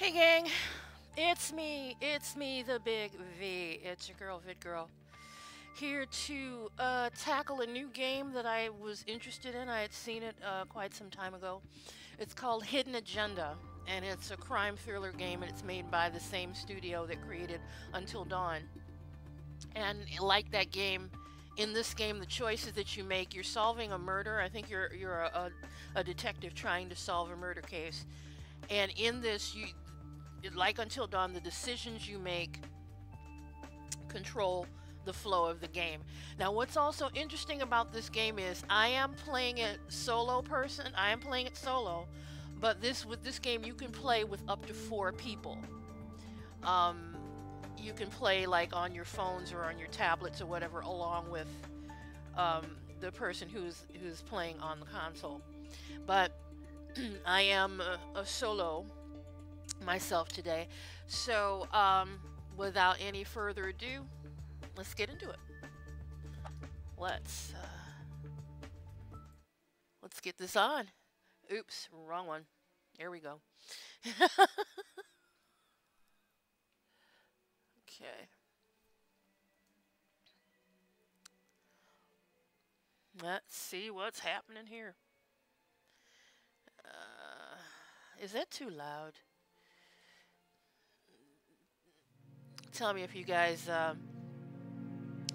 Hey gang, it's me, the big V. It's your girl, Vid Girl, here to tackle a new game that I was interested in. I had seen it quite some time ago. It's called Hidden Agenda, and it's a crime thriller game, and it's made by the same studio that created Until Dawn. And like that game, in this game, the choices that you make, you're solving a murder. I think you're a detective trying to solve a murder case. And in this, like Until Dawn, the decisions you make control the flow of the game. Now, what's also interesting about this game is I am playing it solo, but with this game you can play with up to 4 people. You can play like on your phones or on your tablets or whatever, along with the person who's playing on the console. But I am a solo myself today, so without any further ado, let's get into it. Let's get this on. Oops, wrong one. There we go. Okay. Let's see what's happening here. Is that too loud? Tell me if you guys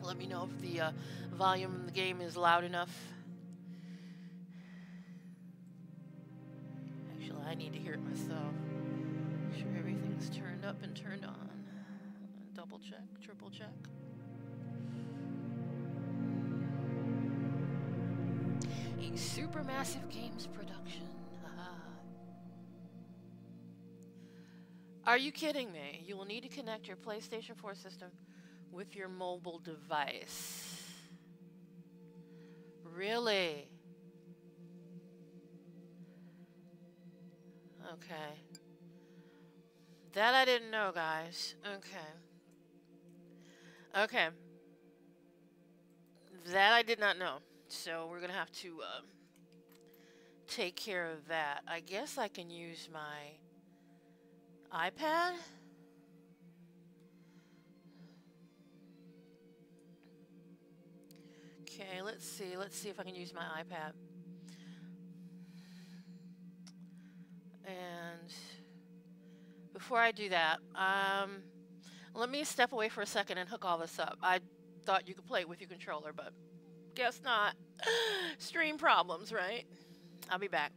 let me know if the volume in the game is loud enough. Actually, I need to hear it myself. Make sure everything's turned up and turned on. Double check, triple check. A Supermassive Games production. Are you kidding me? You will need to connect your PlayStation 4 system with your mobile device. Really? Okay. That I didn't know, guys. Okay. Okay. That I did not know. So we're going to have to take care of that. I guess I can use my iPad? Okay, let's see. Let's see if I can use my iPad. And before I do that, let me step away for a second and hook all this up. I thought you could play it with your controller, but guess not. Stream problems, right? I'll be back.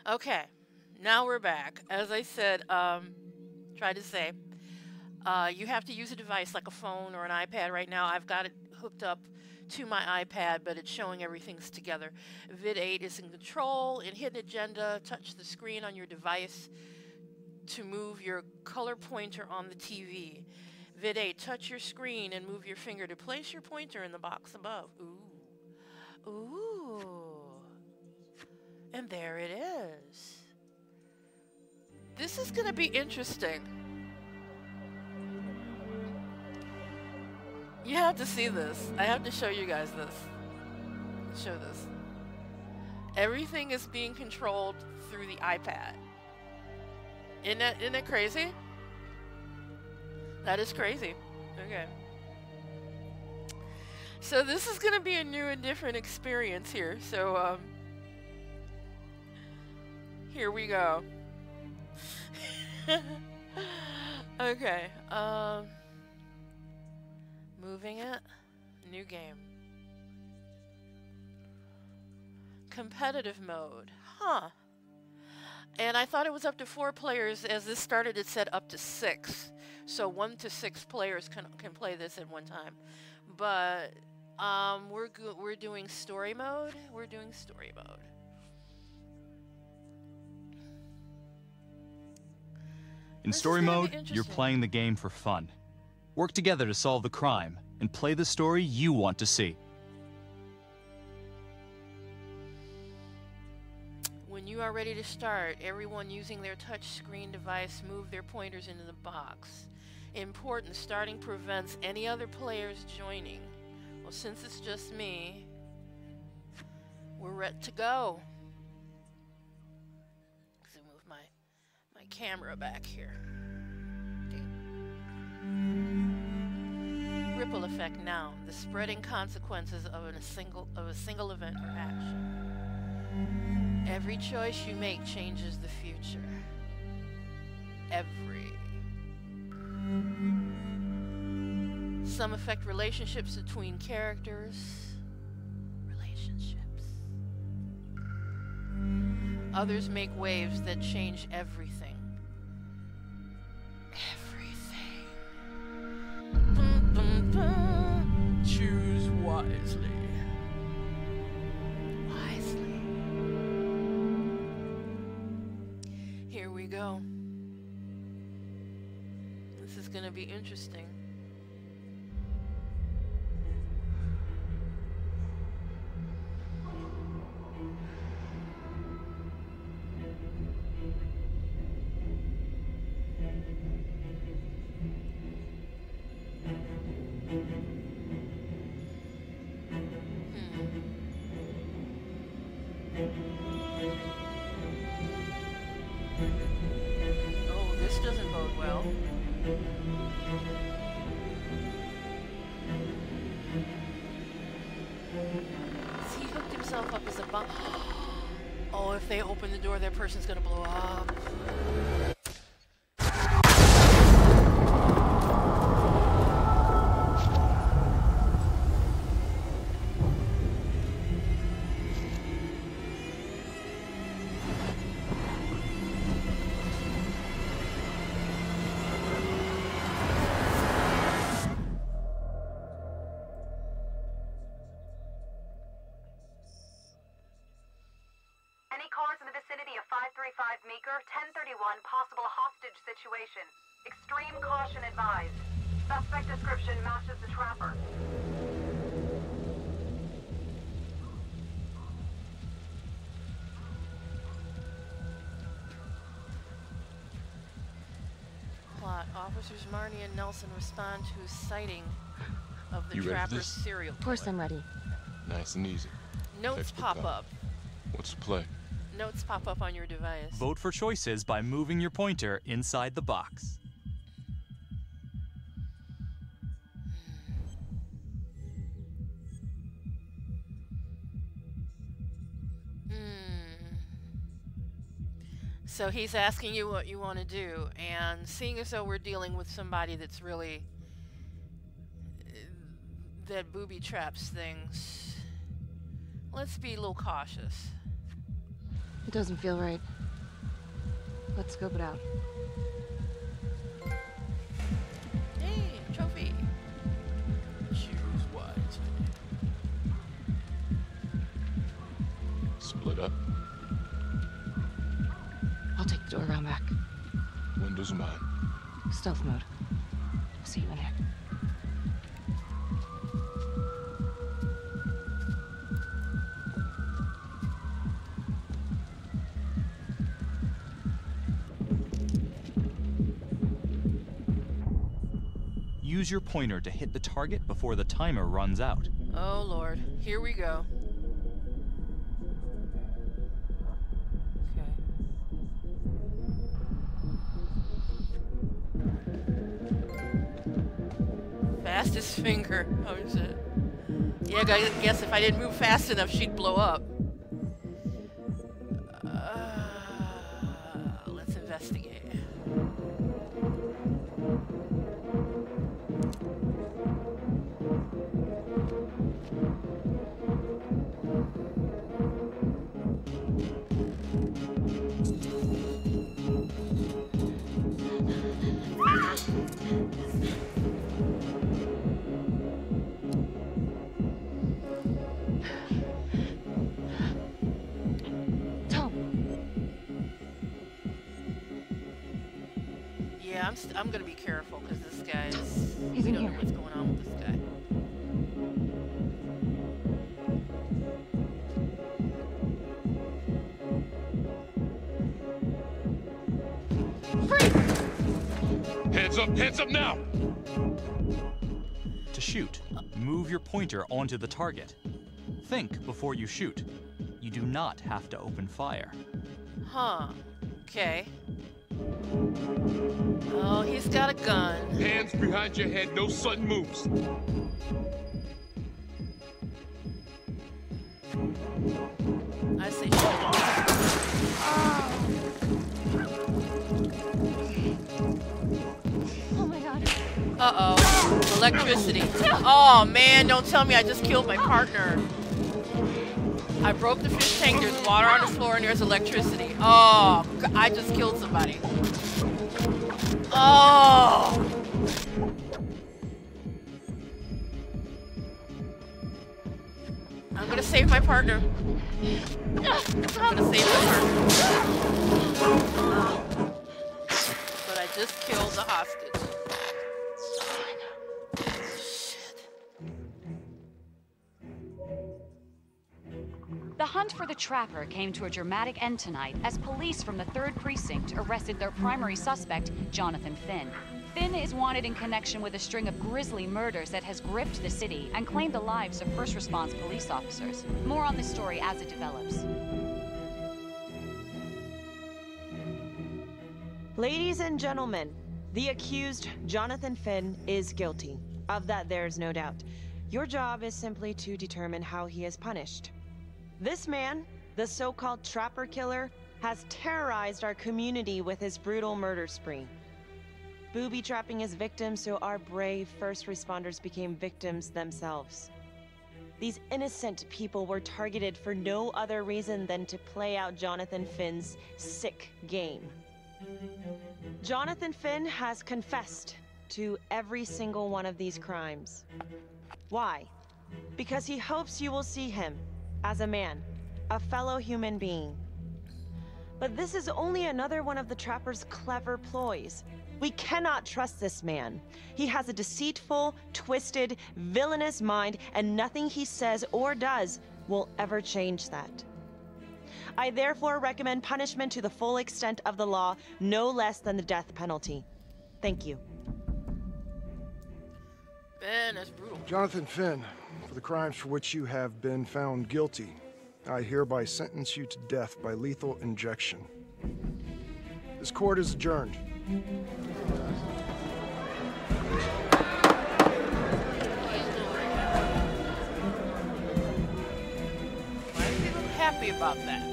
Okay, now we're back. As I said, try to say, you have to use a device like a phone or an iPad. Right now, I've got it hooked up to my iPad, but it's showing everything's together. Vid 8 is in control. In Hidden Agenda, touch the screen on your device to move your color pointer on the TV. Vid 8, touch your screen and move your finger to place your pointer in the box above. Ooh. Ooh. And there it is. This is going to be interesting. You have to see this. I have to show you guys this. Show this. Everything is being controlled through the iPad. Isn't it crazy? That is crazy. Okay. So this is going to be a new and different experience here. So, here we go. Okay. Moving it. New game. Competitive mode. Huh. And I thought it was up to 4 players. As this started, it said up to 6. So 1 to 6 players can play this at one time. But we're doing story mode. We're doing story mode. In story mode, you're playing the game for fun. Work together to solve the crime and play the story you want to see. When you are ready to start, everyone using their touchscreen device move their pointers into the box. Important, starting prevents any other players joining. Well, since it's just me, we're ready to go. Let's move my camera back here. Ripple effect now. The spreading consequences of a single event or action. Every choice you make changes the future. Some affect relationships between characters. Others make waves that change everything. Bum, bum, bum. Choose wisely. Here we go. This is going to be interesting. Oh, this doesn't bode well. He hooked himself up as a bomb. Oh, if they open the door, that person's gonna blow up. Possible hostage situation. Extreme caution advised. Suspect description matches the trapper. Plot. Officers Marnie and Nelson respond to a sighting of the trapper's serial killer. Of course I'm ready. Nice and easy. Notes pop up. What's the play? Notes pop up on your device. Vote for choices by moving your pointer inside the box. So he's asking you what you want to do, and seeing as though we're dealing with somebody that's really that booby traps things, let's be a little cautious. It doesn't feel right. Let's scope it out. Hey, trophy. Choose wisely. Split up. I'll take the door around back. Windows mine. Stealth mode. I'll see you in there. Use your pointer to hit the target before the timer runs out. Oh Lord, here we go. Okay. Fastest finger. Oh shit. Yeah, I guess if I didn't move fast enough, she'd blow up. Let's investigate. Yeah, I'm gonna be careful because this guy's. He's in don't here. know what's going on with this guy. Hands up now! To shoot, move your pointer onto the target. Think before you shoot. You do not have to open fire. Huh. Okay. Oh, he's got a gun. Hands behind your head, no sudden moves. I say shoot. Oh my god. Uh-oh. Electricity. Oh, man, don't tell me I just killed my partner. I broke the fish tank, there's water on the floor, and there's electricity. Oh, I just killed somebody. Oh! I'm gonna save my partner. I'm gonna save my partner. But I just killed the hostage. The hunt for the Trapper came to a dramatic end tonight as police from the 3rd Precinct arrested their primary suspect, Jonathan Finn. Finn is wanted in connection with a string of grisly murders that has gripped the city and claimed the lives of first response police officers. More on this story as it develops. Ladies and gentlemen, the accused, Jonathan Finn, is guilty. Of that, there is no doubt. Your job is simply to determine how he is punished. This man, the so-called Trapper Killer, has terrorized our community with his brutal murder spree. Booby-trapping his victims so our brave first responders became victims themselves. These innocent people were targeted for no other reason than to play out Jonathan Finn's sick game. Jonathan Finn has confessed to every single one of these crimes. Why? Because he hopes you will see him as a man, a fellow human being. But this is only another one of the Trapper's clever ploys. We cannot trust this man. He has a deceitful, twisted, villainous mind, and nothing he says or does will ever change that. I therefore recommend punishment to the full extent of the law, no less than the death penalty. Thank you. Man, that's brutal. Jonathan Finn, for the crimes for which you have been found guilty, I hereby sentence you to death by lethal injection. This court is adjourned. Why are people happy about that?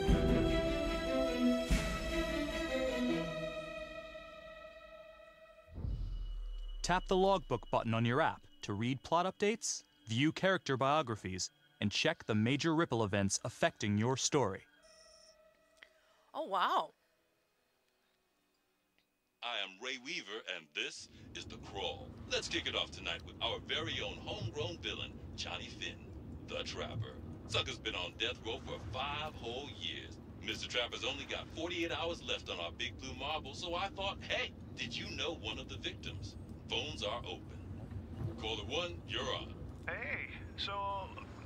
Tap the logbook button on your app to read plot updates, view character biographies, and check the major ripple events affecting your story. wow. I am Ray Weaver, and this is The Crawl. Let's kick it off tonight with our very own homegrown villain, Johnny Finn, the Trapper. Sucker's been on death row for 5 whole years. Mr. Trapper's only got 48 hours left on our big blue marble, so I thought, hey, did you know one of the victims? Phones are open. Caller 1, you're on. Hey, so,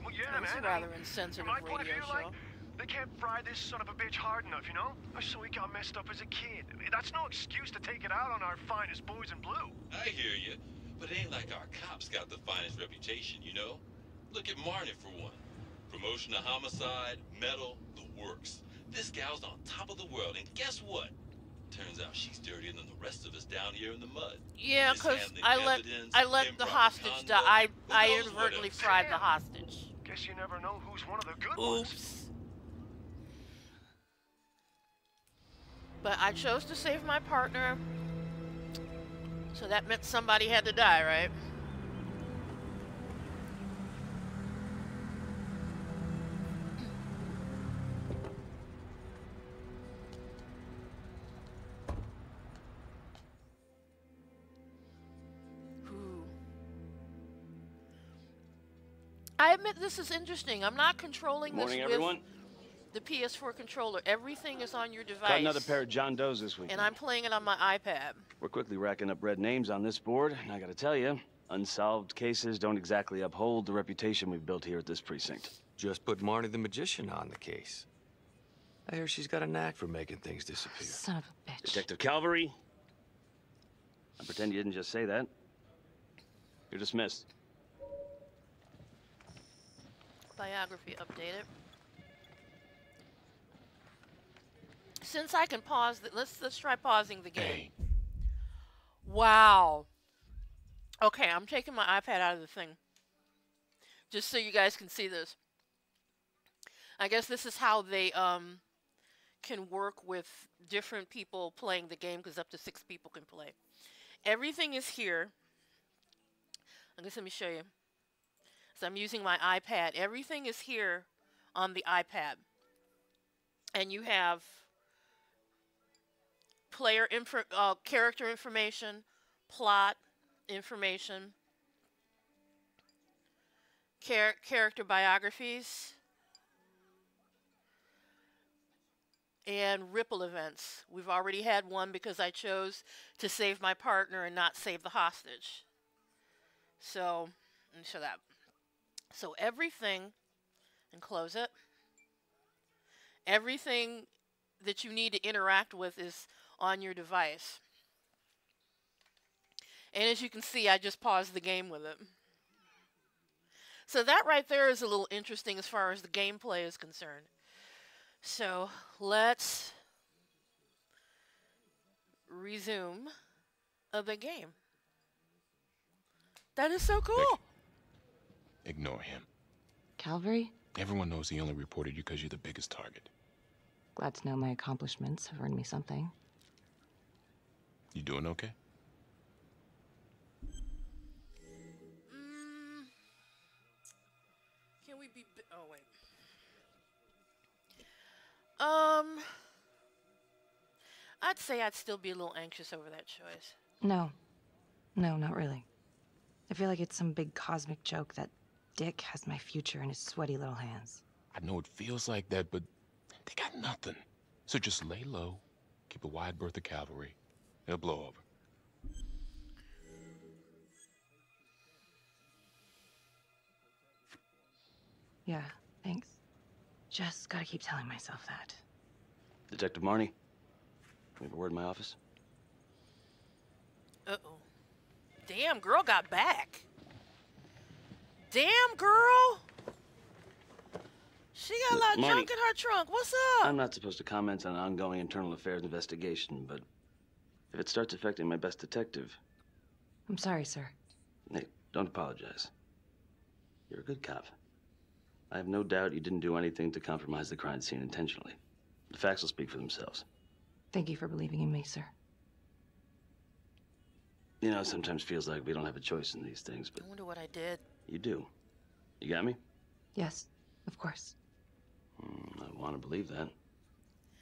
well, yeah, That was man. a rather insensitive from my point of radio view, show. like, they can't fry this son of a bitch hard enough, you know? So he got messed up as a kid. That's no excuse to take it out on our finest boys in blue. I hear you, but it ain't like our cops got the finest reputation, you know? Look at Marnie for one. Promotion to homicide, medal, the works. This gal's on top of the world, and guess what? Turns out she's dirtier than the rest of us down here in the mud. Yeah, because Mishandling I let evidence, the improper hostage die. conduct, I who knows what inadvertently else. fried the hostage. Guess you never know who's one of the good ones. Oops. But I chose to save my partner, so that meant somebody had to die, right? Ooh. I admit this is interesting. I'm not controlling this Morning, with everyone. the PS4 controller. Everything is on your device. Got another pair of John Does this week. And I'm playing it on my iPad. We're quickly racking up red names on this board, and I gotta tell you, unsolved cases don't exactly uphold the reputation we've built here at this precinct. Just put Marnie the Magician on the case. I hear she's got a knack for making things disappear. Son of a bitch. Detective Calvary, I pretend you didn't just say that. You're dismissed. Biography updated. Since I can pause, let's try pausing the game. Hey. Wow. Okay, I'm taking my iPad out of the thing, just so you guys can see this. I guess this is how they can work with different people playing the game, because up to 6 people can play. Everything is here. I guess let me show you. So I'm using my iPad. Everything is here on the iPad. And you have character information, plot information, character biographies, and ripple events. We've already had one because I chose to save my partner and not save the hostage. So, let me show that. So everything, and close it, everything that you need to interact with is on your device. And as you can see, I just paused the game with it. So that right there is a little interesting as far as the gameplay is concerned. So let's resume the game. That is so cool. Becky, ignore him. Calvary? Everyone knows he only reported you because you're the biggest target. Glad to know my accomplishments have earned me something. You doing okay? Can we be... Oh, wait. I'd say I'd still be a little anxious over that choice. No. No, not really. I feel like it's some big cosmic joke that Dick has my future in his sweaty little hands. I know it feels like that, but they got nothing. So just lay low, keep a wide berth of cavalry. It'll blow over. Yeah, thanks. Just gotta keep telling myself that. Detective Marnie, we have a word in my office. Uh-oh. Damn, girl got back. Damn, girl. She got a lot of junk in her trunk. What's up? I'm not supposed to comment on an ongoing internal affairs investigation, but if it starts affecting my best detective... I'm sorry, sir. Hey, don't apologize. You're a good cop. I have no doubt you didn't do anything to compromise the crime scene intentionally. The facts will speak for themselves. Thank you for believing in me, sir. You know, it sometimes feels like we don't have a choice in these things, but... I wonder what I did. You do. You got me? Yes, of course. I want to believe that.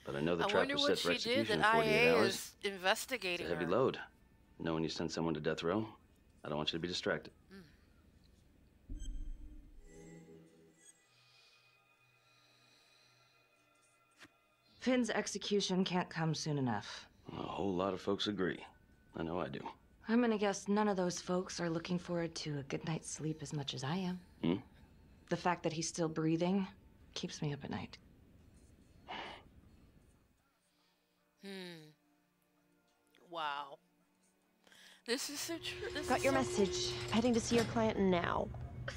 But I know the I trap wonder was what set for she did execution that in 48 IA hours. is investigating It's a heavy her. load. Know when you send someone to death row, I don't want you to be distracted. Finn's execution can't come soon enough. A whole lot of folks agree. I know I do. I'm gonna guess none of those folks are looking forward to a good night's sleep as much as I am. The fact that he's still breathing keeps me up at night. Wow. This is so true. Got your message. Heading to see your client now.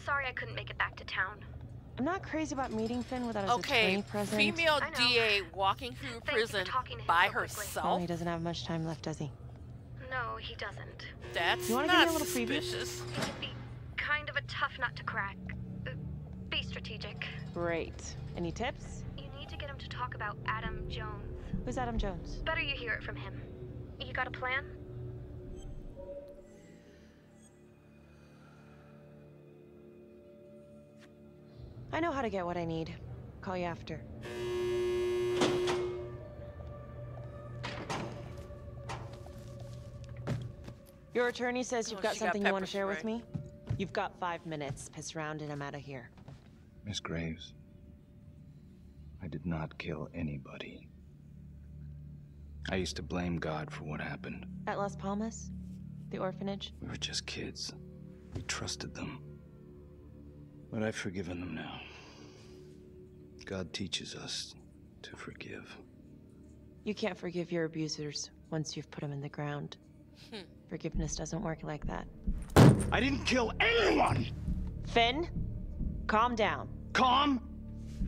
Sorry I couldn't make it back to town. I'm not crazy about meeting Finn without his attorney present. Female DA walking through prison by herself. Well, he doesn't have much time left, does he? No, he doesn't. That's you not give me a little suspicious. It could be kind of a tough nut to crack. Be strategic. Great. Any tips? You need to get him to talk about Adam Jones. Who's Adam Jones? Better you hear it from him. You got a plan? I know how to get what I need. Call you after. Your attorney says you've got something you want to share with me? You've got 5 minutes. Piss around and I'm out of here. Miss Graves, I did not kill anybody. I used to blame God for what happened. At Las Palmas? The orphanage? We were just kids. We trusted them. But I've forgiven them now. God teaches us to forgive. You can't forgive your abusers once you've put them in the ground. Forgiveness doesn't work like that. I didn't kill anyone! Finn, calm down. Calm?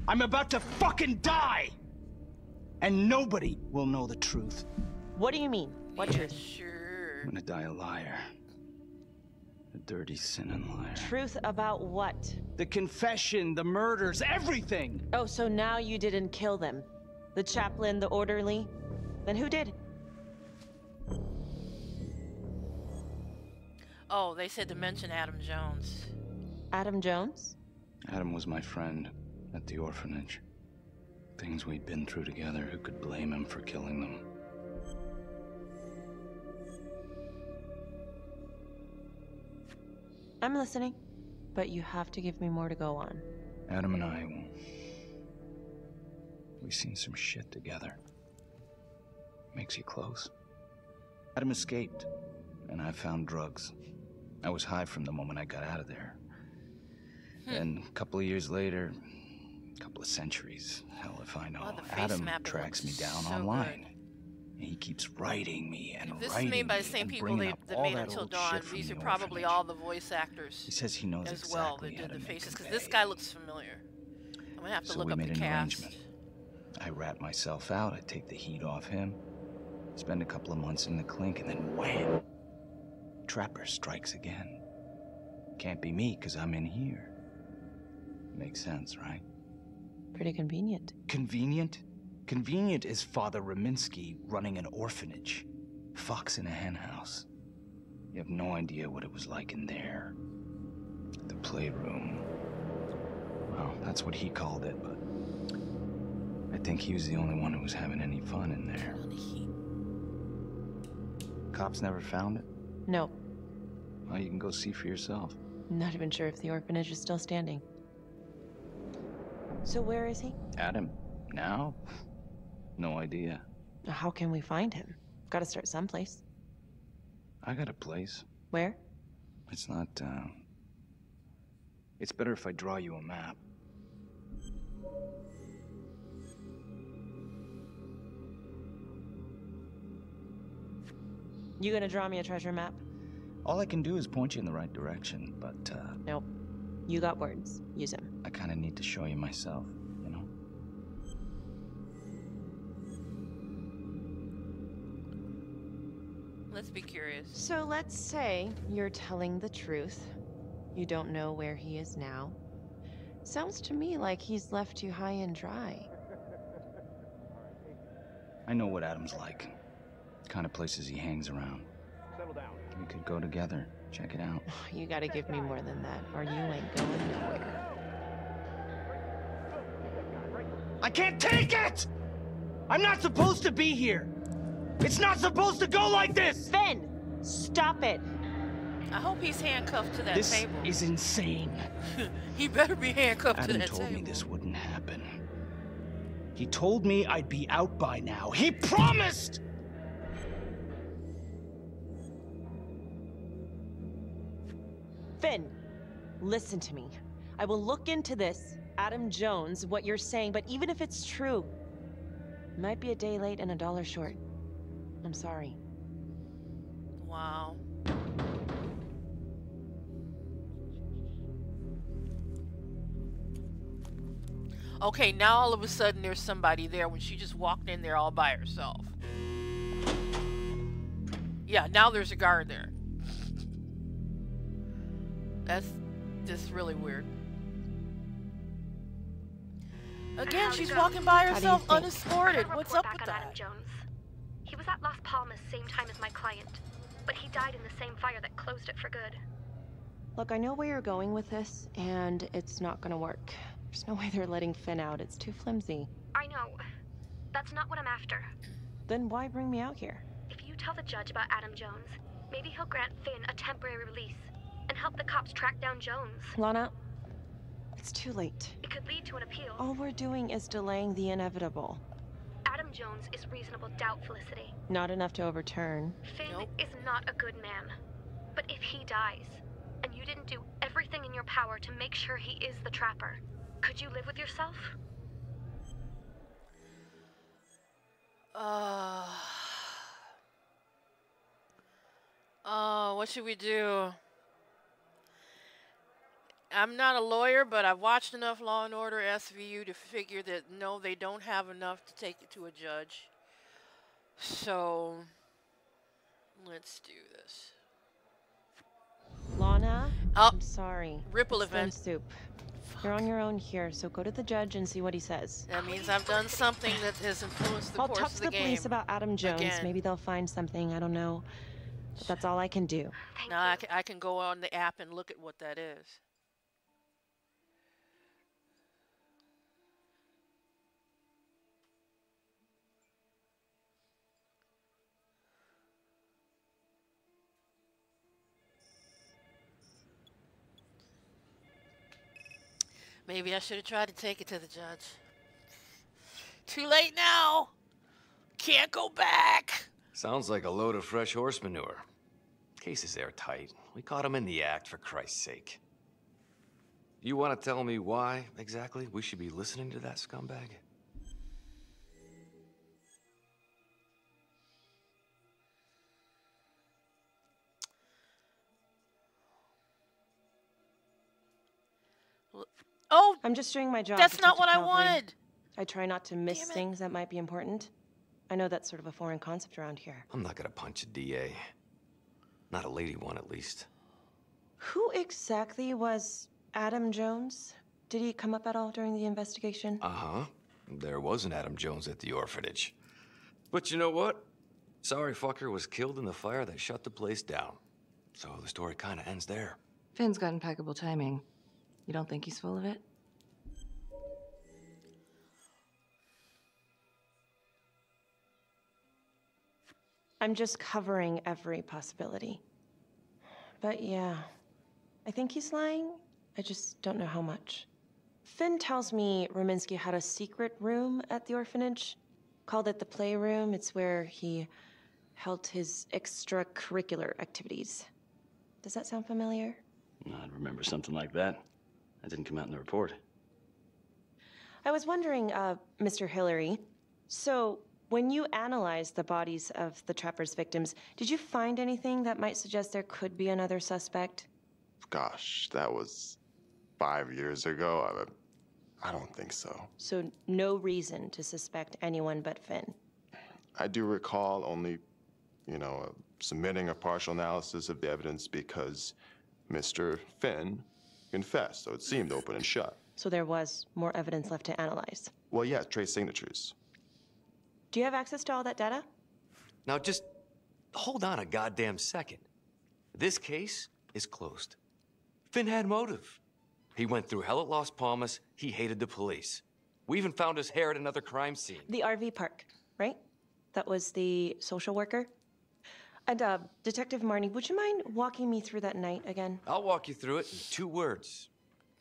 I'm about to fucking die! And nobody will know the truth. What do you mean? What truth? Sure. I'm gonna die a liar. A dirty, sinning liar. Truth about what? The confession, the murders, everything! Oh, so now you didn't kill them? The chaplain, the orderly? Then who did? Oh, they said to mention Adam Jones. Adam Jones? Adam was my friend at the orphanage. Things we'd been through together, who could blame him for killing them? I'm listening, but you have to give me more to go on. Adam and I, we've seen some shit together. Makes you close. Adam escaped, and I found drugs. I was high from the moment I got out of there. And a couple of years later, a couple of centuries, hell if I know, Adam tracks me down online. And he keeps writing me and This writing is made by the me same and people bringing that up all made that Until old Dawn. shit from These the are probably orphanage. all the voice actors. He says he knows as well exactly that how did to the make faces, them because this pay. guy looks familiar. I'm gonna have to So look we up made the an cast. arrangement. I rat myself out, I take the heat off him, spend a couple of months in the clink, and then wham! Trapper strikes again. Can't be me, because I'm in here. Makes sense, right? Pretty convenient. Convenient? Convenient is Father Raminsky running an orphanage. Fox in a henhouse. You have no idea what it was like in there. The playroom. Well, that's what he called it, but I think he was the only one who was having any fun in there. Cops never found it? No. Well, you can go see for yourself. Not even sure if the orphanage is still standing. So where is he? Adam? Now? No idea. How can we find him? Gotta start someplace. I got a place. Where? It's not, It's better if I draw you a map. You gonna draw me a treasure map? All I can do is point you in the right direction, but, Nope. You got words. Use them. I kinda need to show you myself, you know? Let's be curious. So let's say you're telling the truth. You don't know where he is now. Sounds to me like he's left you high and dry. I know what Adam's like. Kind of places he hangs around. Settle down. We could go together. Check it out. You gotta give me more than that, or you ain't going nowhere. I can't take it! I'm not supposed to be here! It's not supposed to go like this! Finn! Stop it! I hope he's handcuffed to that This table. is insane. He better be handcuffed to Adam that told table. me this wouldn't happen. He told me I'd be out by now. He promised! Finn, listen to me. I will look into this, Adam Jones, what you're saying, but even if it's true, it might be a day late and $1 short. I'm sorry. Wow. Okay, now all of a sudden there's somebody there when she just walked in there all by herself. Yeah, now there's a guard there. That's just really weird. Again, she's walking by herself unescorted. What's up with that? Adam Jones. He was at Las Palmas same time as my client, but he died in the same fire that closed it for good. Look, I know where you're going with this, and it's not gonna work. There's no way they're letting Finn out. It's too flimsy. I know. That's not what I'm after. Then why bring me out here? If you tell the judge about Adam Jones, maybe he'll grant Finn a temporary release and help the cops track down Jones. Lana, it's too late. It could lead to an appeal. All we're doing is delaying the inevitable. Adam Jones is reasonable doubt, Felicity. Not enough to overturn. Finn is not a good man. But if he dies, and you didn't do everything in your power to make sure he is the trapper, could you live with yourself? What should we do? I'm not a lawyer, but I've watched enough Law and Order SVU to figure that no, they don't have enough to take it to a judge. So, let's do this. Lana, Oh, I'm sorry. Ripple It's event. Finn Soup. You're on your own here, so go to the judge and see what he says. That means I've done something that has influenced the I'll course talk of to the the game. police about Adam Jones. Again. Maybe they'll find something. I don't know. But that's all I can do. Now I can go on the app and look at what that is. Maybe I should have tried to take it to the judge. Too late now. Can't go back. Sounds like a load of fresh horse manure. Case is airtight. We caught him in the act, for Christ's sake. You want to tell me why, exactly, we should be listening to that scumbag? Oh, I'm just doing my job. that's not Detective what I Calvary. wanted. I try not to miss things that might be important. I know that's sort of a foreign concept around here. I'm not gonna punch a DA. Not a lady one, at least. Who exactly was Adam Jones? Did he come up at all during the investigation? Uh-huh. There was an Adam Jones at the orphanage. But you know what? Sorry fucker was killed in the fire that shut the place down. So the story kind of ends there. Finn's got impeccable timing. You don't think he's full of it? I'm just covering every possibility. But yeah, I think he's lying. I just don't know how much. Finn tells me Rominsky had a secret room at the orphanage. Called it the playroom. It's where he held his extracurricular activities. Does that sound familiar? I'd remember something like that. That didn't come out in the report. I was wondering, Mr. Hillary, so when you analyzed the bodies of the trapper's victims, did you find anything that might suggest there could be another suspect? Gosh, that was 5 years ago. I don't think so. So no reason to suspect anyone but Finn? I do recall only, submitting a partial analysis of the evidence because Mr. Finn confessed, so it seemed open and shut. So there was more evidence left to analyze? Well, yeah, trace signatures. Do you have access to all that data? Now just hold on a goddamn second. This case is closed. Finn had motive. He went through hell at Las Palmas. He hated the police. We even found his hair at another crime scene. The RV park, right? That was the social worker. And, Detective Marnie, would you mind walking me through that night again? I'll walk you through it in 2 words.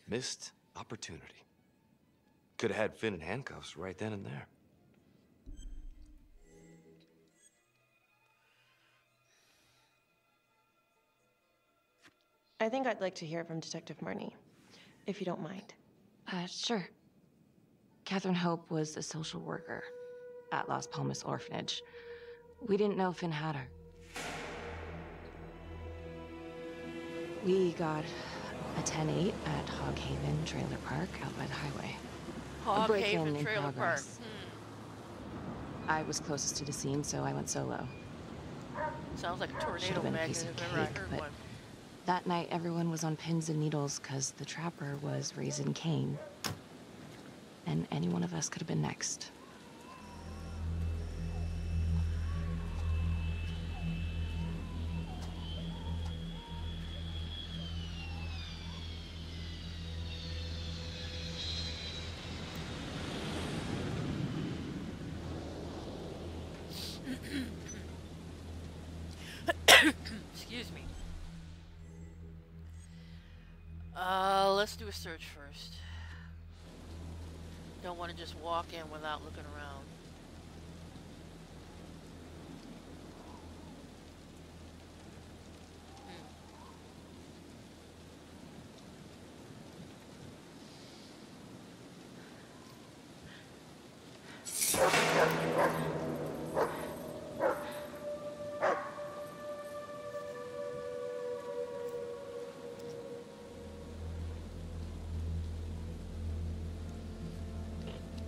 Missed opportunity. Could have had Finn in handcuffs right then and there. I think I'd like to hear from Detective Marnie, if you don't mind. Sure. Catherine Hope was a social worker at Las Palmas Orphanage. We didn't know Finn had her. We got a 10-8 at Hog Haven Trailer Park out by the highway. Hog A break-in Haven in Trailer Park. progress. I was closest to the scene, so I went solo. Sounds like a tornado Should've been a magnet piece of if ever I cake, heard but one. that night everyone was on pins and needles because the trapper was raising Cain. And any one of us could have been next. Excuse me. Let's do a search first. Don't want to just walk in without looking around.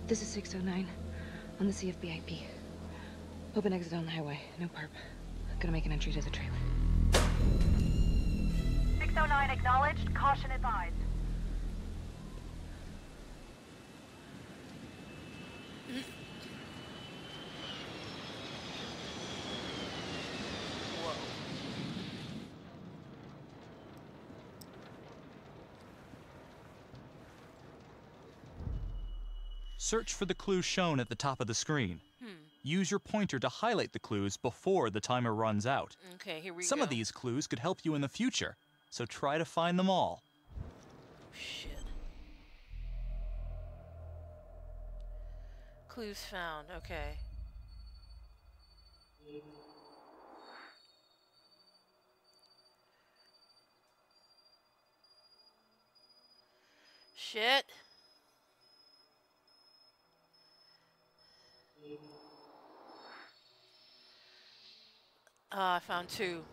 This is 609 on the CFBIP. Open exit on the highway, no perp. Gonna make an entry to the trailer. 609 acknowledged, caution advised. Search for the clues shown at the top of the screen. Use your pointer to highlight the clues before the timer runs out. Okay, here we go. Some of these clues could help you in the future, so try to find them all. Shit. Clues found, okay. Shit. I found 2.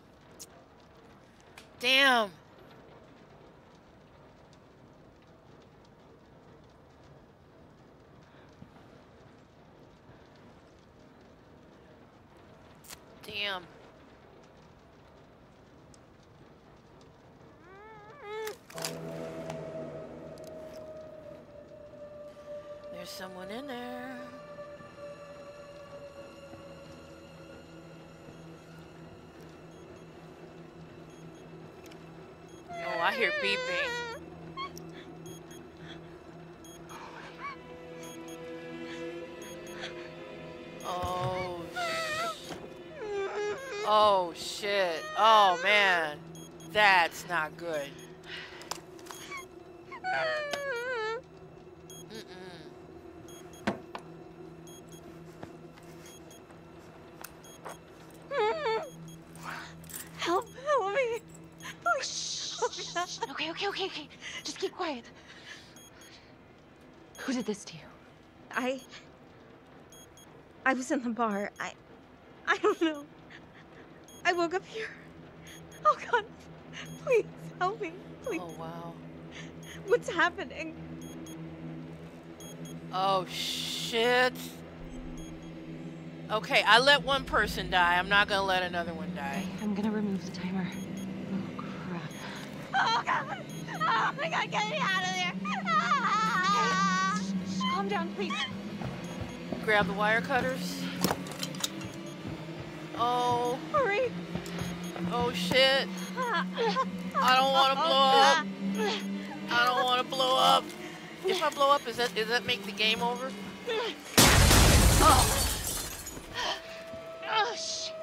Damn. Damn. There's someone in there. Oh, I hear beeping. Oh. Oh, shit. Oh, man. That's not good. Help me. Oh, shh. Okay. Just keep quiet. Who did this to you? I was in the bar. I don't know. I woke up here. Oh, God. Please, help me. Please. Oh, wow. What's happening? Oh, shit. Okay, I let one person die. I'm not gonna let another one die. I'm gonna remove the timer. Oh, crap. Oh, God. Oh, my God, get me out of there. Shh, calm down, please. Grab the wire cutters. Oh. Hurry. Oh, shit. I don't want to blow up. I don't want to blow up. If I blow up, does that make the game over? Oh, shit.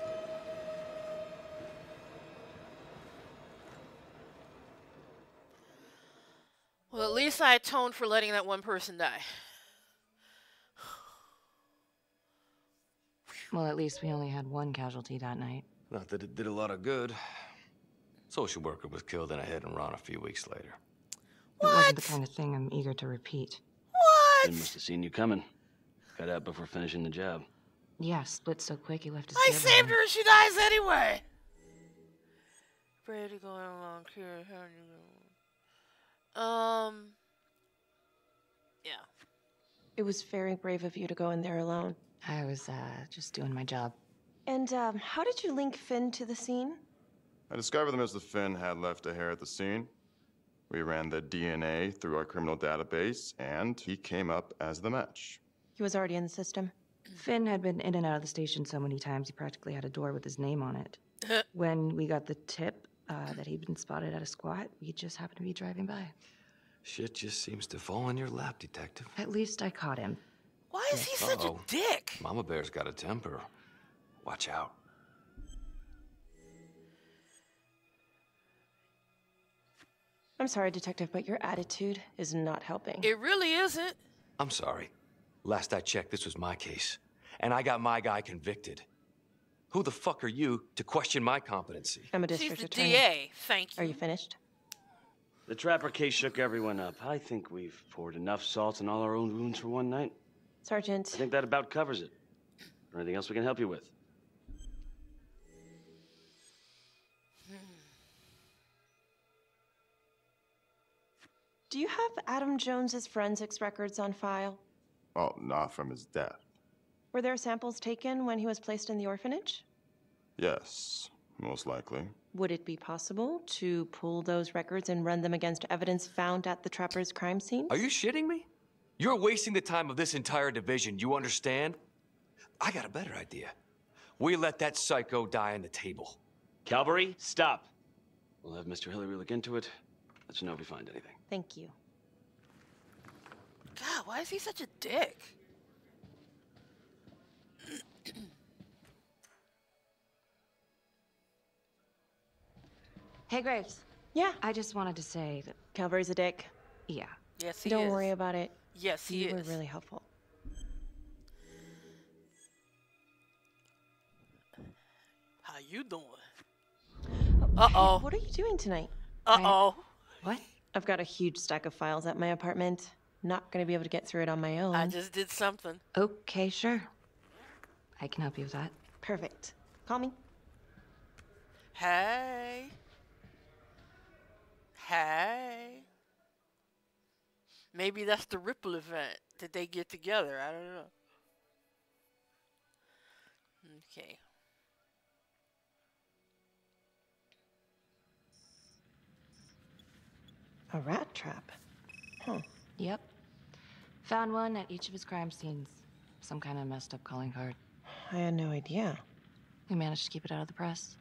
Well, at least I atoned for letting that one person die. Well, at least we only had one casualty that night. Not that it did a lot of good. Social worker was killed in a hit and run a few weeks later. It wasn't the kind of thing I'm eager to repeat. What? Finn must have seen you coming. Got out before finishing the job. Yeah, split so quick he left his I gear saved behind. her and she dies anyway. Brady going along here. Yeah. It was very brave of you to go in there alone. I was, just doing my job. And, how did you link Finn to the scene? I discovered that Mr. Finn had left a hair at the scene. We ran the DNA through our criminal database, and he came up as the match. He was already in the system. Finn had been in and out of the station so many times he practically had a door with his name on it. When we got the tip that he'd been spotted at a squat, we just happened to be driving by. Shit just seems to fall in your lap, Detective. At least I caught him. Why is he such a dick? Mama Bear's got a temper. Watch out. I'm sorry, Detective, but your attitude is not helping. It really isn't. I'm sorry. Last I checked, this was my case. And I got my guy convicted. Who the fuck are you to question my competency? I'm a district She's the attorney. DA. Thank you. Are you finished? The Trapper case shook everyone up. I think we've poured enough salt in all our own wounds for one night. Sergeant. I think that about covers it. Or anything else we can help you with? Do you have Adam Jones's forensics records on file? Oh, not from his death. Were there samples taken when he was placed in the orphanage? Yes, most likely. Would it be possible to pull those records and run them against evidence found at the Trapper's crime scene? Are you shitting me? You're wasting the time of this entire division, you understand? I got a better idea. We let that psycho die on the table. Cavalry, stop. We'll have Mr. Hillary look into it. Let you know if we find anything. Thank you. God, why is he such a dick? Hey, Graves. Yeah? I just wanted to say that... Calvary's a dick. Yeah. Yes, he Don't is. worry about it. Yes, he You is. were really helpful. How you doing? Uh-oh. What are you doing tonight? Uh-oh. What? I've got a huge stack of files at my apartment. Not gonna be able to get through it on my own. I just did something. Okay, sure. I can help you with that. Perfect. Call me. Hey. Hey. Maybe that's the Ripple event that they get together. I don't know. Okay. A rat trap. Huh. Yep. Found one at each of his crime scenes. Some kind of messed up calling card. I had no idea. We managed to keep it out of the press.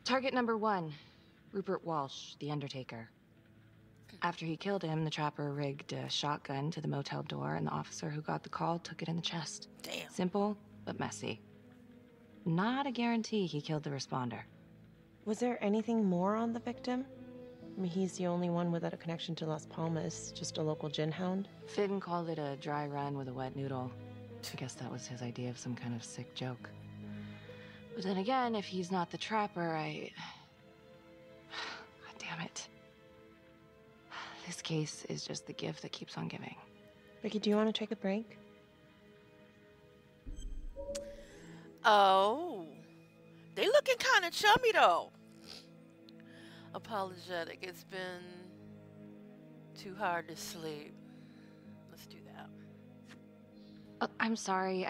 Target number 1, Rupert Walsh, the Undertaker. After he killed him, the Trapper rigged a shotgun to the motel door, and the officer who got the call took it in the chest. Damn. Simple, but messy. Not a guarantee he killed the responder. Was there anything more on the victim? I mean, he's the only one without a connection to Las Palmas, just a local gin hound. Finn called it a dry run with a wet noodle. I guess that was his idea of some kind of sick joke. But then again, if he's not the Trapper, God damn it. This case is just the gift that keeps on giving. Ricky, do you want to take a break? Oh. They looking kind of chummy, though. Apologetic. It's been too hard to sleep. Let's do that. Oh, I'm sorry.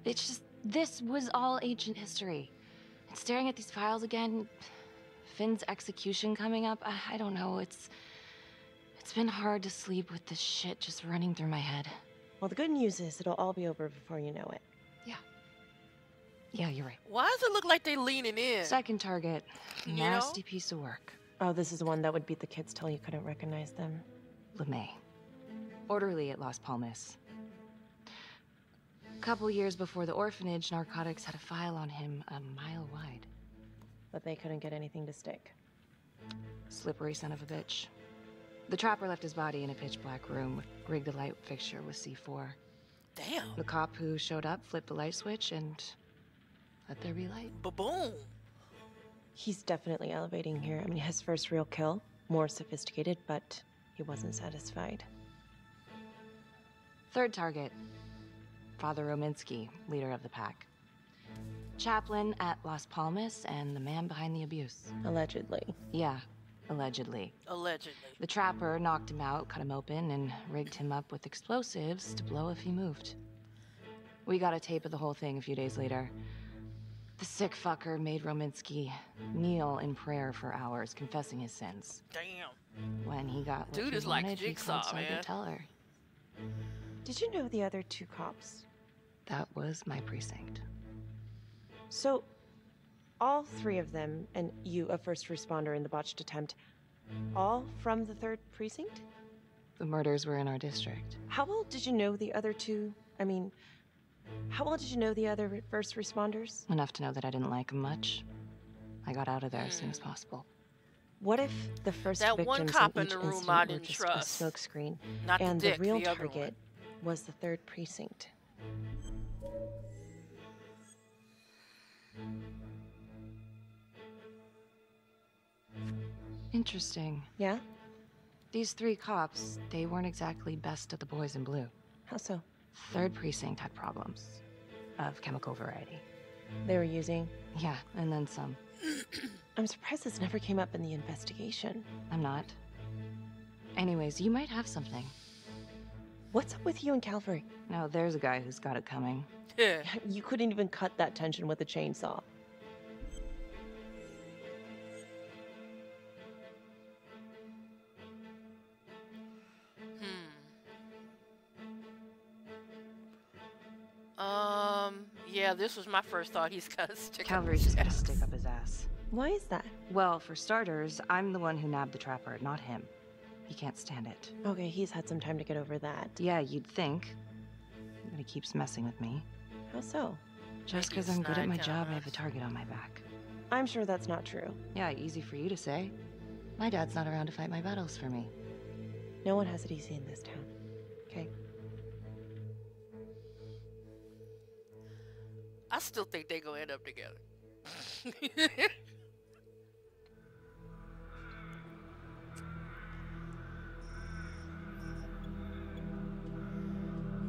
It's just, this was all ancient history. And staring at these files again, Finn's execution coming up, I don't know. It's been hard to sleep with this shit just running through my head. Well, the good news is it'll all be over before you know it. Yeah, you're right. Why does it look like they leaning in? Second target. You know? Nasty piece of work. Oh, this is the one that would beat the kids till you couldn't recognize them. LeMay. Orderly at Las Palmas. A couple years before the orphanage, narcotics had a file on him a mile wide. But they couldn't get anything to stick. Slippery son of a bitch. The trapper left his body in a pitch-black room, rigged the light fixture with C4. Damn. The cop who showed up flipped the light switch and let there be light. Ba-boom. He's definitely elevating here. I mean, his first real kill, more sophisticated, but he wasn't satisfied. Third target, Father Rominsky, leader of the pack. Chaplain at Las Palmas and the man behind the abuse. Allegedly. Yeah, allegedly. Allegedly. The trapper knocked him out, cut him open, and rigged him up with explosives to blow if he moved. We got a tape of the whole thing a few days later. The sick fucker made Rominsky kneel in prayer for hours, confessing his sins. Damn. When he got what Dude he is like wanted, Jigsaw, he called man. Sergeant Teller. Did you know the other two cops? That was my precinct. So, all three of them, and you, a first responder in the botched attempt, all from the 3rd precinct? The murders were in our district. How well did you know the other two? I mean, how well did you know the other first responders? Enough to know that I didn't like them much. I got out of there as soon as possible. What if the first That victims one cop in in each the room incident I were didn't just trust. a smokescreen, Not the and dick, the real the other target was the 3rd precinct? Interesting. Yeah? These 3 cops, they weren't exactly best of the boys in blue. How so? 3rd precinct had problems. Of chemical variety. They were using? Yeah, and then some. I'm surprised this never came up in the investigation. I'm not. Anyways, you might have something. What's up with you and Calvary? Now, there's a guy who's got it coming. Yeah. You couldn't even cut that tension with a chainsaw. Yeah, this was my first thought. He's got to stick Calvary's just gotta stick up his ass. Why is that? Well, for starters, I'm the one who nabbed the trapper, not him. He can't stand it. Okay, he's had some time to get over that. Yeah, you'd think. But he keeps messing with me. How so? Just because I'm good at my job, I have a target on my back. I'm sure that's not true. Yeah, easy for you to say. My dad's not around to fight my battles for me. No one has it easy in this town. Okay? I still think they gonna end up together.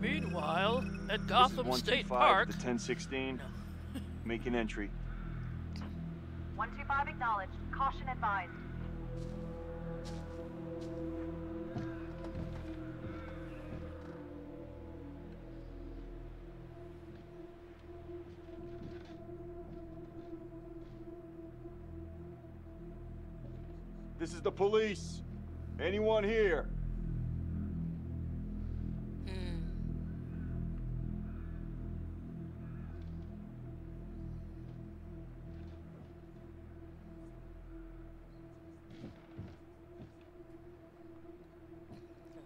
Meanwhile, at Gotham State Park. The 1016. Making entry. 125 acknowledged. Caution advised. This is the police. Anyone here?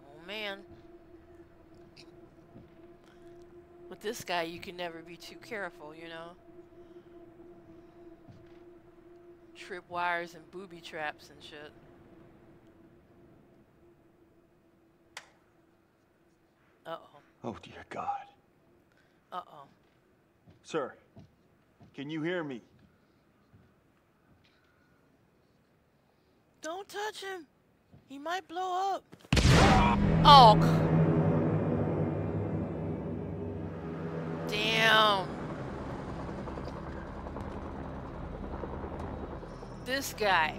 Oh man. With this guy, you can never be too careful, you know? Trip wires and booby traps and shit. Uh-oh. Oh, dear God. Uh-oh. Sir, can you hear me? Don't touch him. He might blow up. Oh. Damn. This guy.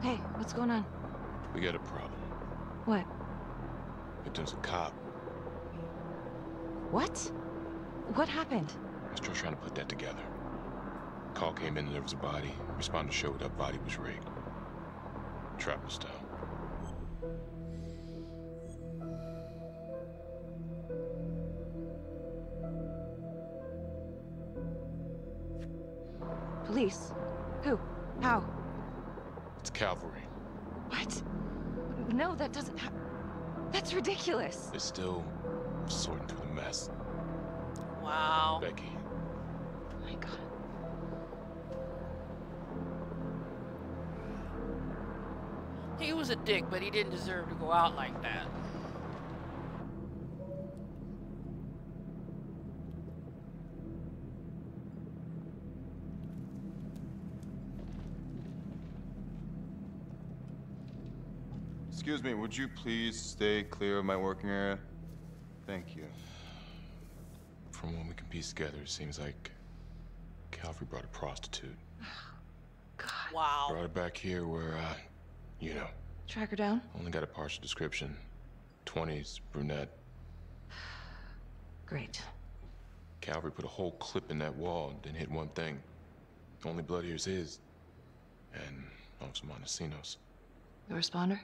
Hey, what's going on? We got a problem. What? Victim's a cop. What? What happened? I'm still trying to put that together. Call came in and there was a body. Responder showed up, body was rigged. Trapper style. Police? Who? How? It's cavalry. What? No, that doesn't That's ridiculous. They're still sorting through the mess. Wow. Becky. Oh my God. He was a dick, but he didn't deserve to go out like that. Excuse me, would you please stay clear of my working area? Thank you. From what we can piece together, it seems like Calvary brought a prostitute. God. Wow. Brought her back here where, you know. Track her down? Only got a partial description. 20s, brunette. Great. Calvary put a whole clip in that wall and didn't hit one thing. Only blood here's his. And Officer Montesinos. The responder?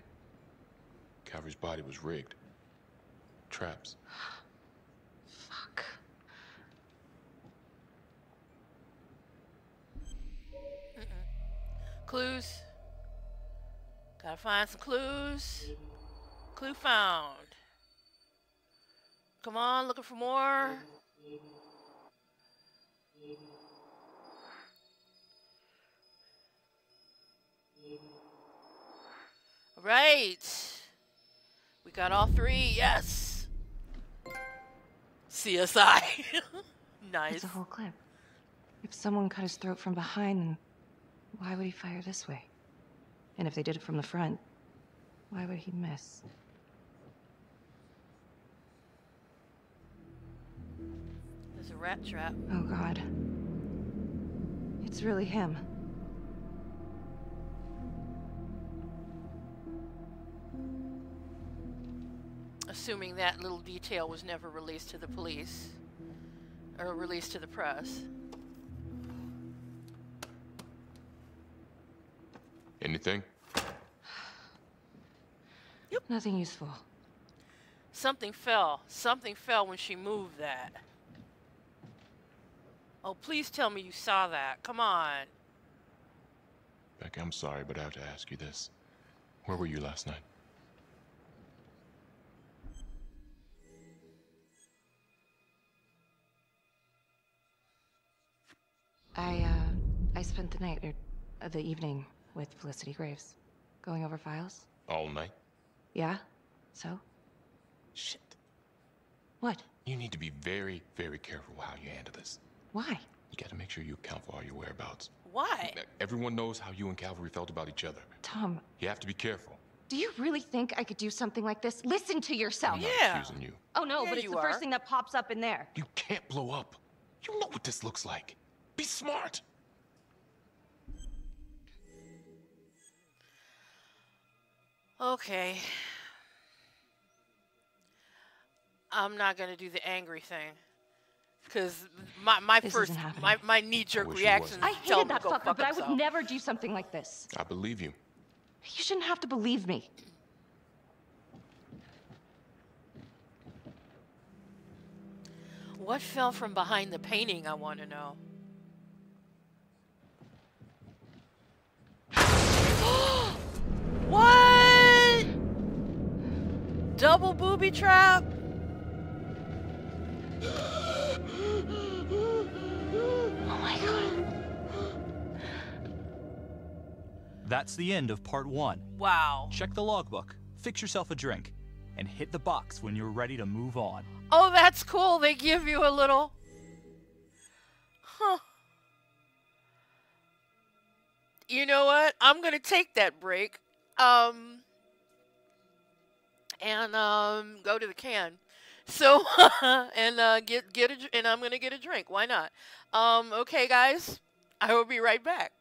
Calvary's body was rigged. Traps. Fuck. Clues. Gotta find some clues. Clue found. Come on, looking for more. Right. We got all three, yes. CSI. Nice. It's a whole clip. If someone cut his throat from behind, then why would he fire this way? And if they did it from the front, why would he miss? There's a rat trap. Oh God. It's really him. Assuming that little detail was never released to the police. Or released to the press. Anything? Yep. Nothing useful. Something fell. Something fell when she moved that. Oh, please tell me you saw that. Come on. Becky, I'm sorry, but I have to ask you this. Where were you last night? I spent the night, or the evening, with Felicity Graves. Going over files. All night? Yeah? So? Shit. What? You need to be very, very careful how you handle this. Why? You gotta make sure you account for all your whereabouts. Why? Everyone knows how you and Calvary felt about each other. Tom. You have to be careful. Do you really think I could do something like this? Listen to yourself. I'm not accusing you. Oh no, Yeah, but it's you the are. first thing that pops up in there. You can't blow up. You know what this looks like. Be smart. Okay. I'm not gonna do the angry thing. Cause my This first isn't happening. my knee-jerk I wish it reaction I is tell him hated to that go fucker, fuck but I would himself. never do something like this. I believe you. You shouldn't have to believe me. What fell from behind the painting, I want to know. What? Double booby trap? Oh my God. That's the end of part 1. Wow. Check the logbook, fix yourself a drink, and hit the box when you're ready to move on. Oh, that's cool. They give you a little... Huh. You know what? I'm going to take that break. And go to the can. So, and I'm going to get a drink. Why not? Okay, guys. I will be right back.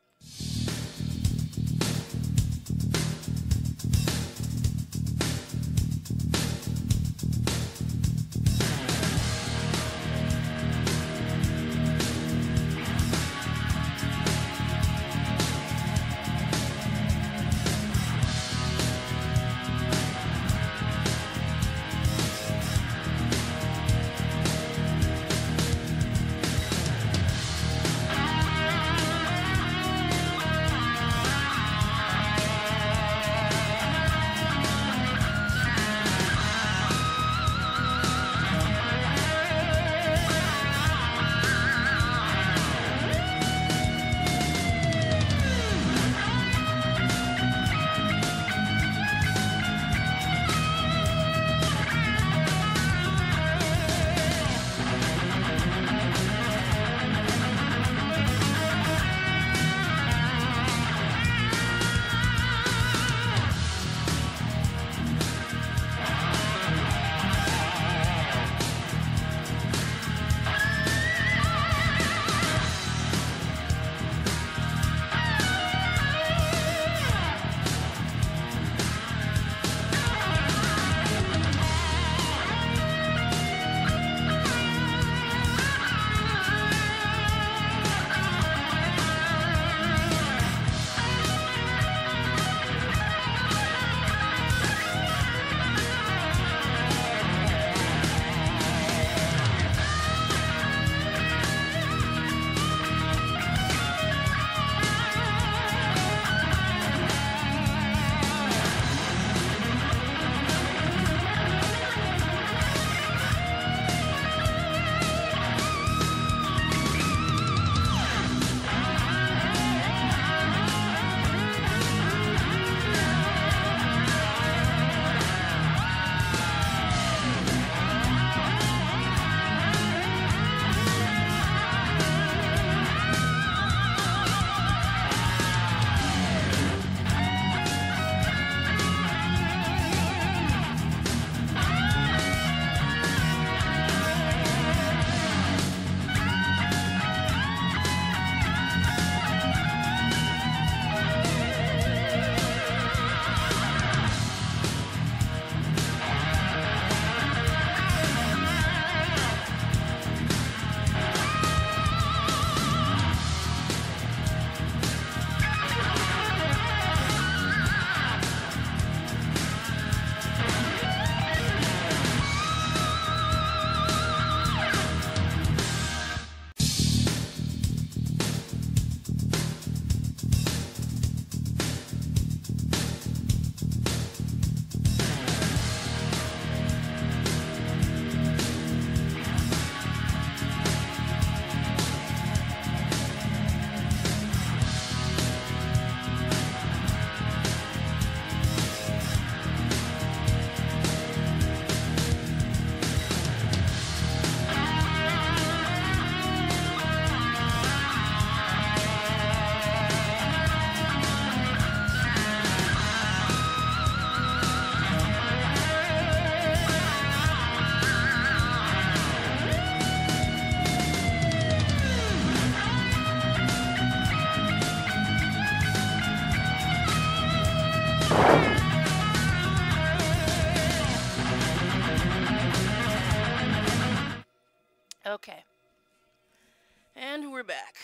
And we're back.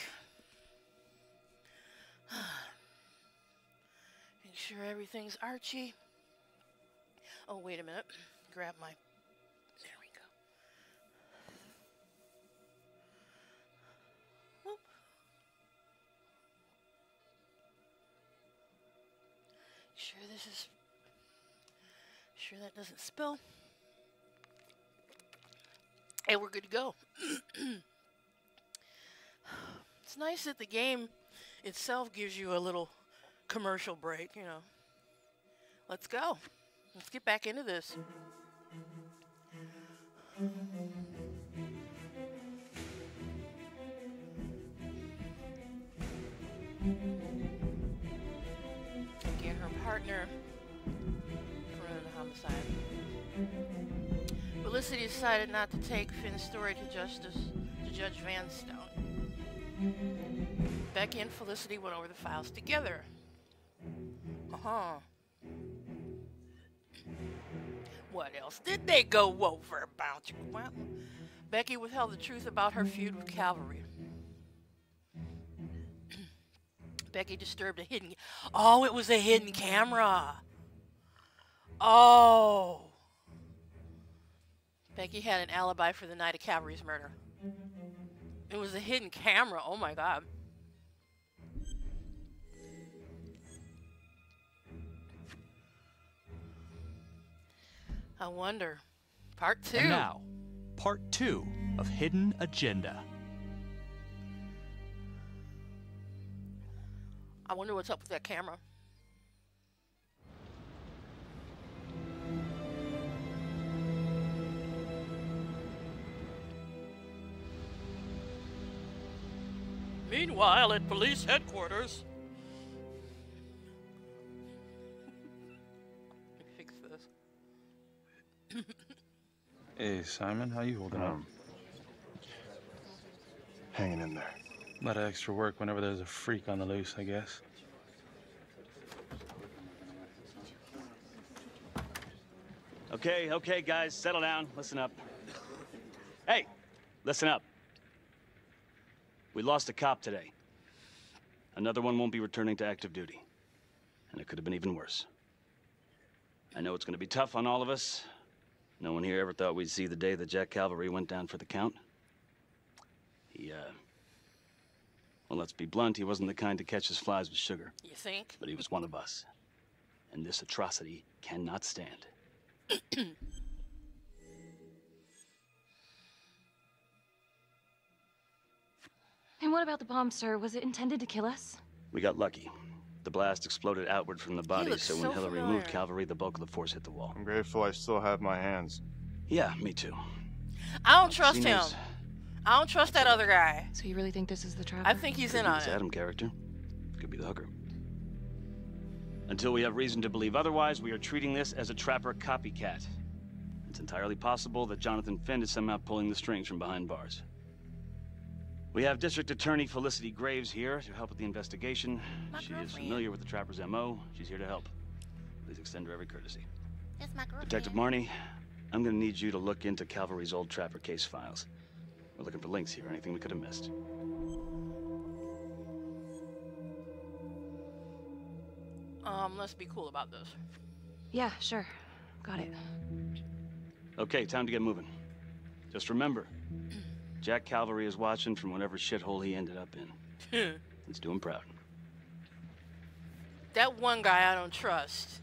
Make sure everything's Archie. Oh, wait a minute. Grab my... There we go. Whoop. Sure this is... Sure that doesn't spill. And we're good to go. It's nice that the game itself gives you a little commercial break, you know. Let's go. Let's get back into this. Again, her partner for the homicide. Felicity decided not to take Finn's story to Judge Vanstone. Becky and Felicity went over the files together. What else did they go over about you? Well, Becky withheld the truth about her feud with Calvary. Becky disturbed a hidden... Oh, it was a hidden camera. Oh. Becky had an alibi for the night of Calvary's murder. It was a hidden camera. Oh my God. I wonder. Part 2. And now, part 2 of Hidden Agenda. I wonder what's up with that camera. Meanwhile, at police headquarters. Let me fix this. Hey, Simon, how you holding up? Hanging in there. A lot of extra work whenever there's a freak on the loose, I guess. Okay, guys, settle down. Listen up. Hey, listen up. We lost a cop today. Another one won't be returning to active duty. And it could have been even worse. I know it's going to be tough on all of us. No one here ever thought we'd see the day that Jack Calvary went down for the count. Well, let's be blunt, he wasn't the kind to catch his flies with sugar. You think? But he was one of us. And this atrocity cannot stand. And what about the bomb, sir? Was it intended to kill us? We got lucky. The blast exploded outward from the body, so when Hillary familiar. moved Calvary, the bulk of the force hit the wall. I'm grateful I still have my hands. Yeah, me too. I don't trust him. I don't trust that other guy. So you really think this is the trapper? I think he's in on This it. Adam character. Could be the hooker. Until we have reason to believe otherwise, we are treating this as a trapper copycat. It's entirely possible that Jonathan Finn is somehow pulling the strings from behind bars. We have District Attorney Felicity Graves here to help with the investigation. She is familiar with the trapper's MO. She's here to help. Please extend her every courtesy. That's my girlfriend. Detective Marnie, I'm gonna need you to look into Calvary's old trapper case files. We're looking for links here, anything we could have missed. Let's be cool about this. Yeah, sure. Got it. Okay, time to get moving. Just remember, Jack Calvary is watching from whatever shithole he ended up in. Let's do him proud. That one guy I don't trust.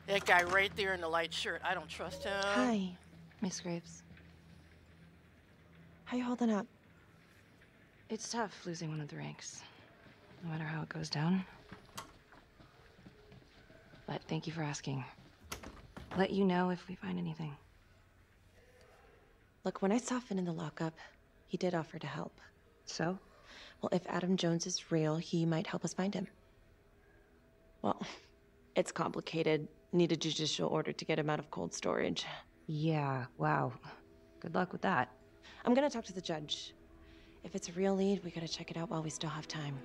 That guy right there in the light shirt, I don't trust him. Hi. Miss Graves. How you holding up? It's tough losing one of the ranks, no matter how it goes down. But thank you for asking. Let you know if we find anything. Look, when I saw Finn in the lockup, he did offer to help. So? Well, if Adam Jones is real, he might help us find him. Well, it's complicated. Need a judicial order to get him out of cold storage. Yeah, wow. Good luck with that. I'm gonna talk to the judge. If it's a real lead, we gotta check it out while we still have time.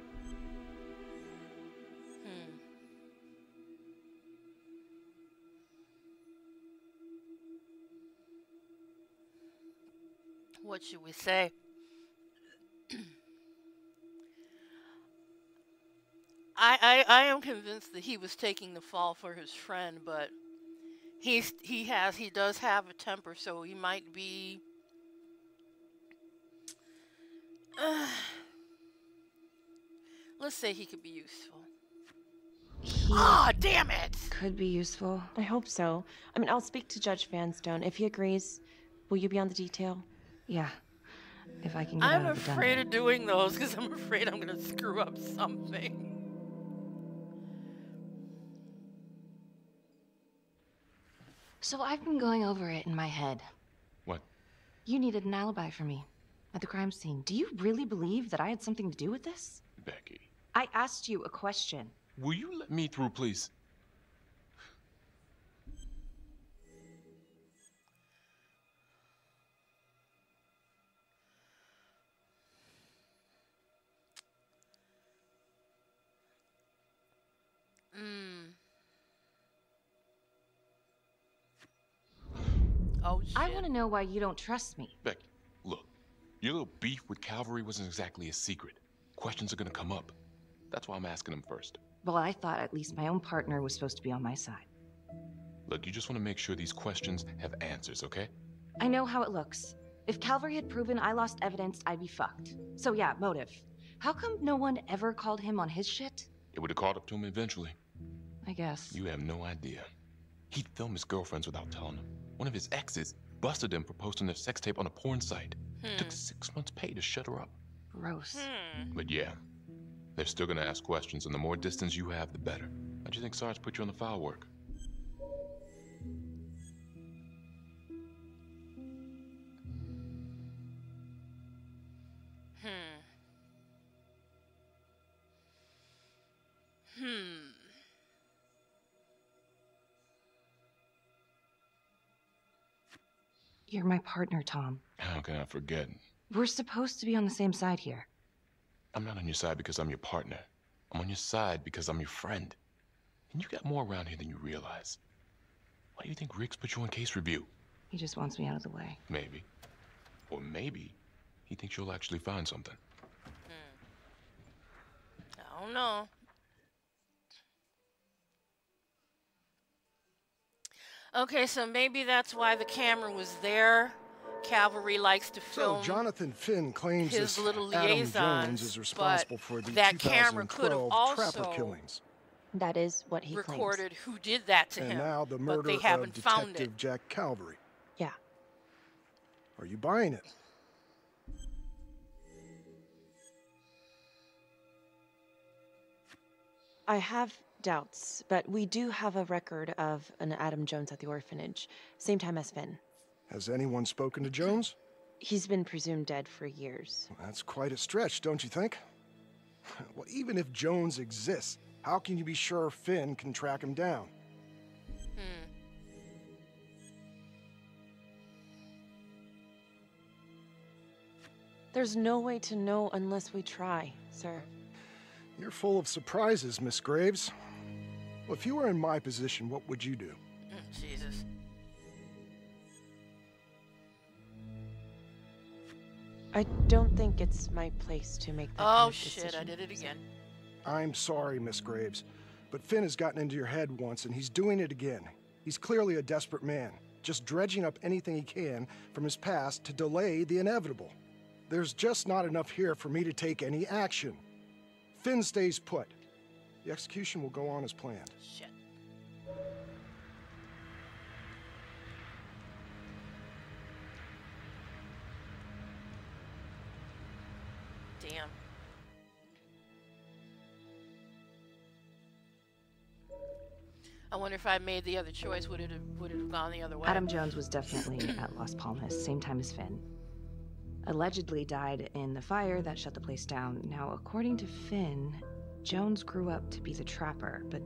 What should we say? I am convinced that he was taking the fall for his friend, but he does have a temper, so he might be. Let's say he could be useful. Ah, damn it! Could be useful. I hope so. I mean, I'll speak to Judge Vanstone. If he agrees, will you be on the detail? Yeah. If I can get I'm out of the afraid of doing those because I'm afraid I'm gonna screw up something. So I've been going over it in my head. What? You needed an alibi for me at the crime scene. Do you really believe that I had something to do with this? Becky. I asked you a question. Will you let me through, please? Oh, shit. I want to know why you don't trust me. Becky, look. Your little beef with Calvary wasn't exactly a secret. Questions are gonna come up. That's why I'm asking them first. Well, I thought at least my own partner was supposed to be on my side. Look, you just want to make sure these questions have answers, okay? I know how it looks. If Calvary had proven I lost evidence, I'd be fucked. So yeah, motive. How come no one ever called him on his shit? It would have caught up to him eventually. I guess. You have no idea. He'd film his girlfriends without telling them. One of his exes busted him for posting their sex tape on a porn site. Took 6 months' pay to shut her up. Gross. But yeah, they're still gonna ask questions, and the more distance you have, the better. How'd you think Sarge put you on the file work? You're my partner, Tom. How can I forget? We're supposed to be on the same side here. I'm not on your side because I'm your partner. I'm on your side because I'm your friend. And you got more around here than you realize. Why do you think Riggs put you on case review? He just wants me out of the way. Maybe. Or maybe he thinks you'll actually find something. I don't know. Okay, so maybe that's why the camera was there. Calvary likes to film. So Jonathan Finn claims his little Adam liaisons, Jones is responsible for the that camera could have 2012 Trapper also killings. That is what he recorded claims. who did that to And him. now the but murder they of haven't found it. Detective Jack Calvary. Yeah. Are you buying it? I have doubts, but we do have a record of an Adam Jones at the orphanage, same time as Finn. Has anyone spoken to Jones? He's been presumed dead for years. That's quite a stretch, don't you think? Well, even if Jones exists, how can you be sure Finn can track him down? There's no way to know unless we try, sir. You're full of surprises, Miss Graves. Well, if you were in my position, what would you do? Jesus. I don't think it's my place to make that kind Oh of shit, decision. I did it again. I'm sorry, Miss Graves, but Finn has gotten into your head once, and he's doing it again. He's clearly a desperate man, just dredging up anything he can from his past to delay the inevitable. There's just not enough here for me to take any action. Finn stays put. The execution will go on as planned. Shit. Damn. I wonder if I made the other choice, would it have gone the other way? Adam Jones was definitely at Las Palmas, same time as Finn. Allegedly died in the fire that shut the place down. Now, according to Finn, Jones grew up to be the trapper, but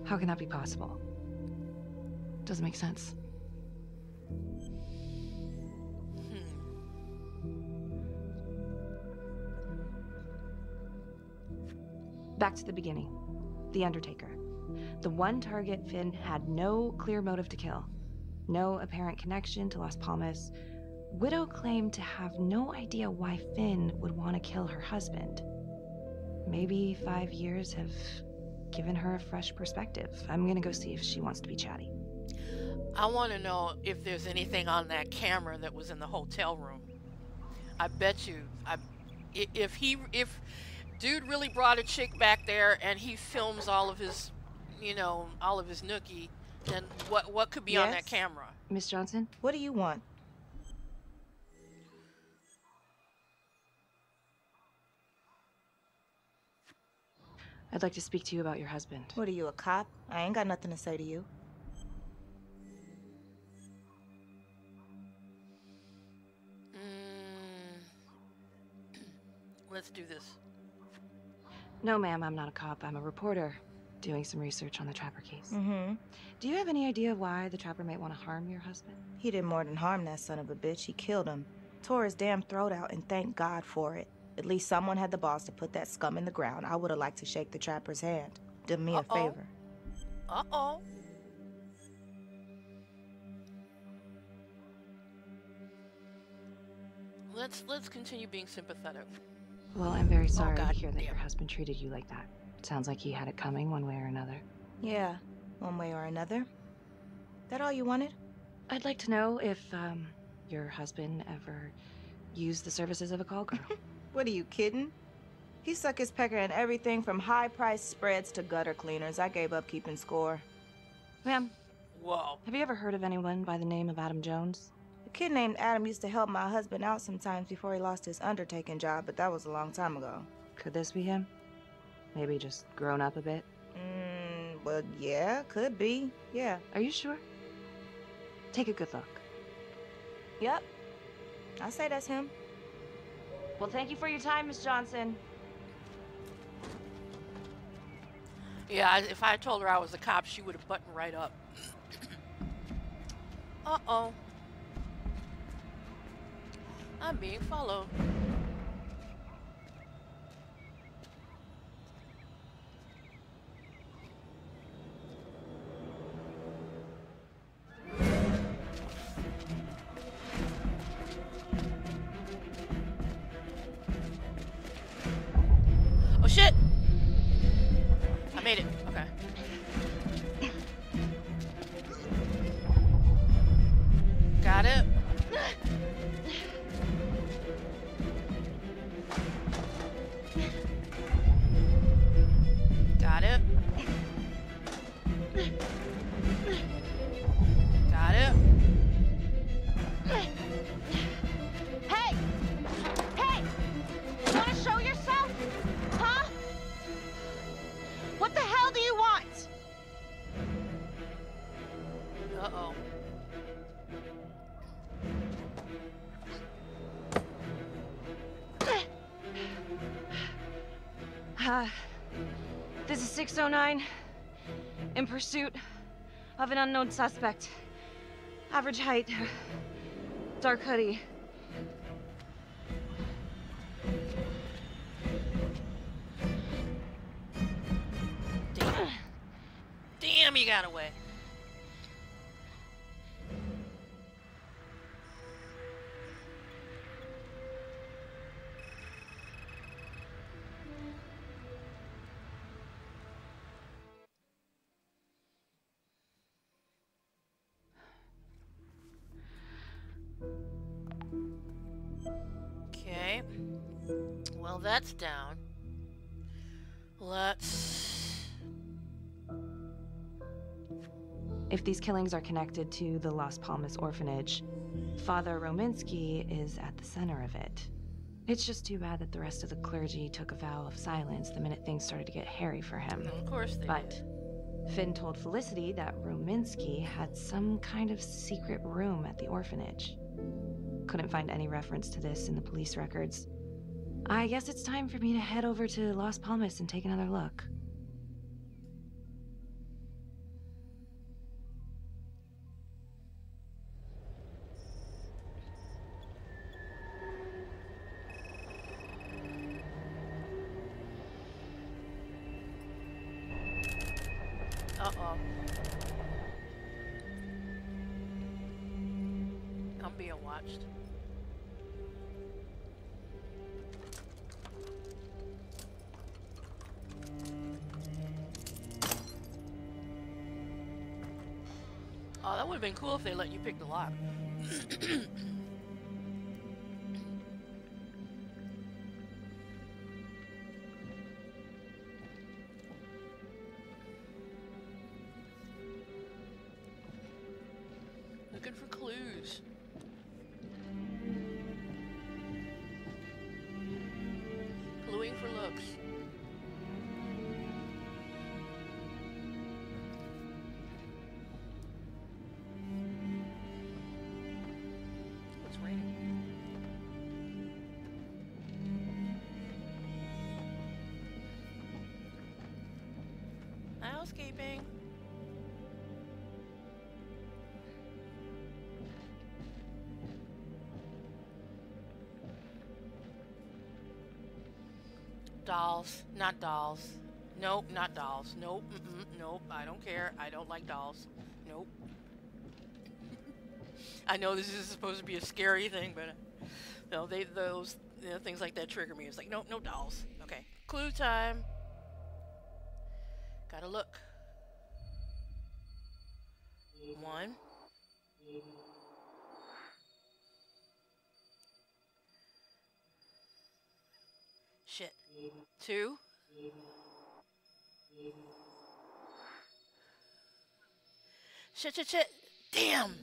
how can that be possible? Doesn't make sense. Back to the beginning. The Undertaker. The one target Finn had no clear motive to kill. No apparent connection to Las Palmas. Widow claimed to have no idea why Finn would want to kill her husband. maybe 5 years have given her a fresh perspective. I'm gonna go see if she wants to be chatty. I want to know if there's anything on that camera that was in the hotel room. I bet you, if dude really brought a chick back there and he films all of his, all of his nookie, then what could be on that camera? Miss Johnson? What do you want? I'd like to speak to you about your husband. What are you, a cop? I ain't got nothing to say to you. Let's do this. No, ma'am, I'm not a cop. I'm a reporter doing some research on the Trapper case. Mm-hmm. Do you have any idea why the Trapper might want to harm your husband? He did more than harm that son of a bitch. He killed him. Tore his damn throat out, and thank God for it. At least someone had the balls to put that scum in the ground. I would have liked to shake the Trapper's hand. Did me a favor. Uh-oh. Let's continue being sympathetic. Well, I'm very sorry to hear that your husband treated you like that. Sounds like he had it coming one way or another. Yeah, one way or another. That all you wanted? I'd like to know if, your husband ever used the services of a call girl. What, are you kidding? He suck his pecker in everything from high-priced spreads to gutter cleaners. I gave up keeping score. Ma'am. Whoa. Have you ever heard of anyone by the name of Adam Jones? A kid named Adam used to help my husband out sometimes before he lost his undertaking job, but that was a long time ago. Could this be him? Maybe just grown up a bit? Well, yeah, could be. Yeah. Are you sure? Take a good look. Yep. I say that's him. Well, thank you for your time, Miss Johnson. Yeah, if I told her I was a cop, she would have buttoned right up. Uh-oh. I'm being followed. Oh shit! I made it. Okay. Got it. Got it. Got it. Hey! Hey! You wanna show yourself? Huh? What the hell do you want? Uh-oh. This is 609, in pursuit of an unknown suspect. Average height, dark hoodie. Damn, you got away. Okay. Well, that's down. Let's... If these killings are connected to the Las Palmas orphanage, Father Rominsky is at the center of it. It's just too bad that the rest of the clergy took a vow of silence the minute things started to get hairy for him. Of course they But did. Finn told Felicity that Rominsky had some kind of secret room at the orphanage. Couldn't find any reference to this in the police records. I guess it's time for me to head over to Las Palmas and take another look. Uh-oh. I'm being watched. Oh, that would have been cool if they let you pick the lock. Looking for clues. Cluing for looks. It's raining. Housekeeping. Dolls, not dolls. Nope, not dolls. Nope, nope, I don't care. I don't like dolls. Nope. I know this is supposed to be a scary thing, but no, those things like that trigger me. It's like, nope, no dolls. Okay, clue time. Gotta look. 1. Shit. 2. Shit. Damn.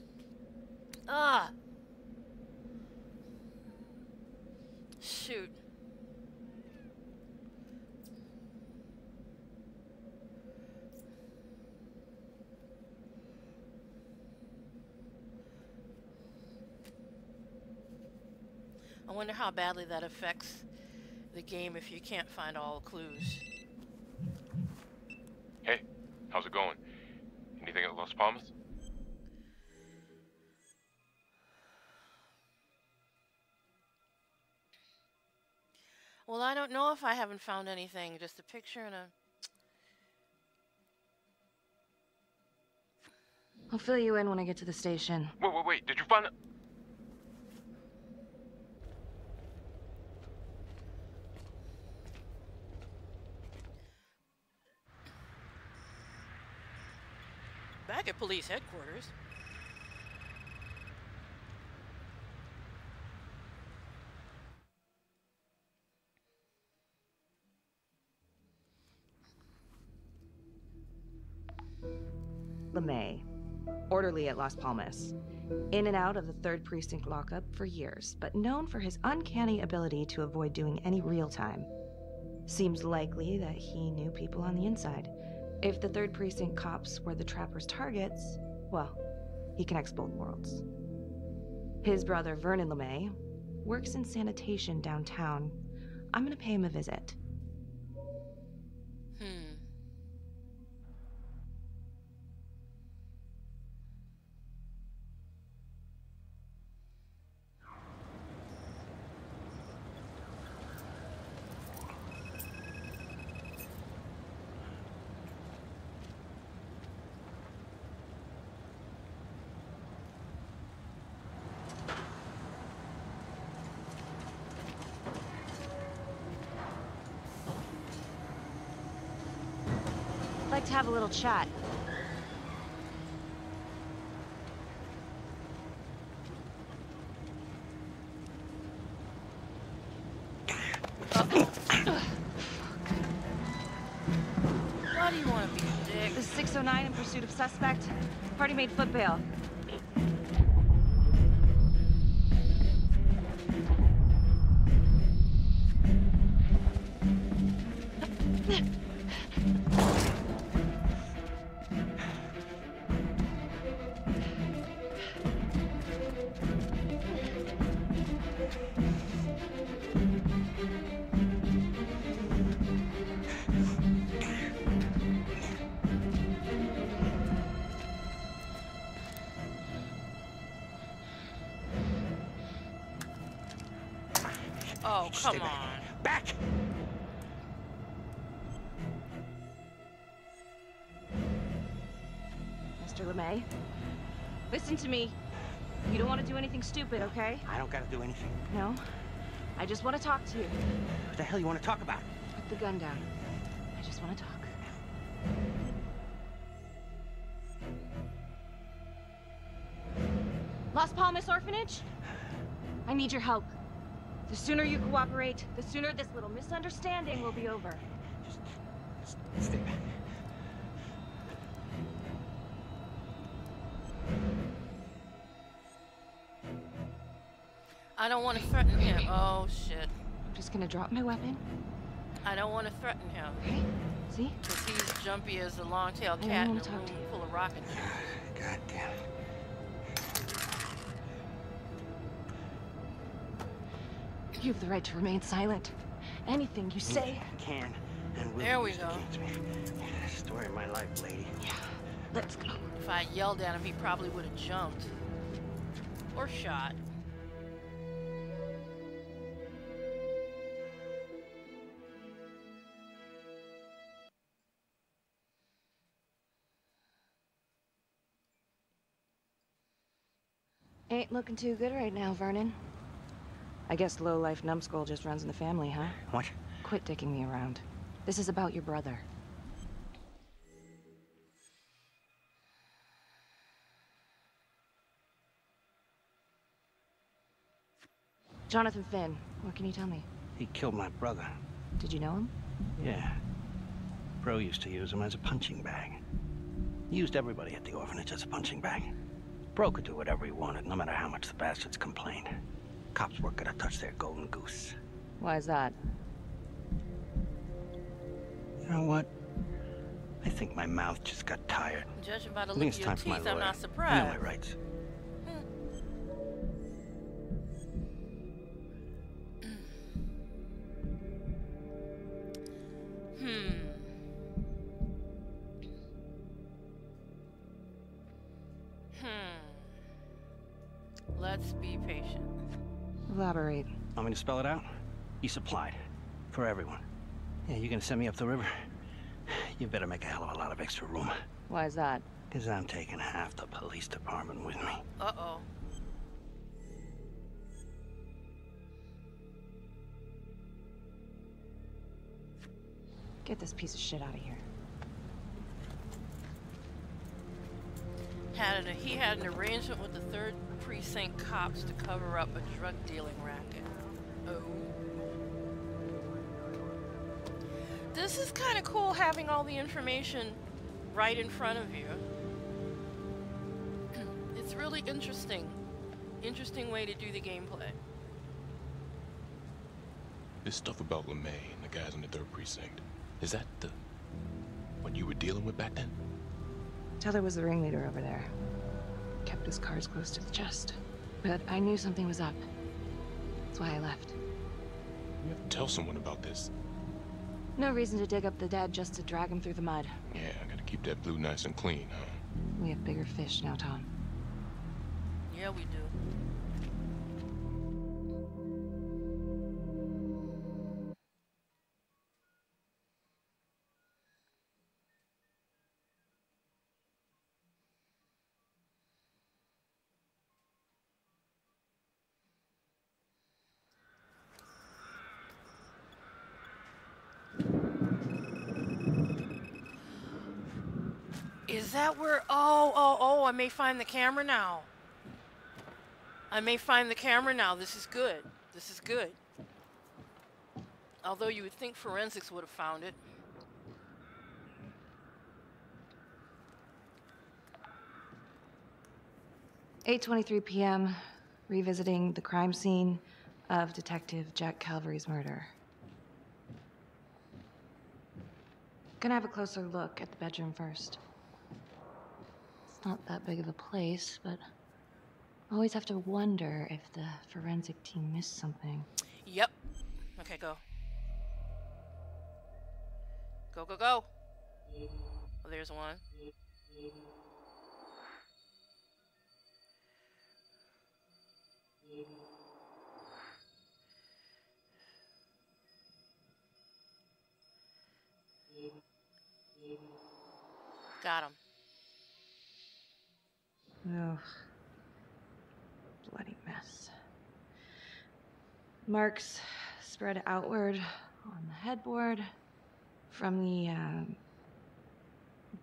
Ah. Shoot. I wonder how badly that affects the game if you can't find all the clues. Hey, how's it going? Anything at Las Palmas? Well, I don't know if I haven't found anything. Just a picture and a... I'll fill you in when I get to the station. Wait. Did you find it? Back at police headquarters. LeMay, orderly at Las Palmas. In and out of the 3rd Precinct lockup for years, but known for his uncanny ability to avoid doing any real time. Seems likely that he knew people on the inside. If the 3rd Precinct cops were the Trapper's targets, well, he connects both worlds. His brother, Vernon LeMay, works in sanitation downtown. I'm gonna pay him a visit. Like to have a little chat. Why do you want to be a dick? The 609 in pursuit of suspect. Party made foot bail. Oh, come on. Back! Mr. LeMay, listen to me. You don't want to do anything stupid, okay? I don't gotta do anything. No? I just want to talk to you. What the hell you want to talk about? Put the gun down. I just want to talk. Las Palmas Orphanage? I need your help. The sooner you cooperate, the sooner this little misunderstanding will be over. Just stay back. I don't want to threaten him. Oh, shit. I'm just gonna drop my weapon. I don't want to threaten him. Okay, see? Because he's jumpy as a long-tailed cat in a room full of rocket ships. God damn it. You have the right to remain silent. Anything you say... Can and will there we use go. against me. Story of my life, lady. Yeah, let's go. If I yelled at him, he probably would have jumped. Or shot. Ain't looking too good right now, Vernon. I guess low-life numbskull just runs in the family, huh? What? Quit dicking me around. This is about your brother. Jonathan Finn, what can you tell me? He killed my brother. Did you know him? Yeah. Bro used to use him as a punching bag. He used everybody at the orphanage as a punching bag. Bro could do whatever he wanted, no matter how much the bastards complained. Cops weren't gonna touch their golden goose. Why is that? You know what? I think my mouth just got tired. Judging by the I look think of it's your time for my teeth, I'm lawyer. not I surprised. know my rights. Let's be patient. Elaborate. Want me to spell it out? You supplied. For everyone. Yeah, you're gonna send me up the river? You better make a hell of a lot of extra room. Why is that? Because I'm taking half the police department with me. Uh-oh. Get this piece of shit out of here. He had an arrangement with the 3rd Precinct cops to cover up a drug dealing racket. Oh. This is kind of cool having all the information right in front of you. It's really interesting. Interesting way to do the gameplay. This stuff about LeMay and the guys in the 3rd Precinct, is that what you were dealing with back then? Teller was the ringleader over there. Kept his cards close to the chest. But I knew something was up. That's why I left. You have to tell someone about this. No reason to dig up the dead just to drag him through the mud. Yeah, I gotta keep that blue nice and clean, huh? We have bigger fish now, Tom. Yeah, we do. Is that where... Oh, I may find the camera now. I may find the camera now. This is good. This is good. Although you would think forensics would have found it. "8:23 p.m. Revisiting the crime scene of Detective Jack Calvary's murder. Gonna have a closer look at the bedroom first. It's not that big of a place, but I always have to wonder if the forensic team missed something. Yep. Okay, go. Go, go, go. Oh, there's one. Got him. Ugh. Bloody mess. Marks spread outward on the headboard from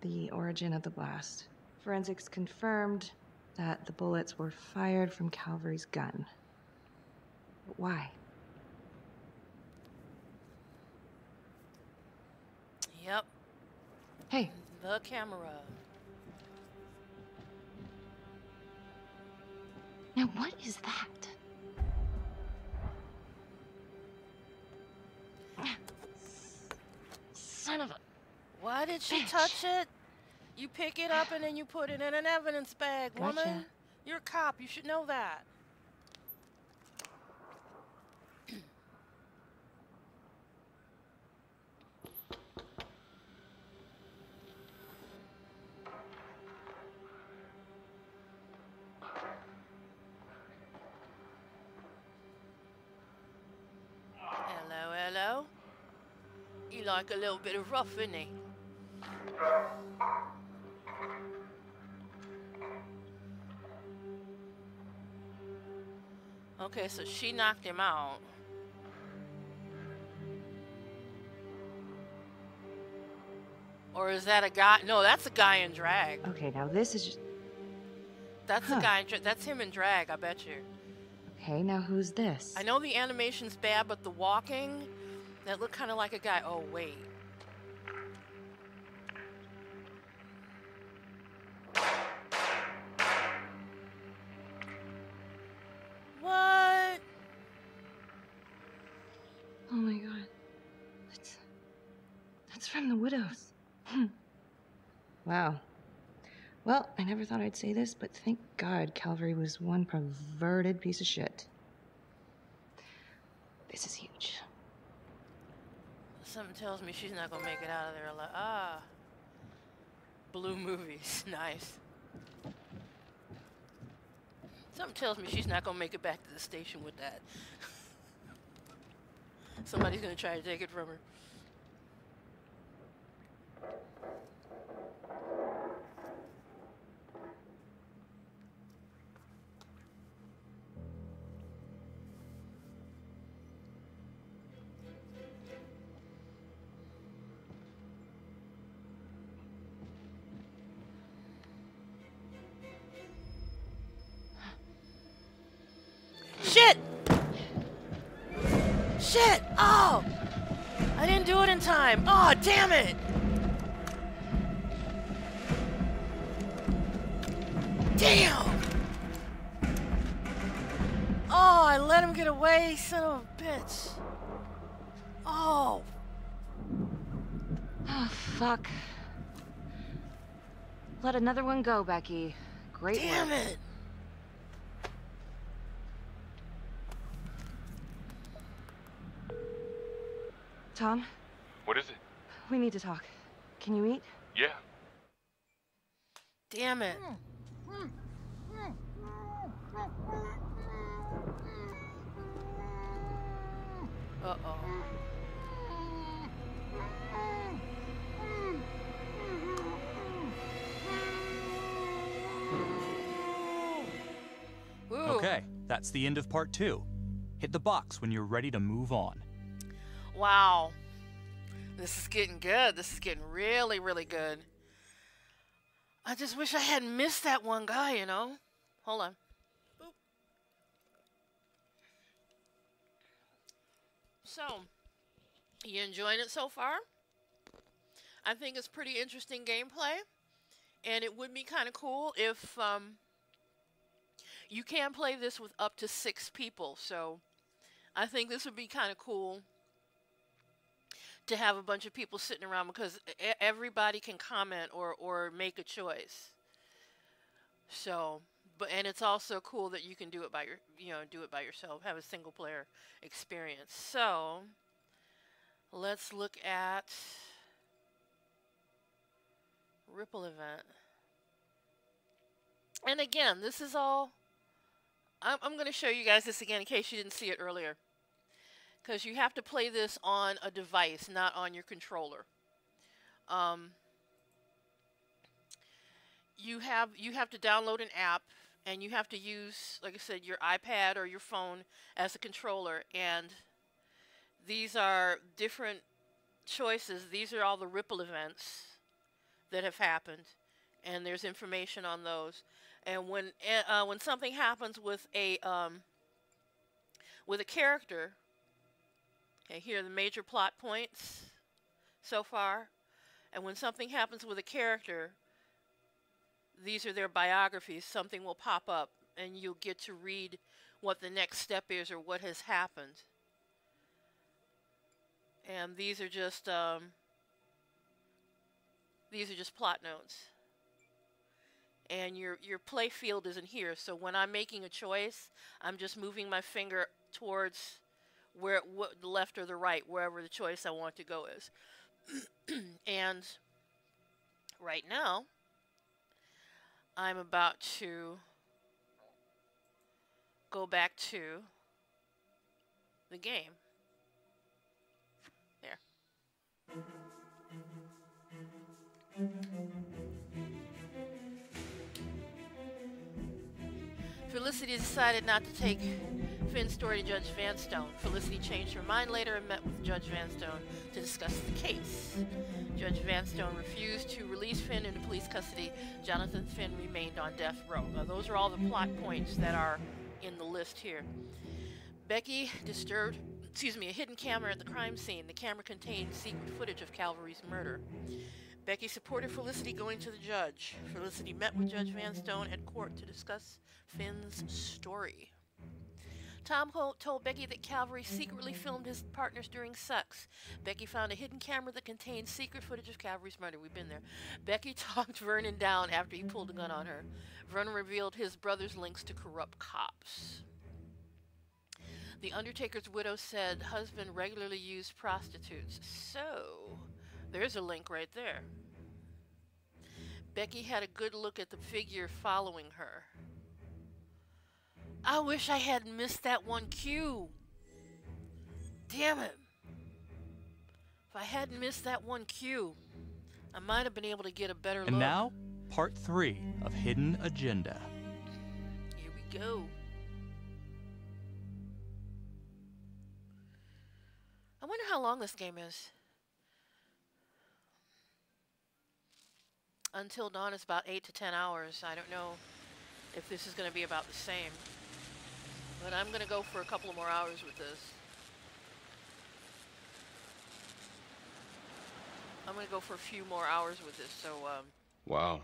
the origin of the blast. Forensics confirmed that the bullets were fired from Calvary's gun. But why? Yep. Hey. The camera. Now what is that? Son of a... Why did she touch it? You pick it up and then you put it in an evidence bag, woman. Gotcha. You're a cop. You should know that. Hello, hello. You like a little bit of rough, isn't he? Okay, so she knocked him out. Or is that a guy? No, that's a guy in drag. Okay, now this is just... That's the guy in drag. That's him in drag, I bet you. Okay, now who's this? I know the animation's bad, but the walking, that looked kind of like a guy. Oh, wait. What? Oh my god. That's from the Widows. Wow. Well, I never thought I'd say this, but thank God Calvary was one perverted piece of shit. This is huge. Something tells me she's not gonna make it out of there alive. Ah. Blue movies. Nice. Something tells me she's not gonna make it back to the station with that. Somebody's gonna try to take it from her. Shit! Shit! Oh! I didn't do it in time. Oh, damn it! Damn! Oh, I let him get away, son of a bitch. Oh. Oh, fuck. Let another one go, Becky. Great work. Damn it! Tom? What is it? We need to talk. Can you eat? Yeah. Damn it. Uh-oh. Okay, that's the end of part 2. Hit the box when you're ready to move on. Wow. This is getting good. This is getting really, really good. I just wish I hadn't missed that one guy, you know? Hold on. Boop. So, you enjoying it so far? I think it's pretty interesting gameplay. And it would be kind of cool if you can play this with up to 6 people. So, I think this would be kind of cool to have a bunch of people sitting around because everybody can comment or make a choice. So, and it's also cool that you can do it by do it by yourself, have a single player experience. So, let's look at Ripple event. And again, this is all I'm going to show you guys this again in case you didn't see it earlier. Because you have to play this on a device, not on your controller. You have to download an app, and you have to use, like I said, your iPad or your phone as a controller. And these are different choices. These are all the Ripple events that have happened, and there's information on those. And when something happens with a character, okay, here are the major plot points so far. And when something happens with a character, these are their biographies. Something will pop up, and you'll get to read what the next step is or what has happened. And these are just plot notes. And your play field isn't here. So when I'm making a choice, I'm just moving my finger towards what the left or the right, wherever the choice I want to go is. And right now, I'm about to go back to the game. There. Felicity decided not to take Finn's story to Judge Vanstone. Felicity changed her mind later and met with Judge Vanstone to discuss the case. Judge Vanstone refused to release Finn into police custody. Jonathan Finn remained on death row. Now, those are all the plot points that are in the list here. Becky disturbed, a hidden camera at the crime scene. The camera contained secret footage of Calvary's murder. Becky supported Felicity going to the judge. Felicity met with Judge Vanstone at court to discuss Finn's story. Tom told Becky that Calvary secretly filmed his partners during sex. Becky found a hidden camera that contained secret footage of Calvary's murder. We've been there. Becky talked Vernon down after he pulled a gun on her. Vernon revealed his brother's links to corrupt cops. The Undertaker's widow said husband regularly used prostitutes. So, there's a link right there. Becky had a good look at the figure following her. I wish I hadn't missed that one cue. Damn it. If I hadn't missed that one cue, I might have been able to get a better look. And now, part 3 of Hidden Agenda. Here we go. I wonder how long this game is. Until Dawn is about 8 to 10 hours. I don't know if this is going to be about the same. But I'm going to go for a couple of more hours with this. I'm going to go for a few more hours with this, so, Wow.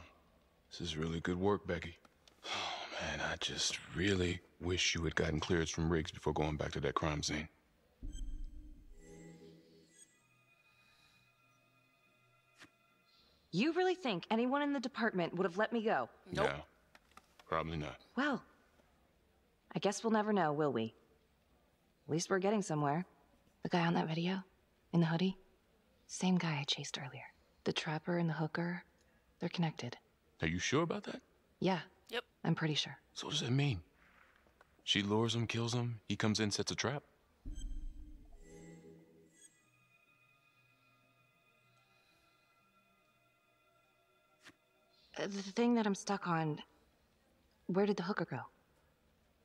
This is really good work, Becky. Oh, man, I just really wish you had gotten clearance from Riggs before going back to that crime scene. You really think anyone in the department would have let me go? Nope. No, probably not. Well, I guess we'll never know, will we? At least we're getting somewhere. The guy on that video? In the hoodie? Same guy I chased earlier. The trapper and the hooker, they're connected. Are you sure about that? Yeah. Yep. I'm pretty sure. So what does that mean? She lures him, kills him, he comes in, sets a trap? The thing that I'm stuck on, where did the hooker go?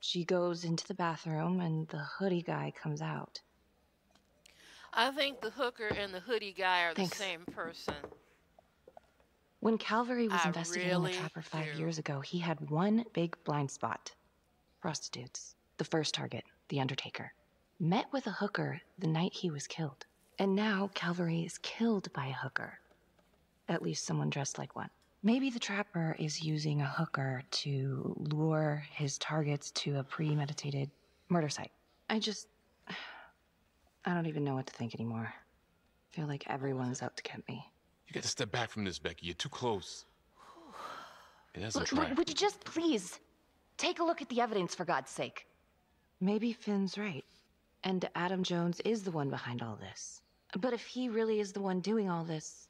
She goes into the bathroom and the hoodie guy comes out. I think the hooker and the hoodie guy are Thanks. the same person. When Calvary was I investigating really the trapper 5 do. years ago, he had one big blind spot. Prostitutes. The first target, the Undertaker. Met with a hooker the night he was killed. And now Calvary is killed by a hooker. At least someone dressed like one. Maybe the trapper is using a hooker to lure his targets to a premeditated murder site. I don't even know what to think anymore. I feel like everyone's out to get me. You gotta step back from this, Becky. You're too close. It hasn't tried. Would you just please take a look at the evidence, for God's sake? Maybe Finn's right. And Adam Jones is the one behind all this. But if he really is the one doing all this,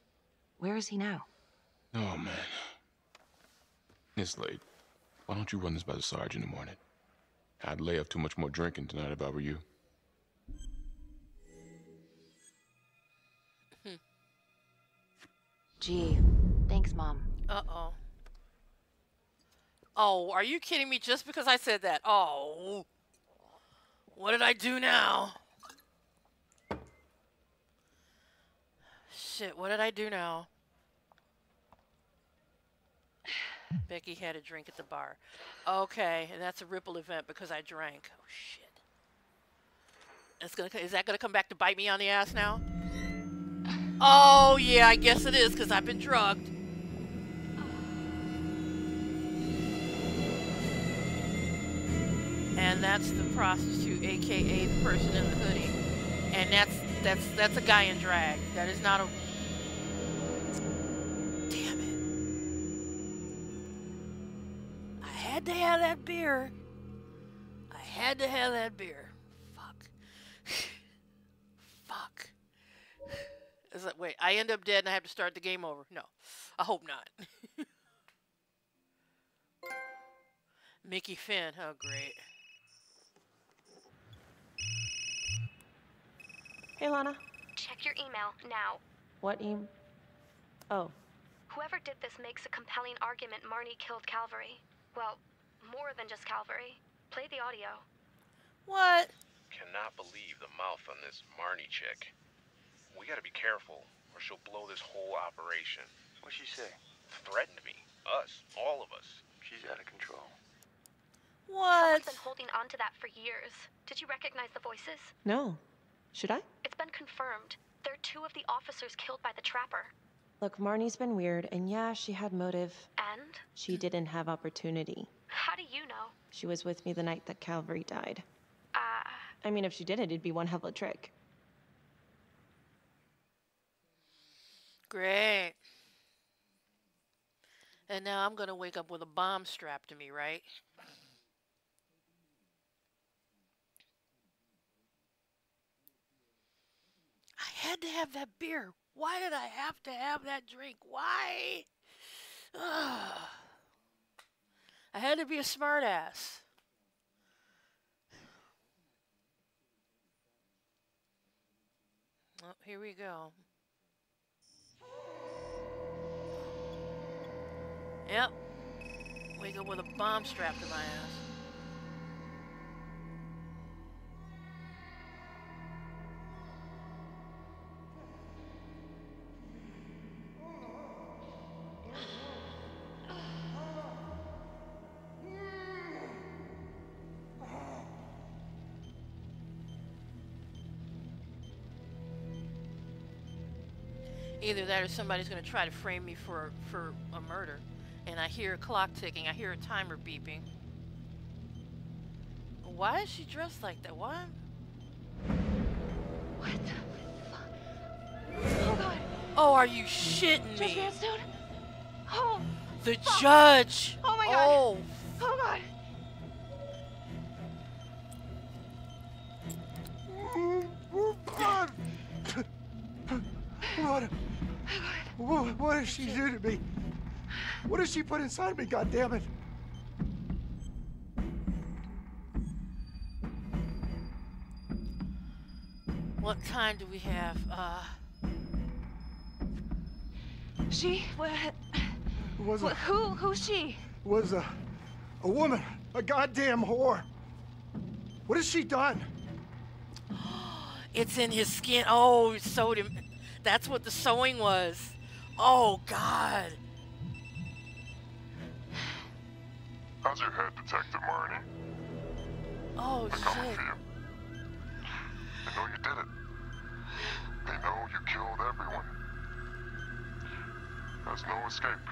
where is he now? Oh, man. It's late. Why don't you run this by the Sarge in the morning? I'd lay off too much more drinking tonight if I were you. Gee, thanks, Mom. Uh-oh. Oh, are you kidding me just because I said that? Oh. What did I do now? Shit, what did I do now? Becky had a drink at the bar. Okay, and that's a ripple event because I drank. Oh shit. Is that gonna come back to bite me on the ass now? Oh yeah, I guess it is because I've been drugged. And that's the prostitute, aka the person in the hoodie. And that's a guy in drag. That is not a. Damn it! I had to have that beer. I had to have that beer. Fuck. Fuck. Is that, wait, I end up dead and I have to start the game over? No, I hope not. Mickey Finn. Oh great. Hey, Lana. Check your email now. What email? Oh. Whoever did this makes a compelling argument Marnie killed Calvary. Well, more than just Calvary. Play the audio. What? Cannot believe the mouth on this Marnie chick. We gotta be careful, or she'll blow this whole operation. What'd she say? Threatened me. Us. All of us. She's out of control. What? Someone's been holding on to that for years. Did you recognize the voices? No. Should I? It's been confirmed. They're two of the officers killed by the trapper. Look, Marnie's been weird, and yeah, she had motive. And? She didn't have opportunity. How do you know? She was with me the night that Calvary died. I mean, if she did it, it'd be one hell of a trick. Great. And now I'm gonna wake up with a bomb strapped to me, right? I had to have that beer. Why did I have to have that drink? Why? Ugh. I had to be a smartass. Oh, here we go. Yep. Wake up with a bomb strapped to my ass. Either that or somebody's going to try to frame me for a murder. And I hear a clock ticking. I hear a timer beeping. Why is she dressed like that? What? What the fuck? Oh god. Oh, are you shitting Judge me? Vanstone? Oh. The fuck. judge. Oh my god. Oh. Oh god. What does she do to me? What does she put inside me, goddammit? What time do we have? She? What? Was Who's she? Was a woman, a goddamn whore. What has she done? It's in his skin. Oh, it sewed him. That's what the sewing was. Oh, God. How's your head, Detective Marnie? Oh, They're coming shit. for you. They know you did it. They know you killed everyone. There's no escape.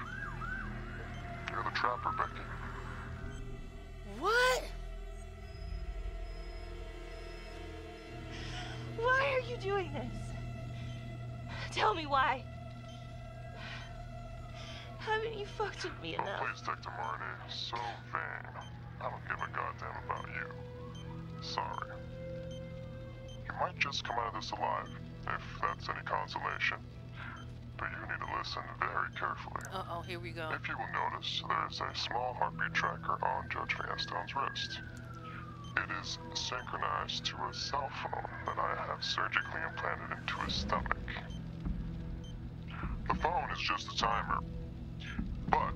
You're the trapper, Becky. What? Why are you doing this? Tell me why. Haven't you fucked with me enough? Please, Detective Marnie. So vain. I don't give a goddamn about you. Sorry. You might just come out of this alive, if that's any consolation. But you need to listen very carefully. Uh-oh, here we go. If you will notice, there is a small heartbeat tracker on Judge Vanstone's wrist. It is synchronized to a cell phone that I have surgically implanted into his stomach. The phone is just a timer, but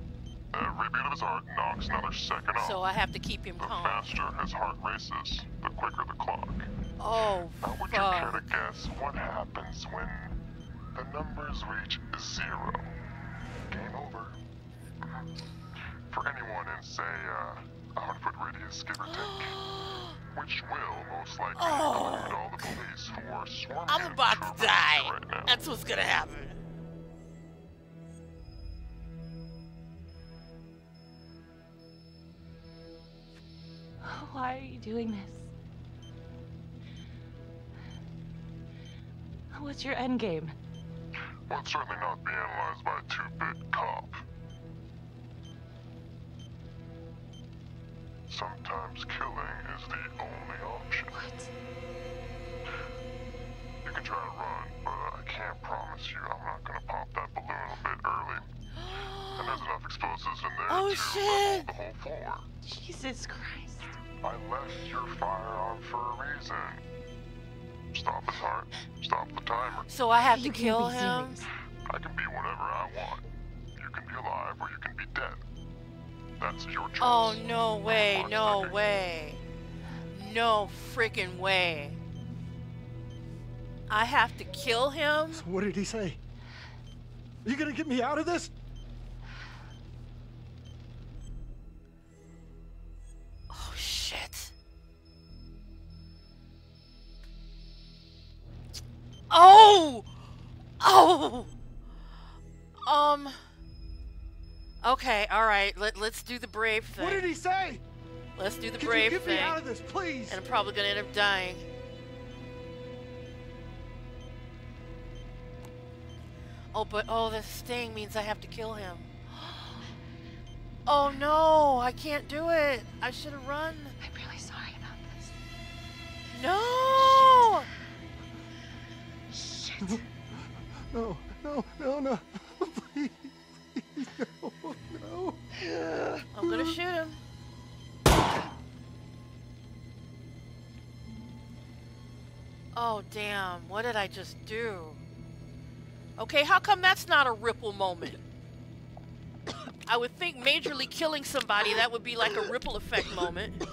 every beat of his heart knocks another second off. So I have to keep him The calm. faster his heart races, the quicker the clock. Oh, Now, would you care to guess what happens when the numbers reach 0? Game over. For anyone in, say, 100-foot radius, give or take. Which will most likely include all the police who are swarming I'm about to die. right now. That's what's gonna happen. Why are you doing this? What's your end game? Well, it's certainly not be analyzed by a two-bit cop. Sometimes killing is the only option. What? You can try to run, but I can't promise you I'm not gonna pop that balloon a bit early. And there's enough explosives in there to level the whole floor. Jesus Christ. I left your firearm for a reason. Stop his heart. Stop the timer. So I have to kill him? I can be whatever I want. You can be alive or you can be dead. That's your choice. Oh, no way, no way. No freaking way. I have to kill him? So what did he say? Are you gonna get me out of this? Oh, shit. Oh! Oh! Okay, alright, let's do the brave thing. What did he say? Let's do the Could brave you get thing. me out of this, please? And I'm probably gonna end up dying. Oh, but the sting means I have to kill him. Oh no, I can't do it. I should have run. I'm really sorry about this. No! Shit. No, no, no, no. Please. No, no. I'm gonna shoot him. Oh, damn. What did I just do? Okay, how come that's not a ripple moment? I would think majorly killing somebody, that would be like a ripple effect moment.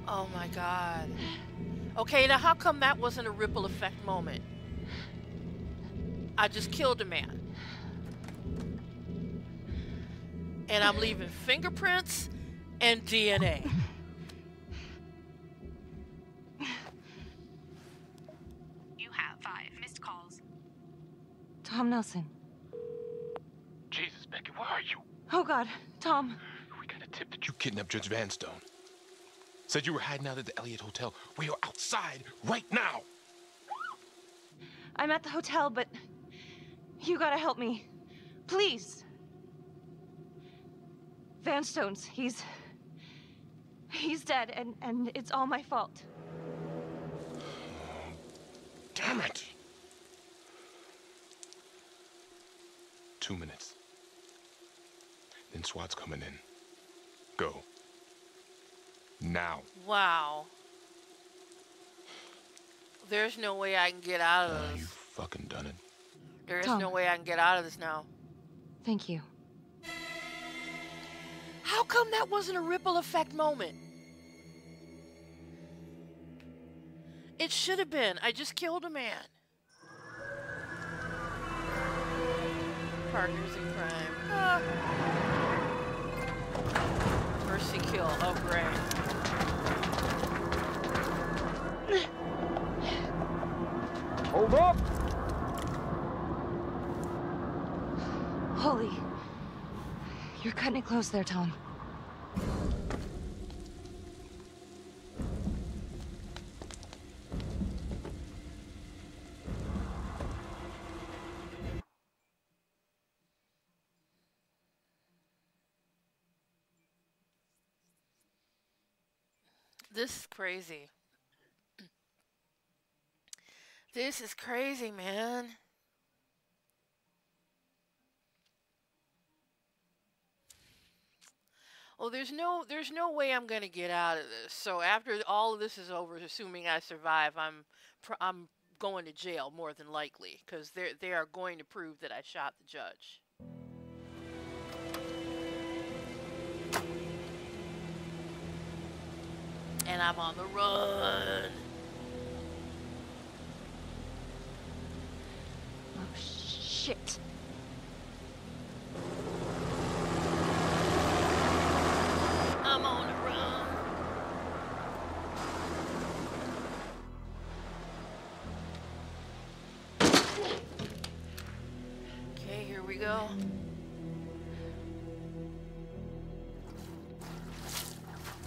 Oh my god. Okay, now how come that wasn't a ripple effect moment? I just killed a man. And I'm leaving fingerprints and DNA. You have 5 missed calls. Tom Nelson. Jesus, Becky, where are you? Oh God, Tom. We got a tip that you kidnapped Judge Vanstone. Said you were hiding out at the Elliott Hotel. We are outside right now. I'm at the hotel, but you gotta help me. Please. Vanstone's, he's dead, and it's all my fault. Damn it. 2 minutes. Then SWAT's coming in. Go. Now. Wow. There's no way I can get out of this. You fucking done it. There is Tom. no way I can get out of this now. Thank you. How come that wasn't a ripple effect moment? It should have been. I just killed a man. Partners in crime. Ah. Mercy kill. Oh, great. Hold up! Holy. You're cutting it close there, Tom. This is crazy. This is crazy, man. Well, there's no way I'm gonna get out of this. So after all of this is over, assuming I survive, I'm going to jail more than likely, because they are going to prove that I shot the judge. And I'm on the run. Oh, shit. I'm on the run. Okay, here we go.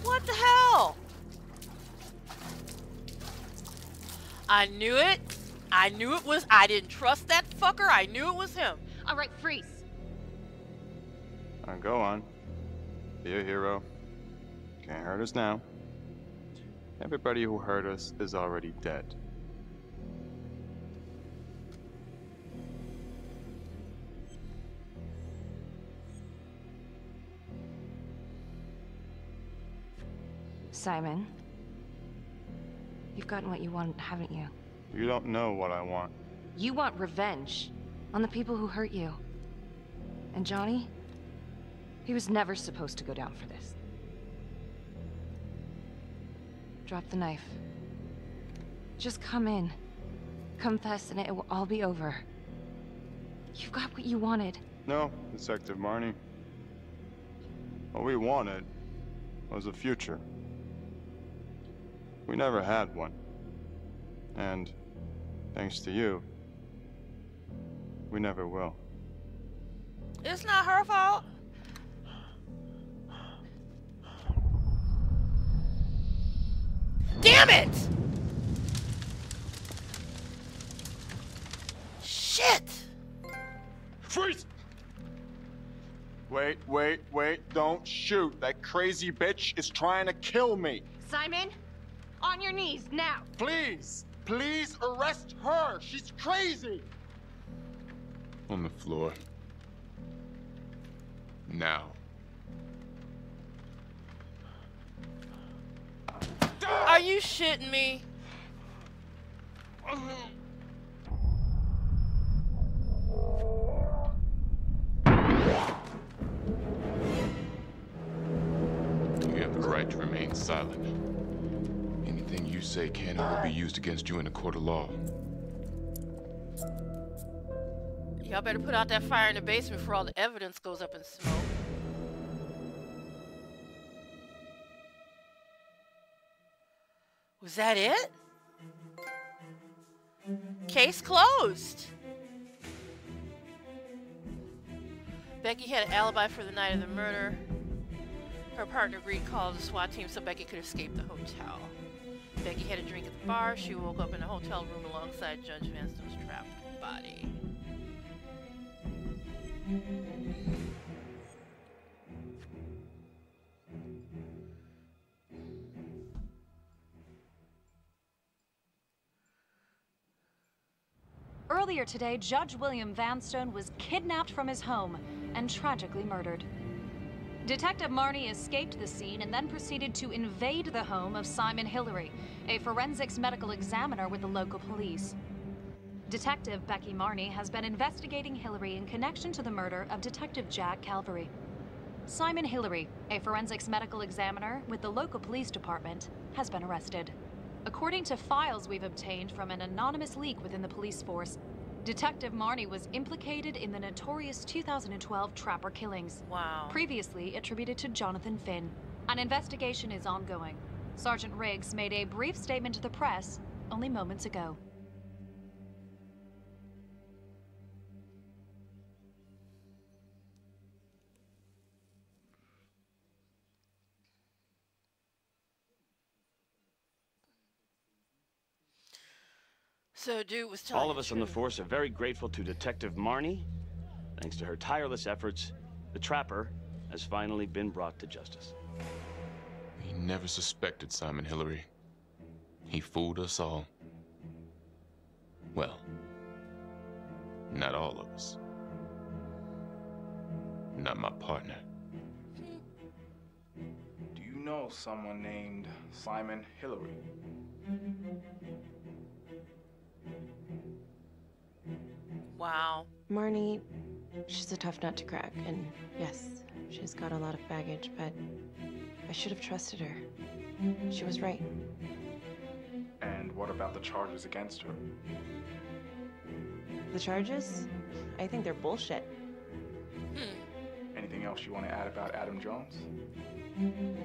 What the hell? I knew it. I knew it was. I didn't trust that fucker. I knew it was him. All right, freeze. Go on. Be a hero. Can't hurt us now. Everybody who hurt us is already dead. Simon, you've gotten what you want, haven't you? You don't know what I want. You want revenge on the people who hurt you. And Johnny? He was never supposed to go down for this. Drop the knife. Just come in. Confess and it will all be over. You've got what you wanted. No, Detective Marnie. What we wanted was a future. We never had one. And, thanks to you, we never will. It's not her fault. Damn it! Shit! Freeze! Wait, don't shoot. That crazy bitch is trying to kill me. Simon, on your knees, now. Please arrest her. She's crazy. On the floor. Now. Are you shitting me? You have the right to remain silent. Anything you say can and will be used against you in a court of law. Y'all better put out that fire in the basement before all the evidence goes up in smoke. Was that it? Case closed. Becky had an alibi for the night of the murder. Her partner agreed to call the SWAT team so Becky could escape the hotel. Becky had a drink at the bar. She woke up in a hotel room alongside Judge Vanstone's trapped body. Earlier today, Judge William Vanstone was kidnapped from his home and tragically murdered. Detective Marnie escaped the scene and then proceeded to invade the home of Simon Hillary, a forensics medical examiner with the local police. Detective Becky Marnie has been investigating Hillary in connection to the murder of Detective Jack Calvary. Simon Hillary, a forensics medical examiner with the local police department, has been arrested. According to files we've obtained from an anonymous leak within the police force, Detective Marnie was implicated in the notorious 2012 Trapper killings. Wow. Previously attributed to Jonathan Finn. An investigation is ongoing. Sergeant Riggs made a brief statement to the press only moments ago. So, dude was telling All of us on the force are very grateful to Detective Marnie. Thanks to her tireless efforts, the Trapper has finally been brought to justice. He never suspected Simon Hillary. He fooled us all. Well, not all of us. Not my partner. Do you know someone named Simon Hillary? Wow. Marnie, she's a tough nut to crack, and yes, she's got a lot of baggage, but I should have trusted her. She was right. And what about the charges against her? The charges? I think they're bullshit. Anything else you want to add about Adam Jones?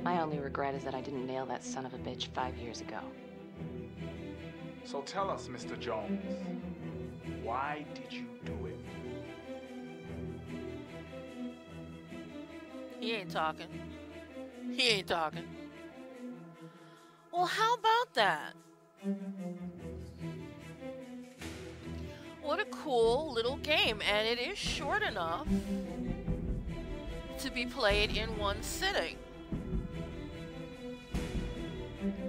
My only regret is that I didn't nail that son of a bitch 5 years ago. So tell us, Mr. Jones, why did you do it? He ain't talking. He ain't talking. Well, how about that? What a cool little game, and it is short enough to be played in one sitting.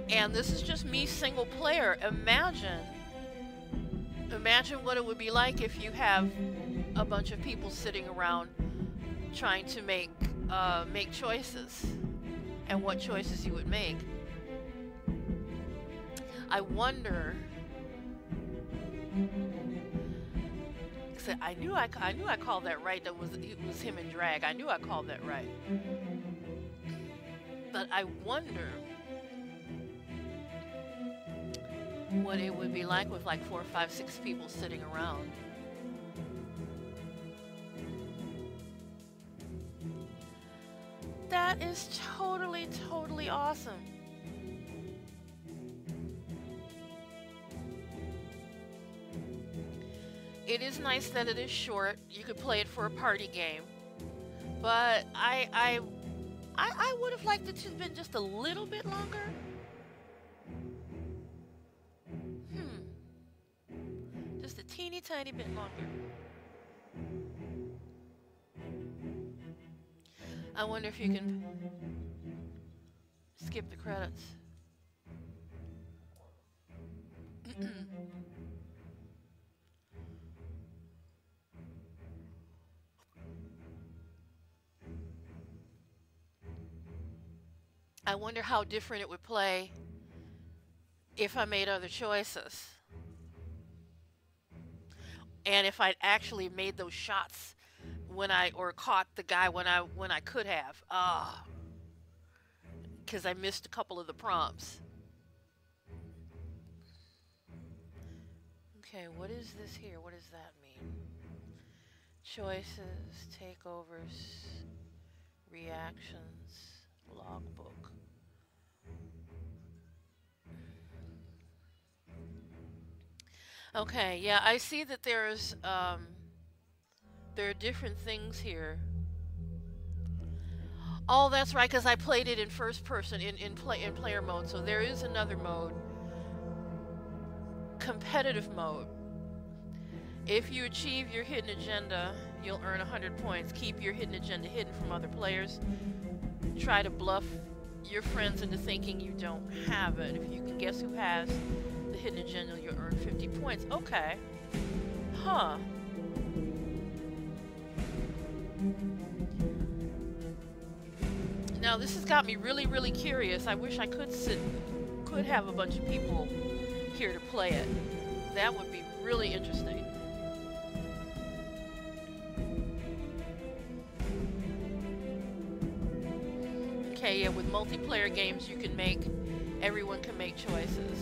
And this is just me single player. Imagine what it would be like if you have a bunch of people sitting around trying to make choices, and what choices you would make. I wonder. I knew I called that right. It was him in drag. I knew I called that right. But I wonder what it would be like with like 4, 5, 6 people sitting around. That is totally, totally awesome. It is nice that it is short. You could play it for a party game. But I would have liked it to have been just a little bit longer. Just a teeny tiny bit longer. I wonder if you can skip the credits. I wonder how different it would play if I made other choices. And if I'd actually made those shots or caught the guy when I could have. Because I missed a couple of the prompts. Okay, what is this here? What does that mean? Choices, takeovers, reactions, logbook. Okay, yeah, I see that there are different things here. Oh, that's right, because I played it in first person in player mode, so there is another mode. Competitive mode. If you achieve your hidden agenda, you'll earn 100 points. Keep your hidden agenda hidden from other players. Try to bluff your friends into thinking you don't have it. If you can guess who has the hidden agenda, you'll earn 50 points. Okay. Huh. Now this has got me really, really curious. I wish I could have a bunch of people here to play it. That would be really interesting. Okay, yeah, with multiplayer games everyone can make choices.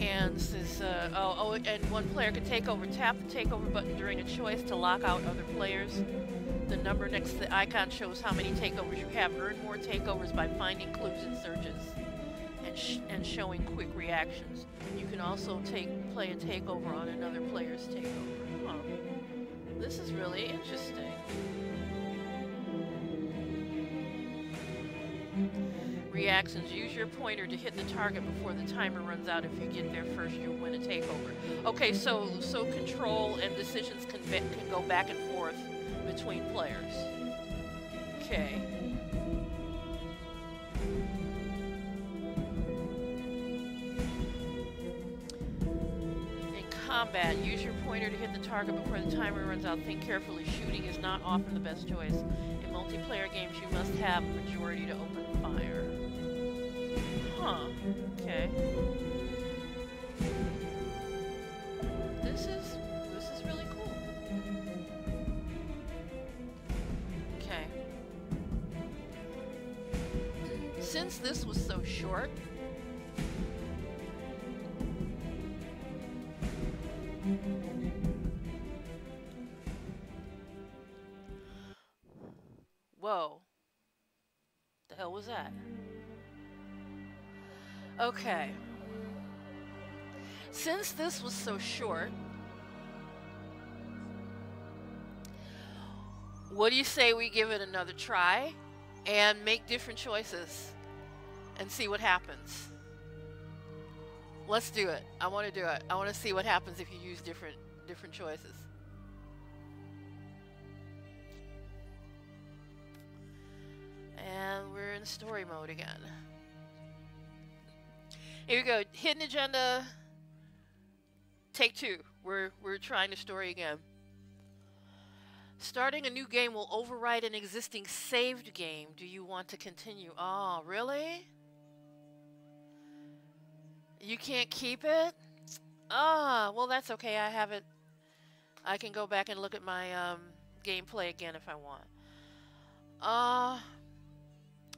And this is, and one player can take over. Tap the takeover button during a choice to lock out other players. The number next to the icon shows how many takeovers you have. Earn more takeovers by finding clues in searches and showing quick reactions. You can also play a takeover on another player's takeover. Huh. This is really interesting. Reactions. Use your pointer to hit the target before the timer runs out. If you get there first, you'll win a takeover. Okay, so control and decisions can go back and forth between players. Okay. In combat, use your pointer to hit the target before the timer runs out. Think carefully. Shooting is not often the best choice. In multiplayer games, you must have a majority to open fire. Huh. Okay. This is really cool. Okay. since this was so short, whoa, the hell was that? Okay. Since this was so short, what do you say we give it another try and make different choices and see what happens? Let's do it. I want to do it. I want to see what happens if you use different choices. And we're in story mode again. Here we go. Hidden agenda. Take 2. We're trying the story again. Starting a new game will override an existing saved game. Do you want to continue? Oh, really? You can't keep it? Ah, well that's okay. I have it. I can go back and look at my gameplay again if I want.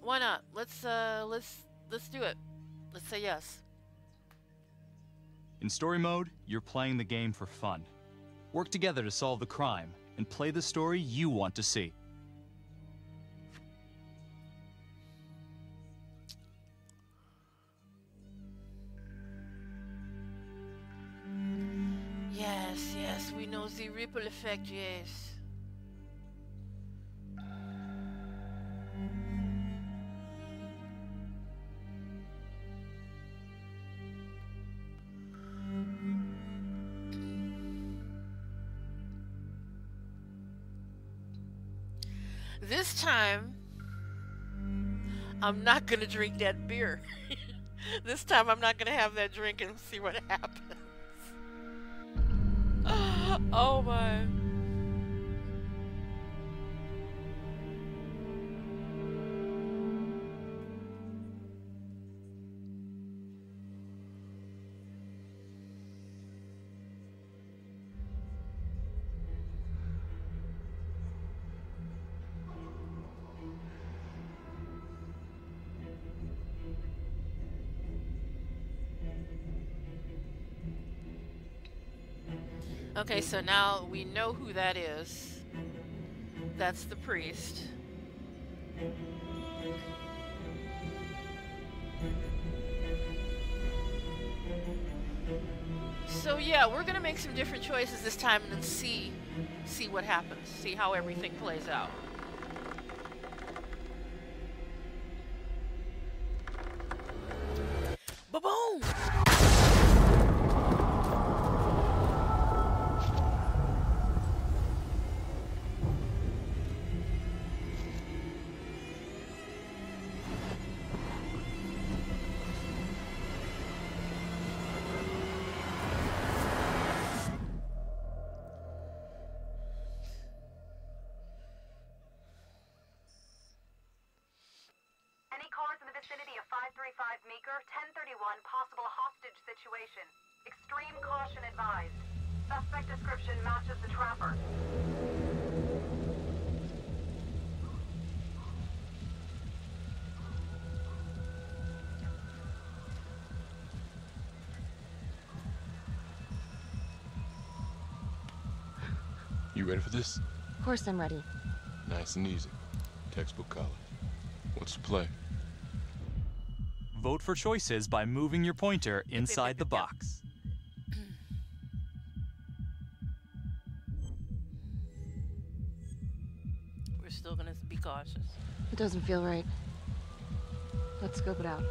Why not? Let's do it. Let's say yes. In story mode, you're playing the game for fun. Work together to solve the crime and play the story you want to see. Yes, yes, we know the ripple effect, yes. This time, I'm not gonna drink that beer. This time I'm not gonna have that drink and see what happens. Oh my. Okay, so now we know who that is. That's the priest. So yeah, we're gonna make some different choices this time and then see what happens. See how everything plays out. Ba-boom! Vicinity of 535 Meeker, 1031, possible hostage situation. Extreme caution advised. Suspect description matches the trapper. You ready for this? Of course I'm ready. Nice and easy. Textbook college. What's the play? Vote for choices by moving your pointer inside the box. We're still gonna be cautious. It doesn't feel right. Let's scope it out.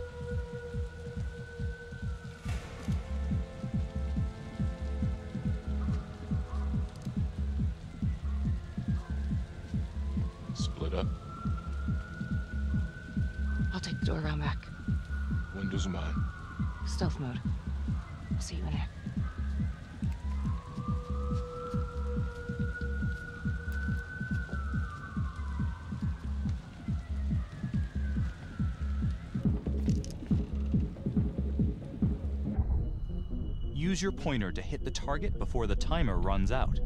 Split up. I'll take the door around back. Windows mine. Stealth mode. I'll see you in there. Use your pointer to hit the target before the timer runs out.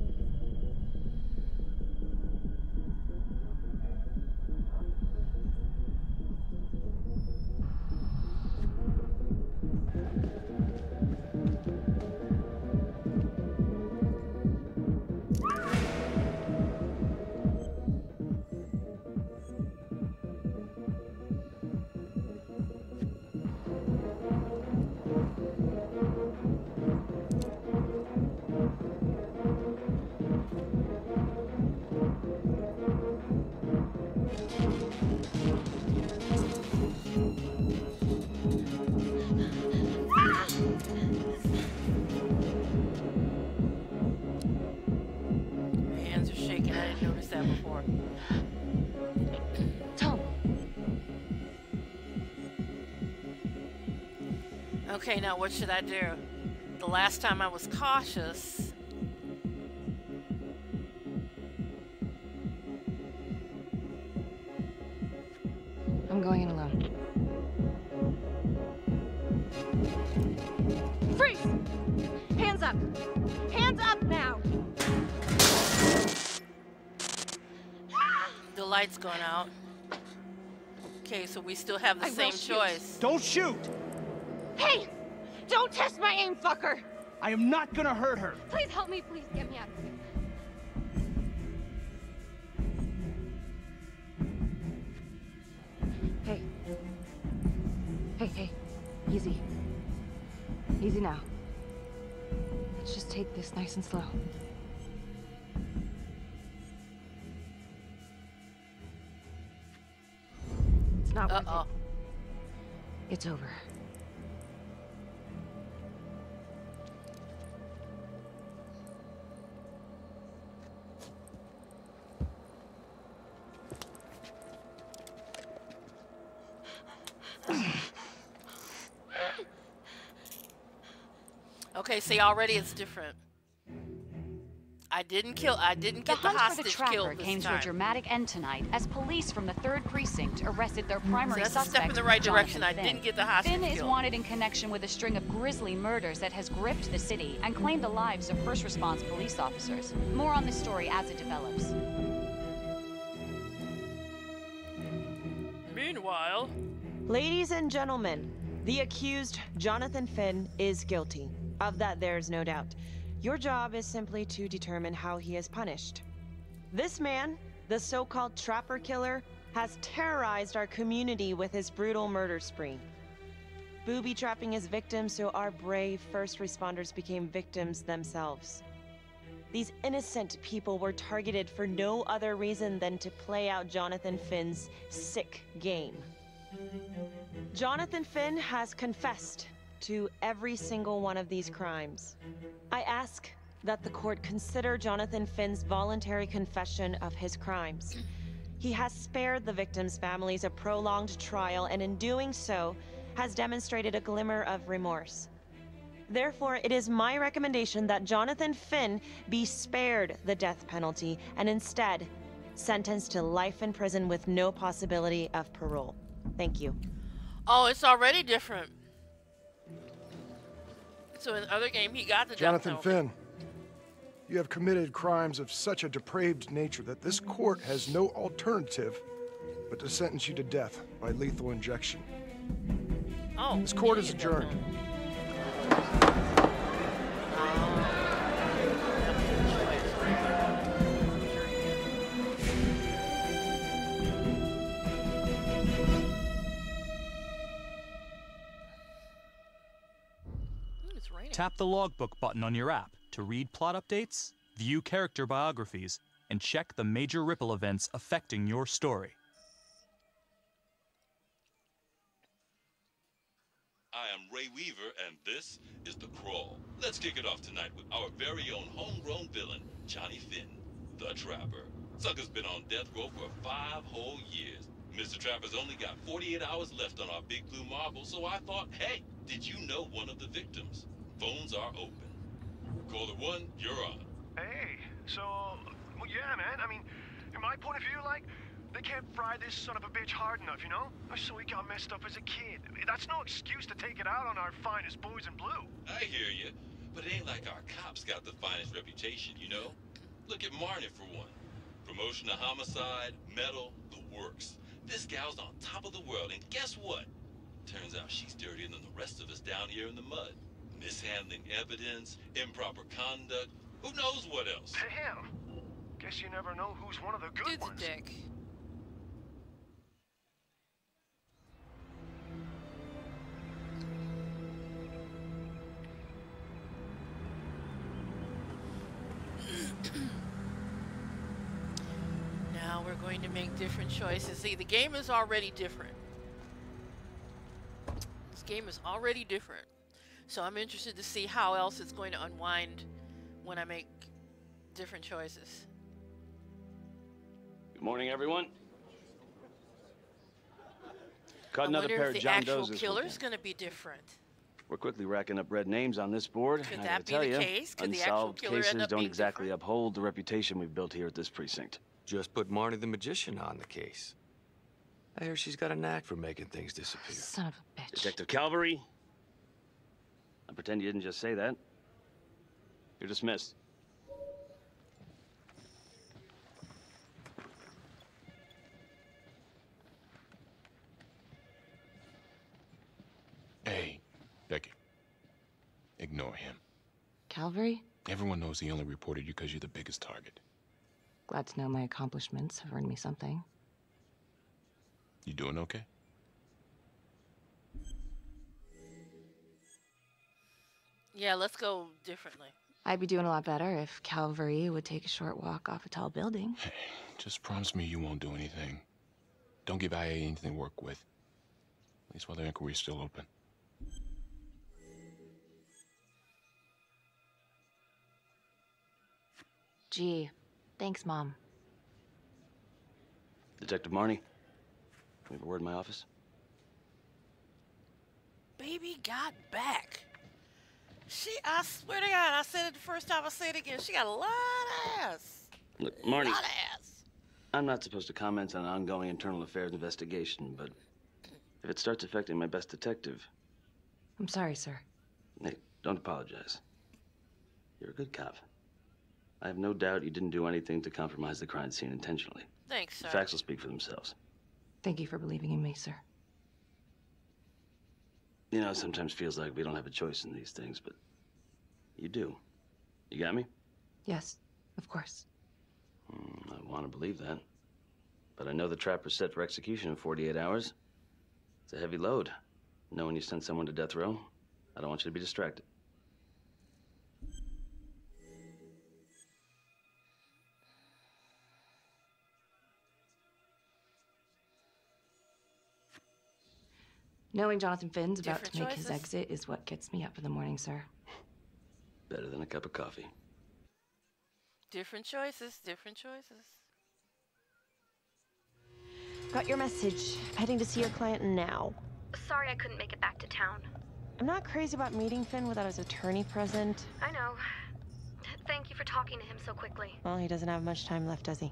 one before. Tom. Okay, now what should I do? The last time I was cautious. I'm going in alone. Freeze! Hands up! Hands up now! The light's gone out. Okay, so we still have the same choice. Don't shoot! Hey! Don't test my aim, fucker! I am not gonna hurt her. Please help me, please get me out of here. Hey. Hey. Easy. Easy now. Let's just take this nice and slow. It's not worth it. It's over. Okay, see, already it's different. I didn't get the hostage for the trapper killed came this to a time. dramatic end tonight as police from the 3rd Precinct arrested their primary So that's a suspect, step in the right direction. Jonathan I Finn. didn't get the hostage Finn is killed. wanted in connection with a string of grisly murders that has gripped the city and claimed the lives of first response police officers. More on this story as it develops. Meanwhile, ladies and gentlemen, the accused, Jonathan Finn, is guilty. Of that, there's no doubt. Your job is simply to determine how he is punished. This man, the so-called trapper killer, has terrorized our community with his brutal murder spree. Booby-trapping his victims so our brave first responders became victims themselves. These innocent people were targeted for no other reason than to play out Jonathan Finn's sick game. Jonathan Finn has confessed to every single one of these crimes. I ask that the court consider Jonathan Finn's voluntary confession of his crimes. He has spared the victims' families a prolonged trial, and in doing so, has demonstrated a glimmer of remorse. Therefore, it is my recommendation that Jonathan Finn be spared the death penalty and instead sentenced to life in prison with no possibility of parole. Thank you. oh, it's already different. So in the other game, he got the death Jonathan penalty. Finn, you have committed crimes of such a depraved nature that this court has no alternative but to sentence you to death by lethal injection. Oh, this court is adjourned. Tap the logbook button on your app to read plot updates, view character biographies, and check the major ripple events affecting your story. I am Ray Weaver, and this is The Crawl. Let's kick it off tonight with our very own homegrown villain, Johnny Finn, the Trapper. Sucker's been on death row for 5 whole years. Mr. Trapper's only got 48 hours left on our big blue marble, so I thought, hey, did you know one of the victims? Phones are open. Caller 1, you're on. Hey, so, well, yeah, man. I mean, in my point of view, like, they can't fry this son of a bitch hard enough, you know? So he got messed up as a kid. That's no excuse to take it out on our finest boys in blue. I hear you, but it ain't like our cops got the finest reputation, you know? Look at Marnie for one. Promotion to homicide, medal, the works. This gal's on top of the world, and guess what? Turns out she's dirtier than the rest of us down here in the mud. Mishandling evidence, improper conduct, who knows what else? Damn. Guess you never know who's one of the good ones. Dick. Now we're going to make different choices. See, the game is already different. This game is already different. So I'm interested to see how else it's going to unwind when I make different choices. Good morning, everyone. Caught I another wonder pair if of the John actual Does this killer's weekend. going to be different. We're quickly racking up red names on this board. Could I that gotta be tell the you, case? Could the actual unsolved killer end cases up don't being exactly uphold the reputation we've built here at this precinct. Just put Marnie the Magician on the case. I hear she's got a knack for making things disappear. Son of a bitch. Detective Calvary, I pretend you didn't just say that. You're dismissed. Hey, Becky. Ignore him. Calvary? Everyone knows he only reported you because you're the biggest target. Glad to know my accomplishments have earned me something. You doing okay? Yeah, let's go differently. I'd be doing a lot better if Calvary would take a short walk off a tall building. Hey, just promise me you won't do anything. Don't give IA anything to work with. At least while the inquiry's still open. Gee, thanks, Mom. Detective Marnie, we have a word in my office. Baby got back. I swear to God, I said it the first time, I say it again. She got a lot of ass. Look, Marnie, A lot of ass. I'm not supposed to comment on an ongoing internal affairs investigation, but if it starts affecting my best detective... I'm sorry, sir. Hey, don't apologize. You're a good cop. I have no doubt you didn't do anything to compromise the crime scene intentionally. Thanks, sir. The facts will speak for themselves. Thank you for believing in me, sir. You know, it sometimes feels like we don't have a choice in these things, but you do. You got me? Yes, of course. I want to believe that. But I know the trapper's set for execution in 48 hours. It's a heavy load. Knowing you sent someone to death row, I don't want you to be distracted. Knowing Jonathan Finn's about Different to make his choices. exit is what gets me up in the morning, sir. Better than a cup of coffee. Different choices, different choices. Got your message. Heading to see your client now. Sorry I couldn't make it back to town. I'm not crazy about meeting Finn without his attorney present. I know. Thank you for talking to him so quickly. Well, he doesn't have much time left, does he?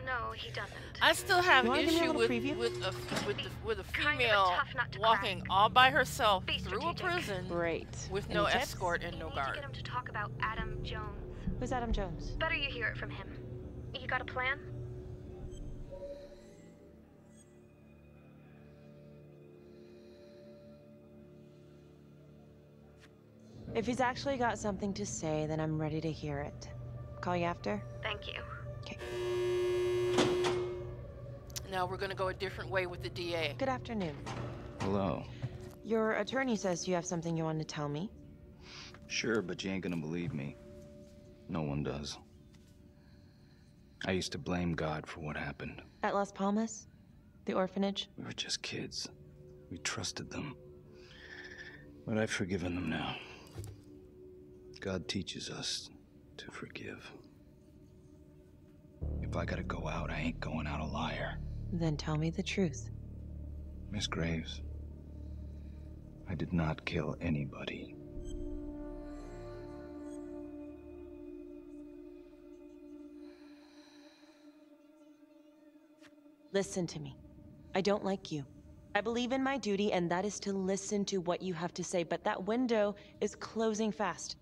No, he doesn't. I still have You wanna give me a issue little preview? with a Kind of a female tough nut to walking crack. all by herself Be through a strategic. prison Great. with Any no tips? escort and no Need to guard. get him to talk about Adam Jones. Who's Adam Jones? Better you hear it from him. You got a plan? If he's actually got something to say, then I'm ready to hear it. Call you after? Thank you. Now we're gonna go a different way with the DA. Good afternoon. Hello. Your attorney says you have something you want to tell me. Sure, but you ain't gonna believe me. No one does. I used to blame God for what happened. At Las Palmas? The orphanage? We were just kids. We trusted them. But I've forgiven them now. God teaches us to forgive. If I gotta go out, I ain't going out a liar. Then tell me the truth. Miss Graves, I did not kill anybody. Listen to me. I don't like you. I believe in my duty, and that is to listen to what you have to say, but that window is closing fast.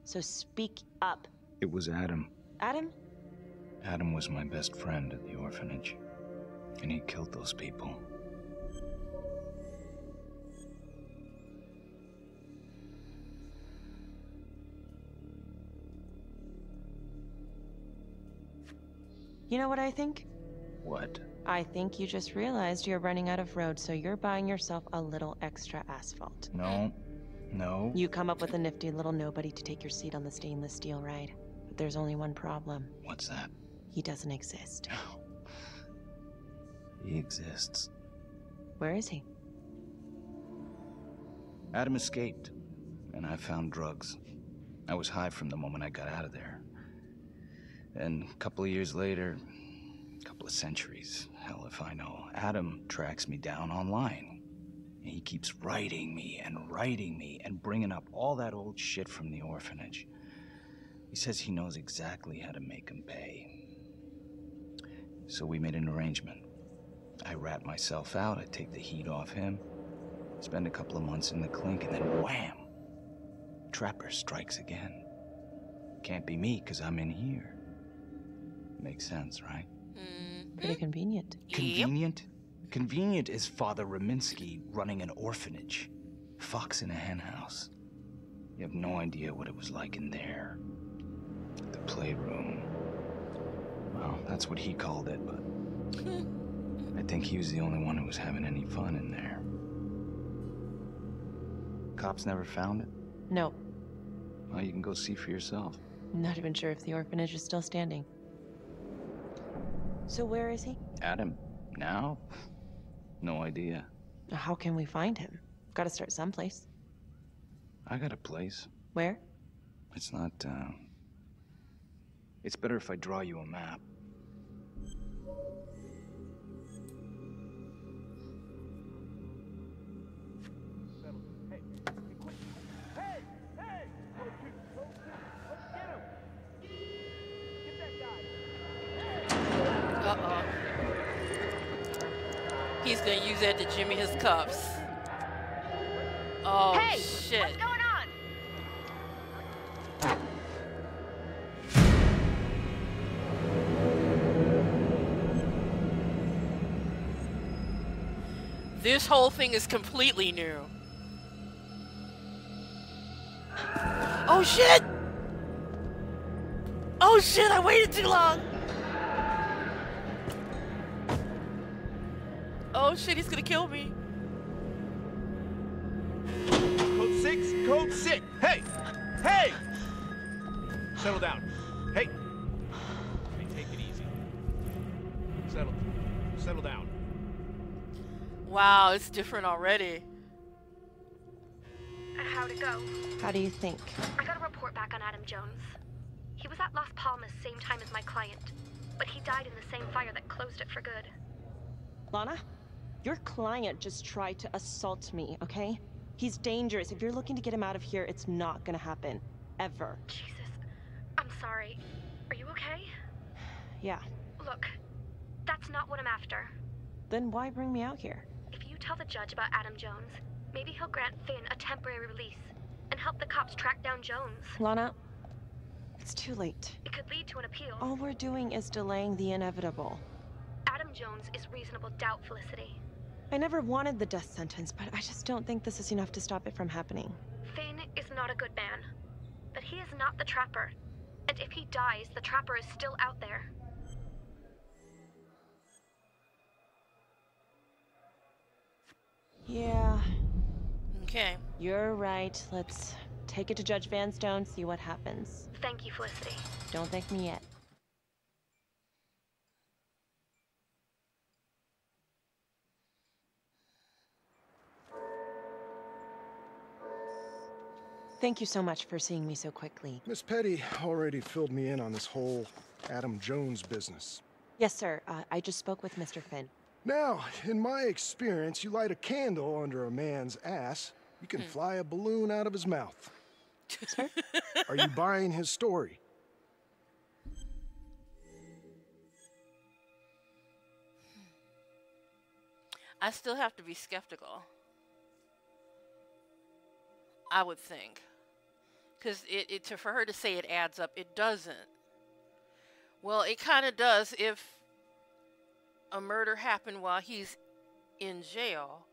So speak up. It was Adam. Adam? Adam was my best friend at the orphanage. And he killed those people. You know what I think? What? I think you just realized you're running out of road, so you're buying yourself a little extra asphalt. No. No. You come up with a nifty little nobody to take your seat on the stainless steel ride. But there's only one problem. What's that? He doesn't exist. He exists. Where is he? Adam escaped, and I found drugs. I was high from the moment I got out of there. And a couple of years later, Couple of centuries. Hell if I know. Adam tracks me down online. And he keeps writing me and bringing up all that old shit from the orphanage. He says he knows exactly how to make him pay. So we made an arrangement. I rat myself out, I take the heat off him, spend a couple of months in the clink, and then wham! Trapper strikes again. Can't be me, 'cause I'm in here. Makes sense, right? Pretty convenient. Convenient? Convenient is Father Raminsky running an orphanage. Fox in a henhouse. You have no idea what it was like in there. The playroom. Well, that's what he called it, but I think he was the only one who was having any fun in there. Cops never found it? No. Well, you can go see for yourself. I'm not even sure if the orphanage is still standing. So where is he? Adam? Now? No idea. How can we find him? Got to start someplace. I got a place. Where? It's not, It's better if I draw you a map. Uh-oh. He's gonna use that to jimmy his cups. Oh, hey, shit. What's going on? This whole thing is completely new. Oh, shit! Oh, shit, I waited too long! Oh, shit, he's gonna kill me. Code 6, code 6. Hey! Hey! Settle down. Hey! Hey, take it easy. Settle down. Wow, it's different already. How'd it go? How do you think? I got a report back on Adam Jones. He was at Las Palmas same time as my client, but he died in the same fire that closed it for good. Lana, your client just tried to assault me, okay? He's dangerous. If you're looking to get him out of here, it's not gonna happen. Ever. Jesus. I'm sorry. Are you okay? Yeah. Look, that's not what I'm after. Then why bring me out here? If you tell the judge about Adam Jones, maybe he'll grant Finn a temporary release and help the cops track down Jones. Lana, it's too late. It could lead to an appeal. All we're doing is delaying the inevitable. Adam Jones is reasonable doubt, Felicity. I never wanted the death sentence, but I just don't think this is enough to stop it from happening. Finn is not a good man, but he is not the Trapper. And if he dies, the Trapper is still out there. Yeah. Okay. You're right. Let's take it to Judge Vanstone, see what happens. Thank you, Felicity. Don't thank me yet. Thank you so much for seeing me so quickly. Miss Petty already filled me in on this whole Adam Jones business. Yes, sir. I just spoke with Mr. Finn. Now, in my experience, you light a candle under a man's ass, you can fly a balloon out of his mouth. Sir? Are you buying his story? I still have to be skeptical. I would think. Because for her to say it adds up, it doesn't. Well, it kind of does if a murder happened while he's in jail.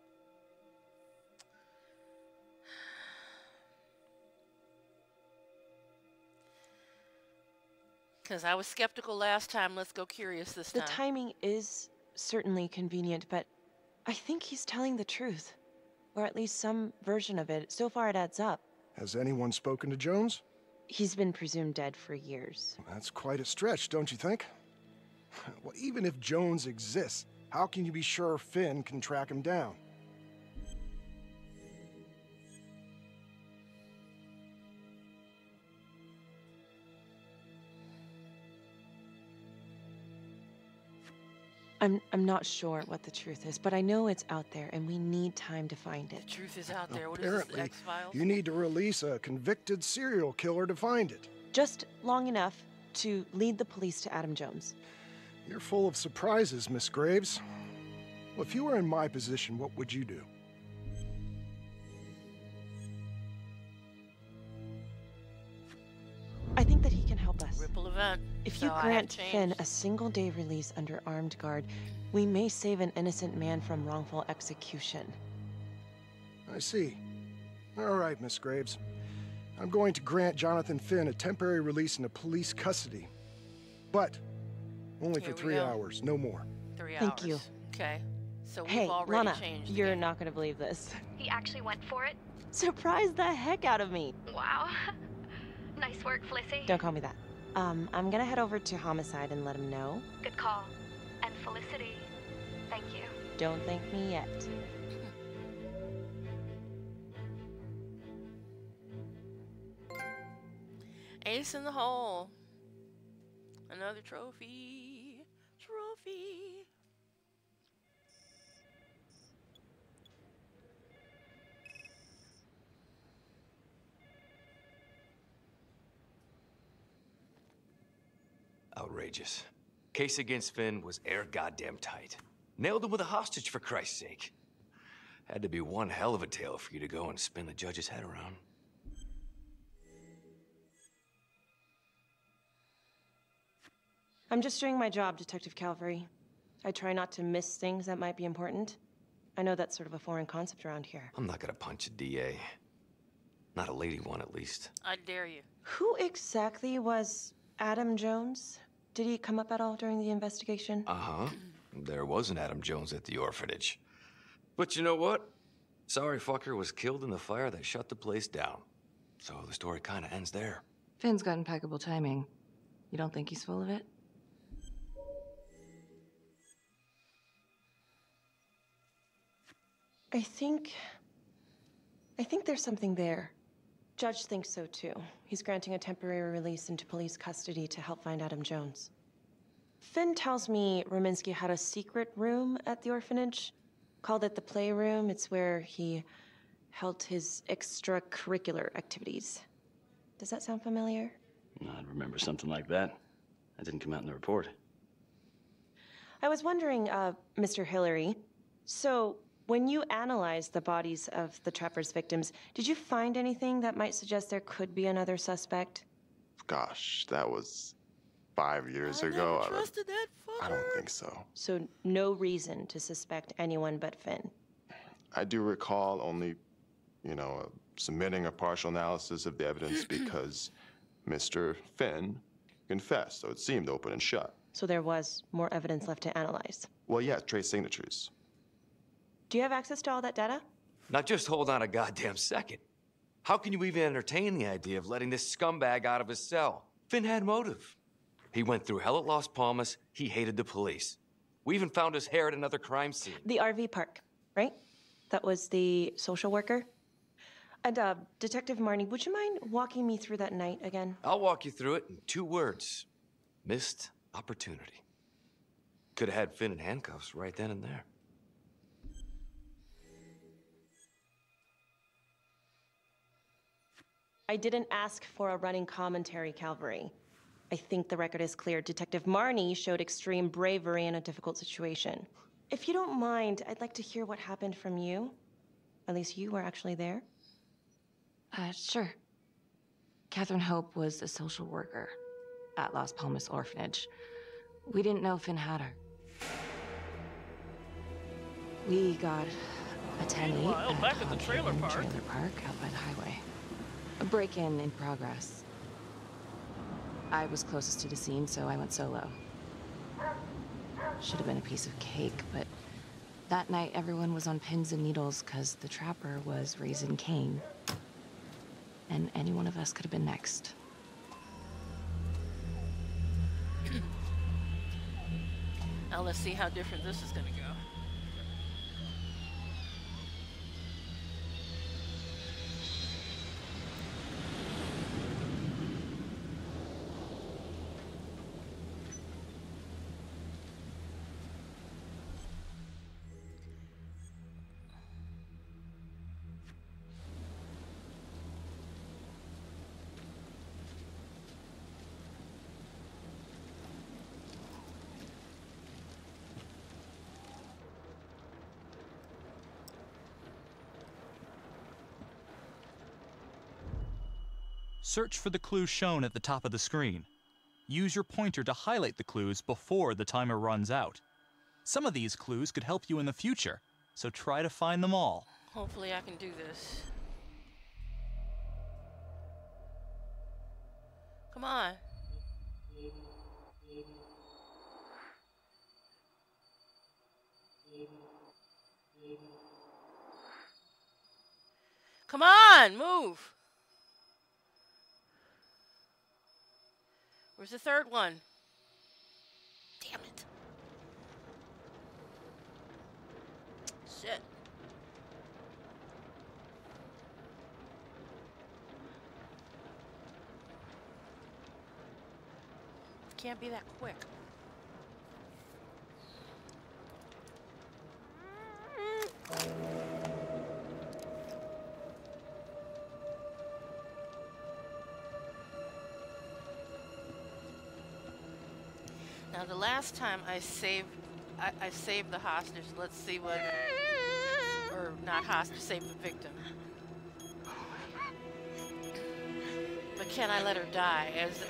Because I was skeptical last time. Let's go curious this time. The timing is certainly convenient, but I think he's telling the truth. Or at least some version of it. So far it adds up. Has anyone spoken to Jones? He's been presumed dead for years. That's quite a stretch, don't you think? Well, even if Jones exists, how can you be sure Finn can track him down? I'm not sure what the truth is, but I know it's out there, and we need time to find it. The truth is out there. What is this, Apparently, X-Files? you need to release a convicted serial killer to find it. Just long enough to lead the police to Adam Jones. You're full of surprises, Miss Graves. Well, if you were in my position, what would you do? I think that he can help us. Ripple event. If you grant Finn a single-day release under armed guard, we may save an innocent man from wrongful execution. I see. All right, Miss Graves. I'm going to grant Jonathan Finn a temporary release into police custody. But only for 3 hours, no more. 3 hours. Thank you. Okay. So we've Hey, already Lana, changed the you're game. not gonna believe this. He actually went for it? Surprised the heck out of me. Wow. Nice work, Flissy. Don't call me that. I'm gonna head over to Homicide and let him know. Good call. And Felicity, thank you. Don't thank me yet. Ace in the hole. Another trophy. Trophy. Outrageous. Case against Finn was air goddamn tight. Nailed him with a hostage, for Christ's sake. Had to be one hell of a tale for you to go and spin the judge's head around. I'm just doing my job, Detective Calvary. I try not to miss things that might be important. I know that's sort of a foreign concept around here. I'm not gonna punch a DA. Not a lady one, at least. I dare you. Who exactly was Adam Jones? Did he come up at all during the investigation? Uh-huh. There was an Adam Jones at the orphanage. But you know what? Sorry fucker was killed in the fire that shut the place down. So the story kind of ends there. Finn's got impeccable timing. You don't think he's full of it? I think there's something there. Judge thinks so too. He's granting a temporary release into police custody to help find Adam Jones. Finn tells me Rominsky had a secret room at the orphanage. Called it the playroom. It's where he held his extracurricular activities. Does that sound familiar? I'd remember something like that. That didn't come out in the report. I was wondering, Mr. Hillary, so when you analyzed the bodies of the Trapper's victims, did you find anything that might suggest there could be another suspect? Gosh, that was 5 years ago. I don't think so. So no reason to suspect anyone but Finn. I do recall only, submitting a partial analysis of the evidence because Mr. Finn confessed, so it seemed open and shut. So there was more evidence left to analyze. Well, yeah, trace signatures. Do you have access to all that data? Now just hold on a goddamn second. How can you even entertain the idea of letting this scumbag out of his cell? Finn had motive. He went through hell at Las Palmas. He hated the police. We even found his hair at another crime scene. The RV park, right? That was the social worker? And, Detective Marnie, would you mind walking me through that night again? I'll walk you through it in 2 words. Missed opportunity. Could have had Finn in handcuffs right then and there. I didn't ask for a running commentary, Calvary. I think the record is clear. Detective Marnie showed extreme bravery in a difficult situation. If you don't mind, I'd like to hear what happened from you. At least you were actually there. Sure. Catherine Hope was a social worker at Las Palmas Orphanage. We didn't know Finn had her. We got a 10-8 Meanwhile, back at the trailer park. Trailer park out by the highway. A break-in in progress. I was closest to the scene, so I went solo. Should have been a piece of cake, but that night everyone was on pins and needles because the Trapper was raising Cain. And any one of us could have been next. Now let's see how different this is gonna go. Search for the clues shown at the top of the screen. Use your pointer to highlight the clues before the timer runs out. Some of these clues could help you in the future, so try to find them all. Hopefully I can do this. Come on. Come on, move. Where's the third one? Damn it. Shit. Can't be that quick. Now the last time I saved the hostage. Let's see what, or not hostage, save the victim. But can I let her die? It's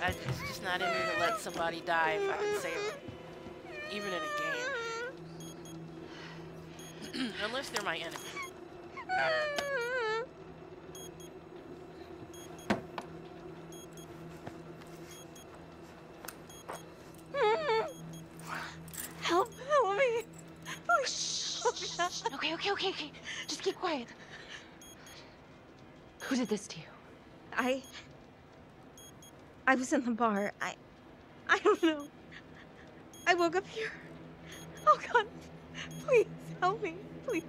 just not in me to let somebody die if I can save her, even in a game. Unless they're my enemy. Help me. Please. Okay. Just keep quiet. Who did this to you? I was in the bar. I don't know. I woke up here. Oh God, please help me, please.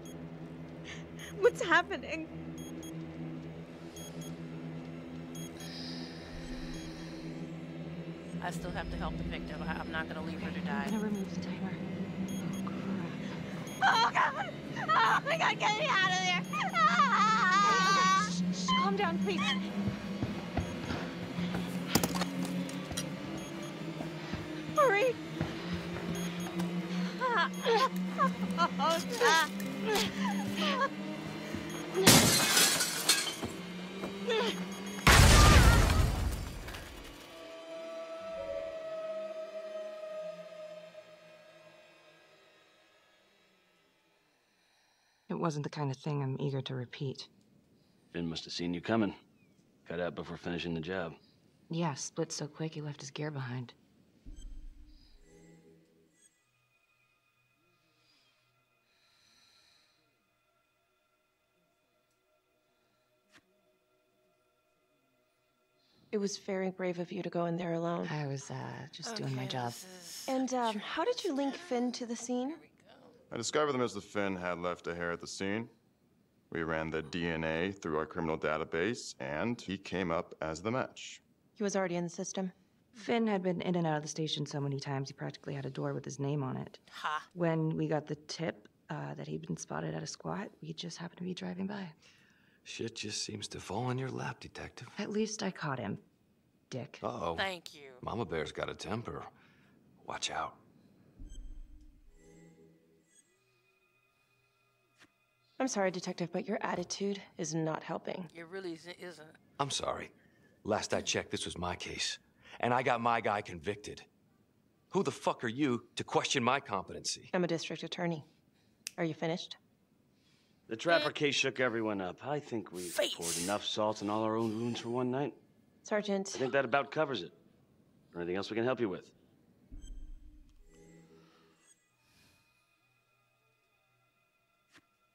What's happening? I still have to help the victim. I'm not gonna leave her to die. I'm gonna remove the timer. Oh God! Oh my God, get me out of there! Ah! Shh, calm down, please. Hurry! Oh, God. It wasn't the kind of thing I'm eager to repeat. Finn must have seen you coming. Cut out before finishing the job. Yeah, split so quick he left his gear behind. It was very brave of you to go in there alone. I was just doing my job. And how did you link Finn to the scene? I discovered that Mr. Finn had left a hair at the scene. We ran the DNA through our criminal database, and he came up as the match. He was already in the system. Finn had been in and out of the station so many times he practically had a door with his name on it. Ha. When we got the tip that he'd been spotted at a squat, we just happened to be driving by. Shit just seems to fall in your lap, Detective. At least I caught him, Dick. Uh-oh. Thank you. Mama Bear's got a temper. Watch out. I'm sorry, Detective, but your attitude is not helping. It really isn't. I'm sorry. Last I checked, this was my case. And I got my guy convicted. Who the fuck are you to question my competency? I'm a district attorney. Are you finished? The Trapper case shook everyone up. I think we've poured enough salt in all our own wounds for one night. Sergeant. I think that about covers it. Or anything else we can help you with?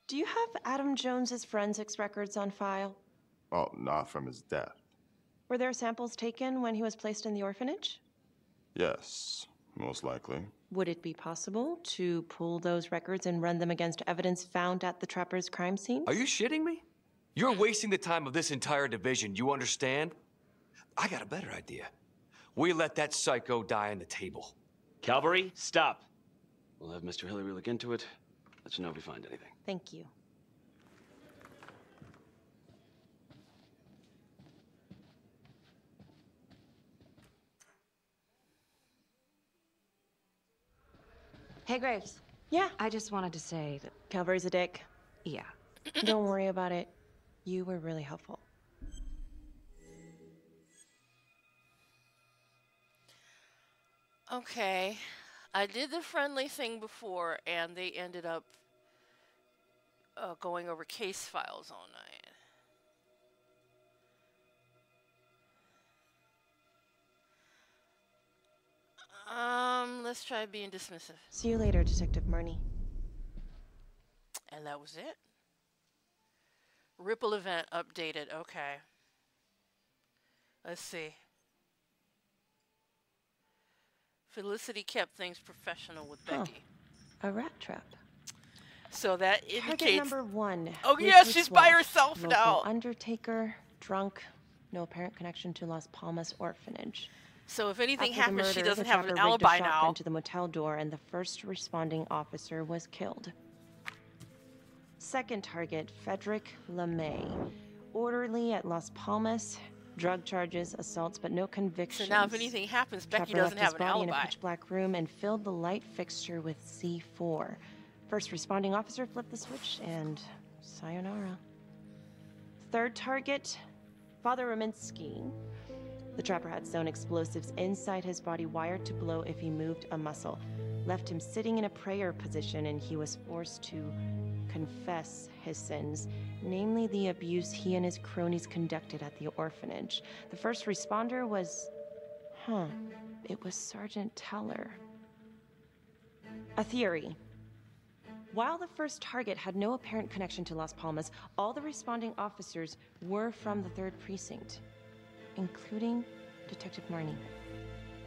Do you have Adam Jones's forensics records on file? Well, not from his death. Were there samples taken when he was placed in the orphanage? Yes, most likely. Would it be possible to pull those records and run them against evidence found at the Trapper's crime scene? Are you shitting me? You're wasting the time of this entire division, you understand? I got a better idea. We let that psycho die on the table. Calvary, stop. We'll have Mr. Hillary look into it. Let you know if we find anything. Thank you. Hey, Graves. Yeah? I just wanted to say that... Calvary's a dick. Yeah. Don't worry about it. You were really helpful. Okay. I did the friendly thing before, and they ended up going over case files all night. Let's try being dismissive. See you later, Detective Marnie. And that was it? Ripple event updated. Okay. Let's see. Felicity kept things professional with Becky. A rat trap. So that indicates... Target number 1. Oh, yeah, she's by herself local now. Undertaker, drunk, no apparent connection to Las Palmas orphanage. So if anything After the happens, murder, she doesn't the have an trapper rigged a alibi shotgun now. to the motel door, and the first responding officer was killed. Second target, Frederick LeMay. Orderly at Las Palmas. Drug charges, assaults, but no convictions. So now if anything happens, Becky Trapper doesn't left his have an body in a alibi. pitch black room and filled the light fixture with C4. First responding officer flipped the switch and sayonara. Third target, Father Rominsky. The trapper had sewn explosives inside his body, wired to blow if he moved a muscle. Left him sitting in a prayer position, and he was forced to confess his sins, namely the abuse he and his cronies conducted at the orphanage. The first responder was... it was Sergeant Teller. A theory. While the first target had no apparent connection to Las Palmas, all the responding officers were from the 3rd Precinct, including Detective Marnie.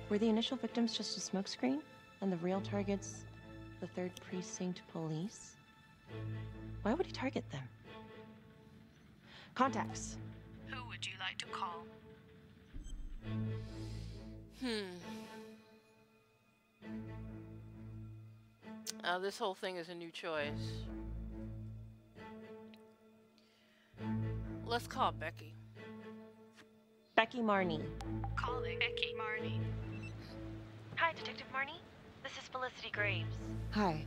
Were the initial victims just a smokescreen, and the real targets the 3rd Precinct police? Why would he target them? Contacts. Who would you like to call? This whole thing is a new choice. Let's call Becky. Becky Marnie. Calling Becky Marnie. Hi, Detective Marnie. This is Felicity Graves. Hi.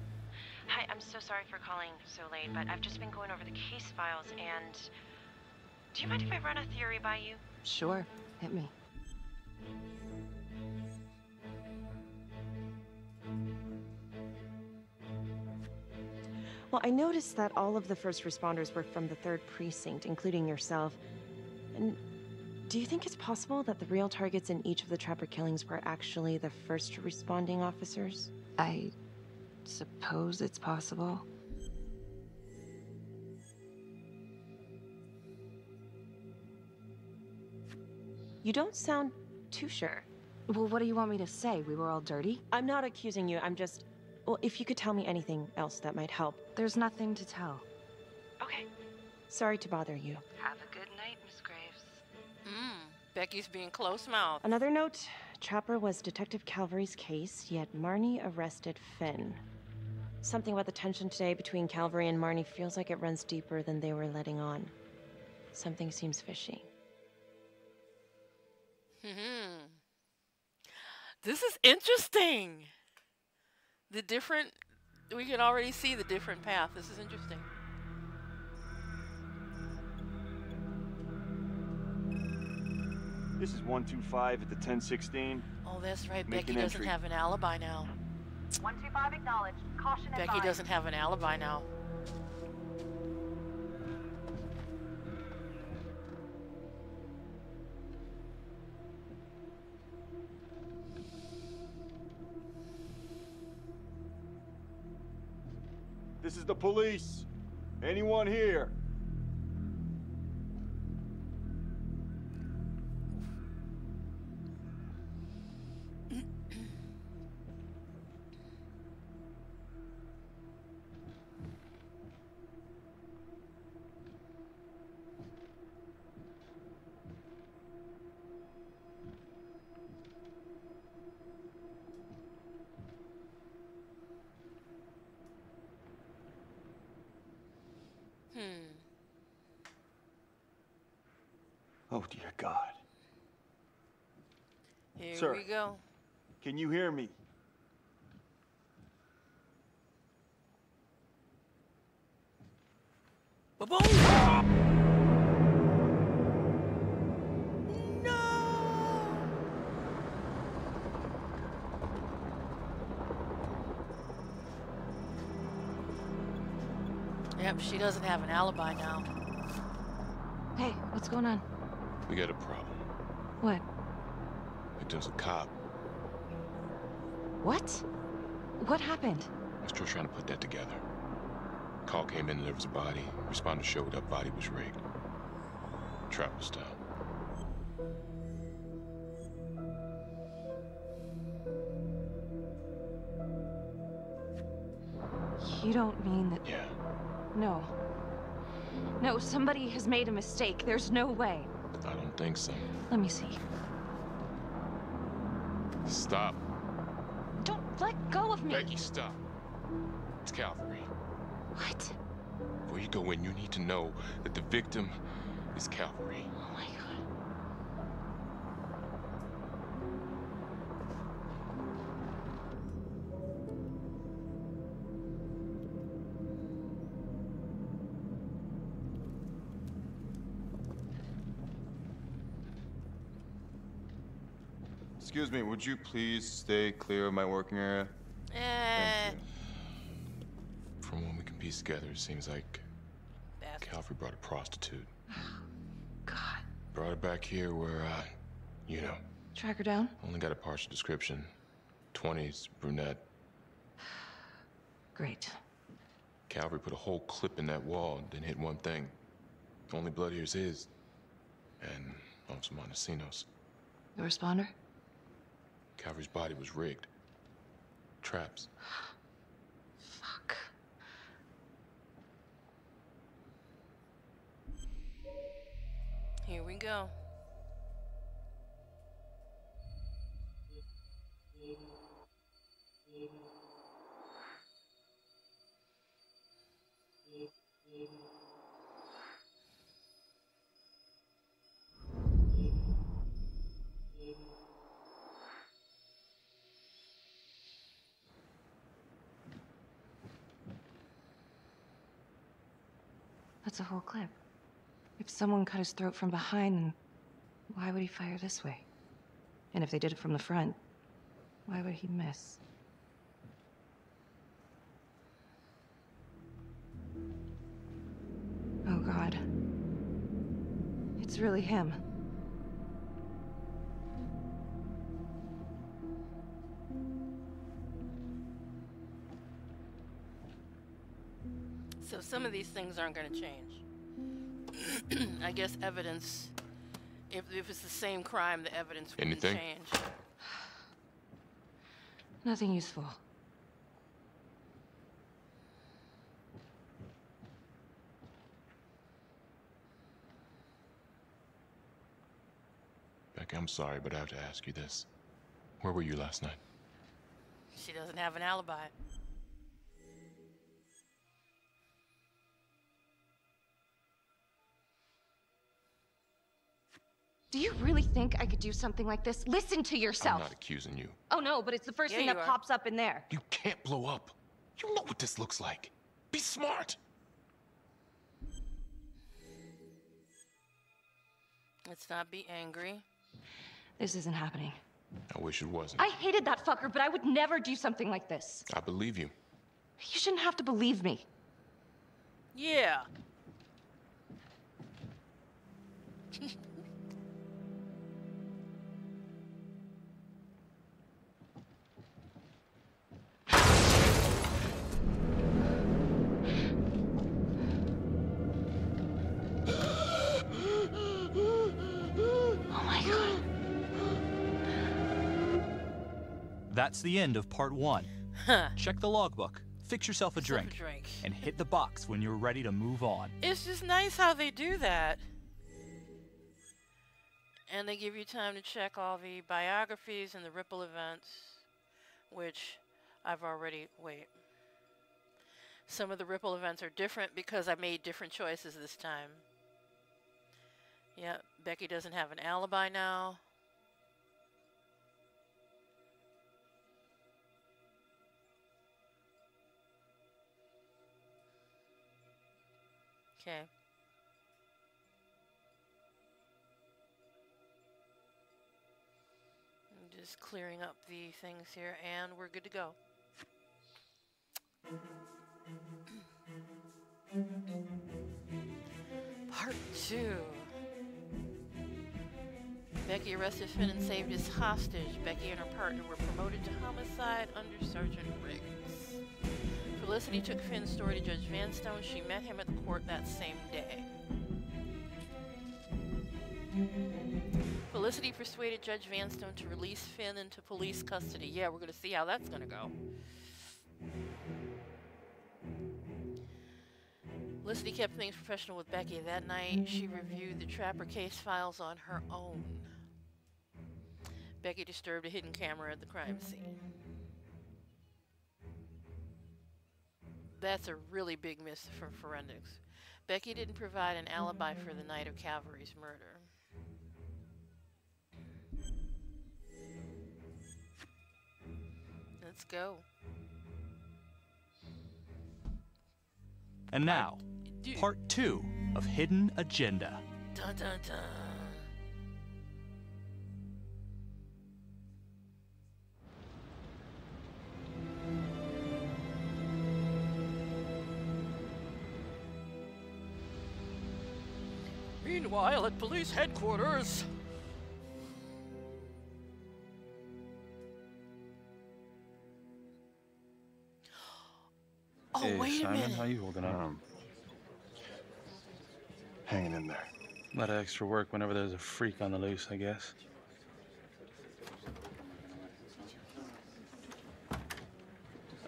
Hi, I'm so sorry for calling so late, but I've just been going over the case files and... Do you mind if I run a theory by you? Sure. Hit me. Well, I noticed that all of the first responders were from the 3rd Precinct, including yourself. And do you think it's possible that the real targets in each of the trapper killings were actually the first responding officers? I suppose it's possible. You don't sound too sure. Well, what do you want me to say? We were all dirty? I'm not accusing you, I'm just... Well, if you could tell me anything else that might help. There's nothing to tell. Okay. Sorry to bother you. Have a good night, Miss Graves. Becky's being close-mouthed. Another note, Trapper was Detective Calvary's case, yet Marnie arrested Finn. Something about the tension today between Calvary and Marnie feels like it runs deeper than they were letting on. Something seems fishy. This is interesting. We can already see the different path. This is interesting. This is 125 at the 1016. Oh, that's right. Make Becky an doesn't entry. have an alibi now. 125 acknowledged. Caution Becky advised. doesn't have an alibi now. This is the police. Anyone here? Oh, dear God. Here Sir, we go. can you hear me? Yep, she doesn't have an alibi now. Hey, what's going on? We got a problem. What? Victim's a cop. What? What happened? I'm still trying to put that together. Call came in and there was a body. Responder showed up, body was rigged. Trapper style. You don't mean that... Yeah. No. No, somebody has made a mistake. There's no way. I don't think so. Let me see. Stop. Don't let go of me. Becky, stop. It's Calvary. What? Before you go in, you need to know that the victim is Calvary. Oh my God. Excuse me, would you please stay clear of my working area? Thank you. From what we can piece together, it seems like Calvary brought a prostitute. God. Brought her back here where, you know. Track her down? Only got a partial description. 20s, brunette. Great. Calvary put a whole clip in that wall, then hit one thing. Only blood here's his. And Officer Montesinos. The responder? Calvary's body was rigged. Traps. Fuck. Here we go. That's a whole clip. If someone cut his throat from behind, then why would he fire this way? And if they did it from the front, why would he miss? Oh God. It's really him. So some of these things aren't going to change. I guess evidence, if it's the same crime, the evidence wouldn't change. Nothing useful. Becky, I'm sorry, but I have to ask you this. Where were you last night? She doesn't have an alibi. Do you really think I could do something like this? Listen to yourself. I'm not accusing you. Oh no, but it's the first thing that pops up in there. You can't blow up. You know what this looks like. Be smart. Let's not be angry. This isn't happening. I wish it wasn't. I hated that fucker, but I would never do something like this. I believe you. You shouldn't have to believe me. Yeah. That's the end of part 1. Check the logbook, fix yourself a drink, and hit the box when you're ready to move on. It's just nice how they do that. And they give you time to check all the biographies and the ripple events, which I've already... Wait. Some of the ripple events are different because I made different choices this time. Yeah, Becky doesn't have an alibi now. Okay. I'm just clearing up the things here, and we're good to go. Part 2. Becky arrested Finn and saved his hostage. Becky and her partner were promoted to homicide under Sergeant Riggs. Felicity took Finn's story to Judge Vanstone. She met him at the court that same day. Felicity persuaded Judge Vanstone to release Finn into police custody. Yeah, we're going to see how that's going to go. Felicity kept things professional with Becky. That night, she reviewed the Trapper case files on her own. Becky disturbed a hidden camera at the crime scene. That's a really big miss for forensics. Becky didn't provide an alibi for the night of Calvary's murder. Let's go. And now, part 2 of Hidden Agenda. Dun dun dun. Meanwhile, at police headquarters. Oh, hey, wait a Simon, minute. how you holding up? Hanging in there. A lot of extra work whenever there's a freak on the loose, I guess.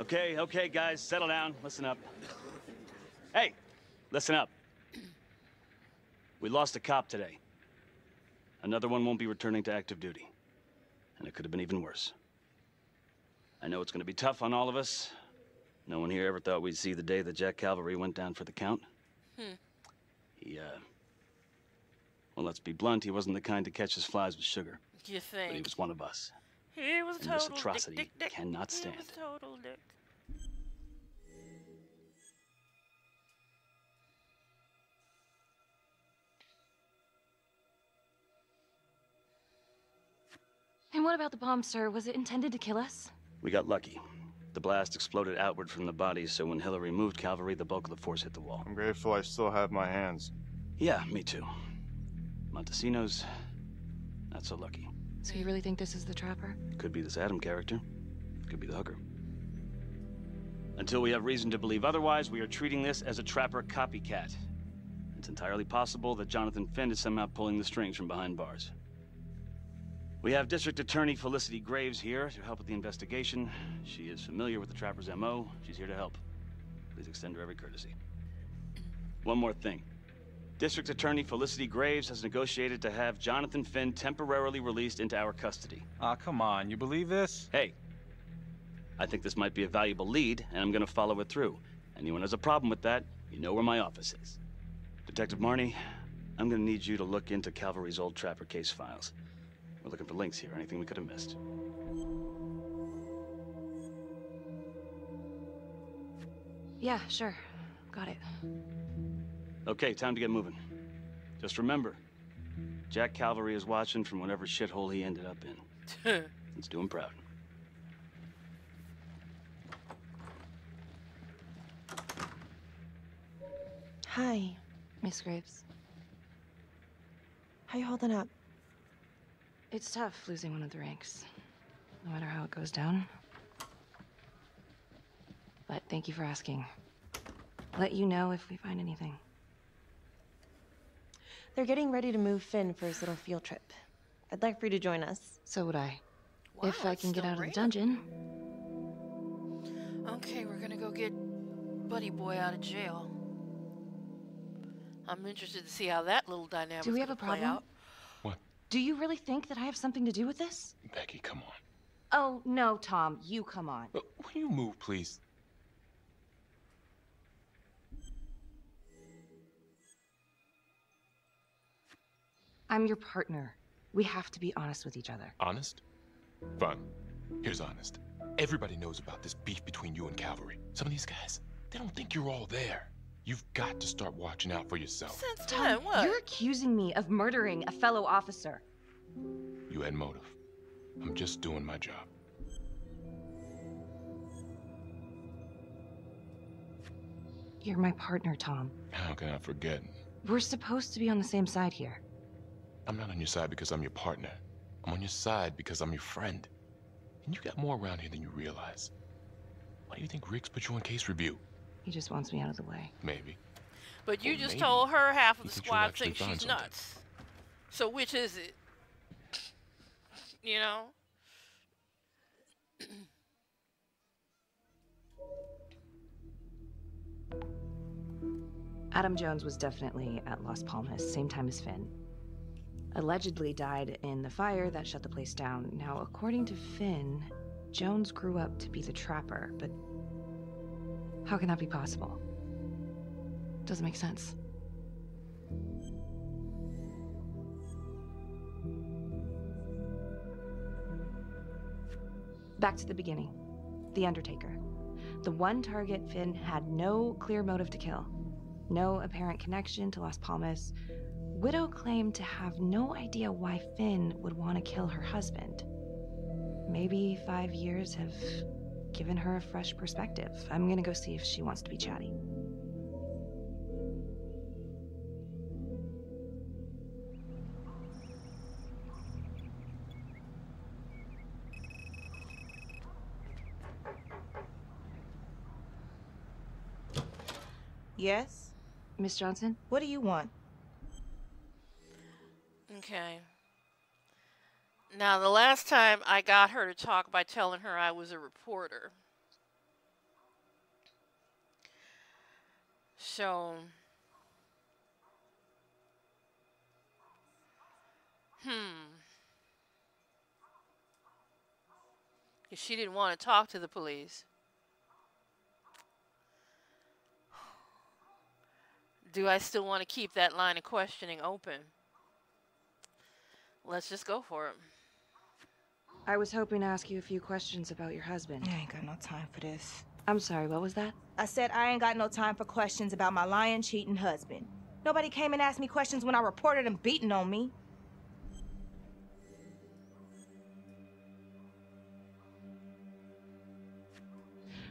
Okay, guys, settle down. Listen up. Hey, listen up. We lost a cop today. Another one won't be returning to active duty. And it could have been even worse. I know it's going to be tough on all of us. No one here ever thought we'd see the day that Jack Calvary went down for the count. Well, let's be blunt, he wasn't the kind to catch his flies with sugar. You think? But he was one of us. He was And this total atrocity dick. cannot stand. He was total dick. And what about the bomb, sir? Was it intended to kill us? We got lucky. The blast exploded outward from the bodies, so when Hillary moved Calvary, the bulk of the force hit the wall. I'm grateful I still have my hands. Yeah, me too. Montesinos, not so lucky. So you really think this is the Trapper? Could be this Adam character. Could be the hooker. Until we have reason to believe otherwise, we are treating this as a Trapper copycat. It's entirely possible that Jonathan Finn is somehow pulling the strings from behind bars. We have District Attorney Felicity Graves here to help with the investigation. She is familiar with the Trapper's MO. She's here to help. Please extend her every courtesy. One more thing. District Attorney Felicity Graves has negotiated to have Jonathan Finn temporarily released into our custody. Aw, come on. You believe this? Hey, I think this might be a valuable lead, and I'm gonna follow it through. Anyone has a problem with that, you know where my office is. Detective Marnie, I'm gonna need you to look into Calvary's old Trapper case files. We're looking for links here, anything we could have missed. Yeah, sure. Got it. Okay, time to get moving. Just remember, Jack Calvary is watching from whatever shithole he ended up in. Let's do him proud. Hi. Miss Graves. How you holding up? It's tough losing one of the ranks, no matter how it goes down. But thank you for asking. Let you know if we find anything. They're getting ready to move Finn for his little field trip. I'd like for you to join us. So would I. Wow, if I it's can get still out of the raining. dungeon. Okay, we're gonna go get Buddy Boy out of jail. I'm interested to see how that little dynamic Do we have a play problem? out. Do you really think that I have something to do with this? Becky, come on. Oh, no, Tom. You come on. Will you move, please? I'm your partner. We have to be honest with each other. Honest? Fine. Here's honest. Everybody knows about this beef between you and Calvary. Some of these guys, they don't think you're all there. You've got to start watching out for yourself. Since when? What? You're accusing me of murdering a fellow officer. You had motive. I'm just doing my job. You're my partner, Tom. How can I forget? We're supposed to be on the same side here. I'm not on your side because I'm your partner. I'm on your side because I'm your friend. And you got more around here than you realize. Why do you think Riggs put you on case review? He just wants me out of the way. Maybe. But you Or just maybe told her half of you the think you'll squad actually thinks find she's something. nuts. So which is it? You know? Adam Jones was definitely at Las Palmas, same time as Finn. Allegedly died in the fire that shut the place down. Now, according to Finn, Jones grew up to be the trapper, but how can that be possible? Doesn't make sense. Back to the beginning. The Undertaker. The one target Finn had no clear motive to kill. No apparent connection to Las Palmas. Widow claimed to have no idea why Finn would want to kill her husband. Maybe 5 years have given her a fresh perspective. I'm gonna go see if she wants to be chatty. Yes? Miss Johnson? What do you want? Okay. Now, the last time I got her to talk by telling her I was a reporter. So, she didn't want to talk to the police. Do I still want to keep that line of questioning open? Let's just go for it. I was hoping to ask you a few questions about your husband. I ain't got no time for this. I'm sorry, what was that? I said I ain't got no time for questions about my lying, cheating husband. Nobody came and asked me questions when I reported him beating on me.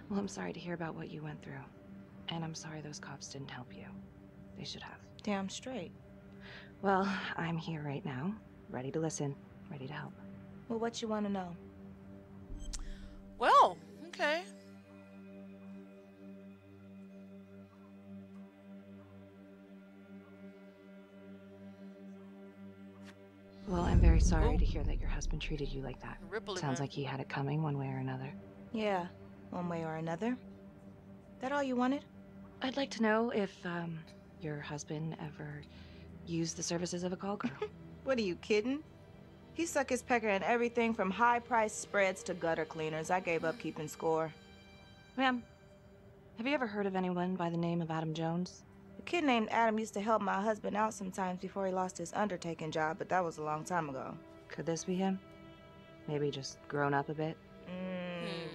Well, I'm sorry to hear about what you went through. And I'm sorry those cops didn't help you. They should have. Damn straight. Well, I'm here right now, ready to listen, ready to help. Well, what you want to know? Well, okay. Well, I'm very sorry to hear that your husband treated you like that. Rippling Sounds her. like he had it coming one way or another. Yeah, one way or another. That all you wanted? I'd like to know if, your husband ever used the services of a call girl. What are you kidding? He suck his pecker in everything from high-priced spreads to gutter cleaners. I gave up keeping score. Ma'am, have you ever heard of anyone by the name of Adam Jones? A kid named Adam used to help my husband out sometimes before he lost his undertaking job, but that was a long time ago. Could this be him? Maybe just grown up a bit?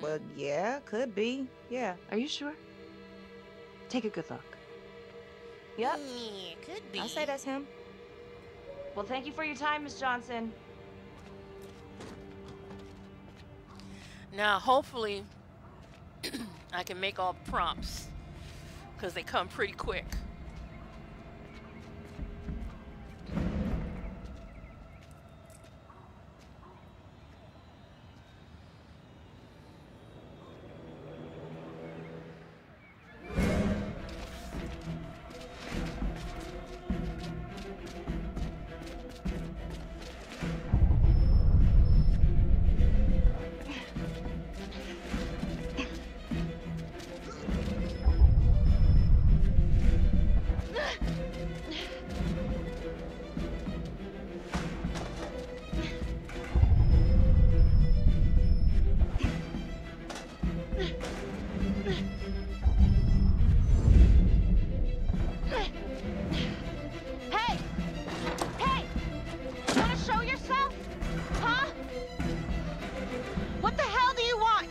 Well, yeah, could be. Yeah. Are you sure? Take a good look. Yep. Could be. I say that's him. Well, thank you for your time, Miss Johnson. Now, hopefully, I can make all the prompts, because they come pretty quick. Hey! Hey! Wanna show yourself? Huh? What the hell do you want?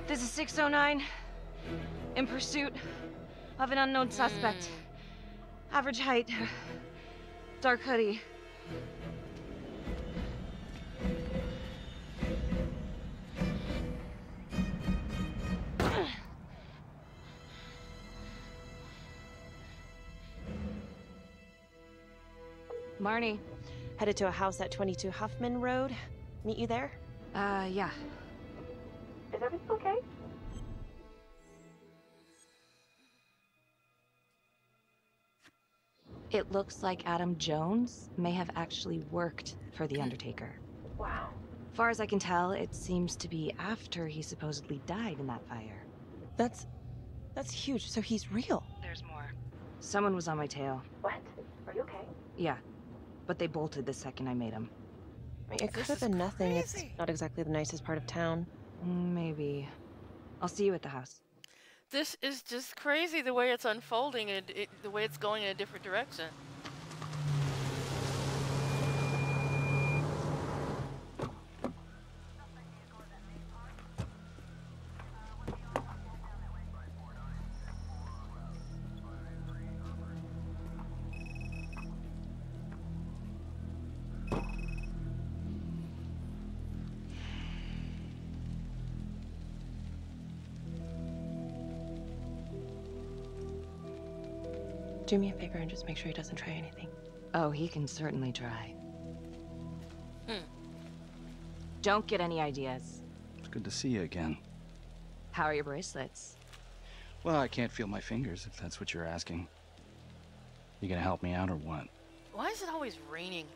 This is 609, in pursuit of an unknown suspect. Average height. Dark hoodie. Marnie. Headed to a house at 22 Huffman Road. Meet you there? Yeah. Is everything okay? It looks like Adam Jones may have actually worked for the Undertaker. Wow. Far as I can tell, it seems to be after he supposedly died in that fire. That's huge. So he's real. There's more. Someone was on my tail. What? Are you okay? Yeah, but they bolted the second I made them. I mean, it could have been nothing. It's not exactly the nicest part of town. Maybe. I'll see you at the house. This is just crazy the way it's unfolding and the way it's going in a different direction. Do me a favor and just make sure he doesn't try anything. Oh, he can certainly try. Don't get any ideas. It's good to see you again. How are your bracelets? Well, I can't feel my fingers, if that's what you're asking. You gonna help me out or what? Why is it always raining?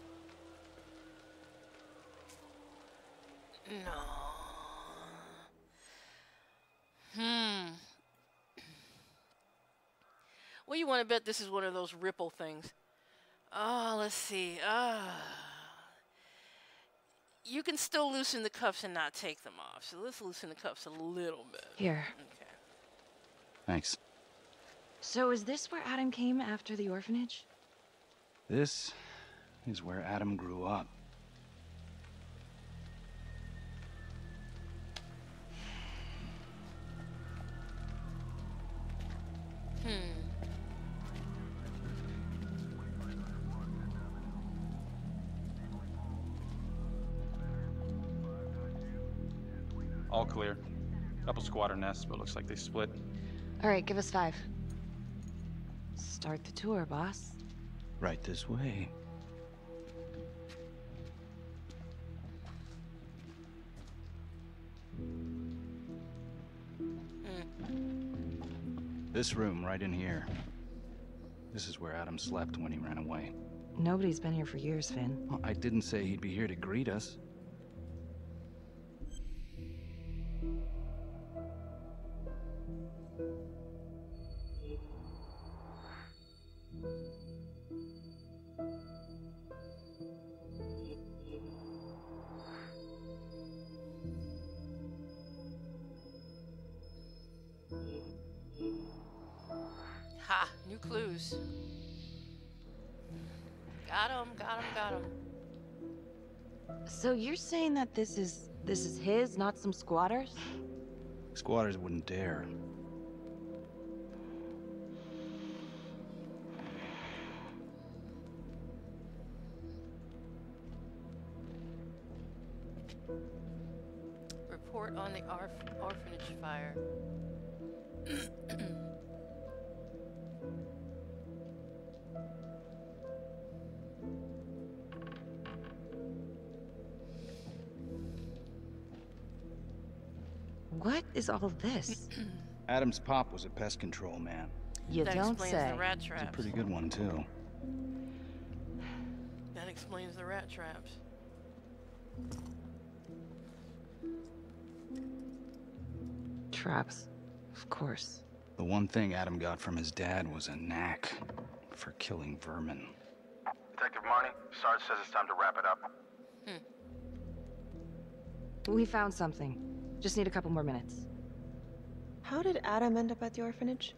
No. Well, you want to bet this is one of those ripple things. Oh, let's see. You can still loosen the cuffs and not take them off. So let's loosen the cuffs a little bit. Here. Okay. Thanks. So is this where Adam came after the orphanage? This is where Adam grew up. All clear. Couple squatter nests, but looks like they split. All right, give us 5. Start the tour, boss. Right this way. This room right in here. This is where Adam slept when he ran away. Nobody's been here for years, Finn. Well, I didn't say he'd be here to greet us. Ha! New clues. Got him, got him, got him. So you're saying that this is his, not some squatters? Squatters wouldn't dare. Report on the orphanage fire. What is all of this? Adam's pop was a pest control man. You That don't explains say. the rat He's a traps. pretty good one, too. That explains the rat traps. Traps. Of course. The one thing Adam got from his dad was a knack for killing vermin. Detective Marnie, Sarge says it's time to wrap it up. We found something. Just need a couple more minutes. How did Adam end up at the orphanage?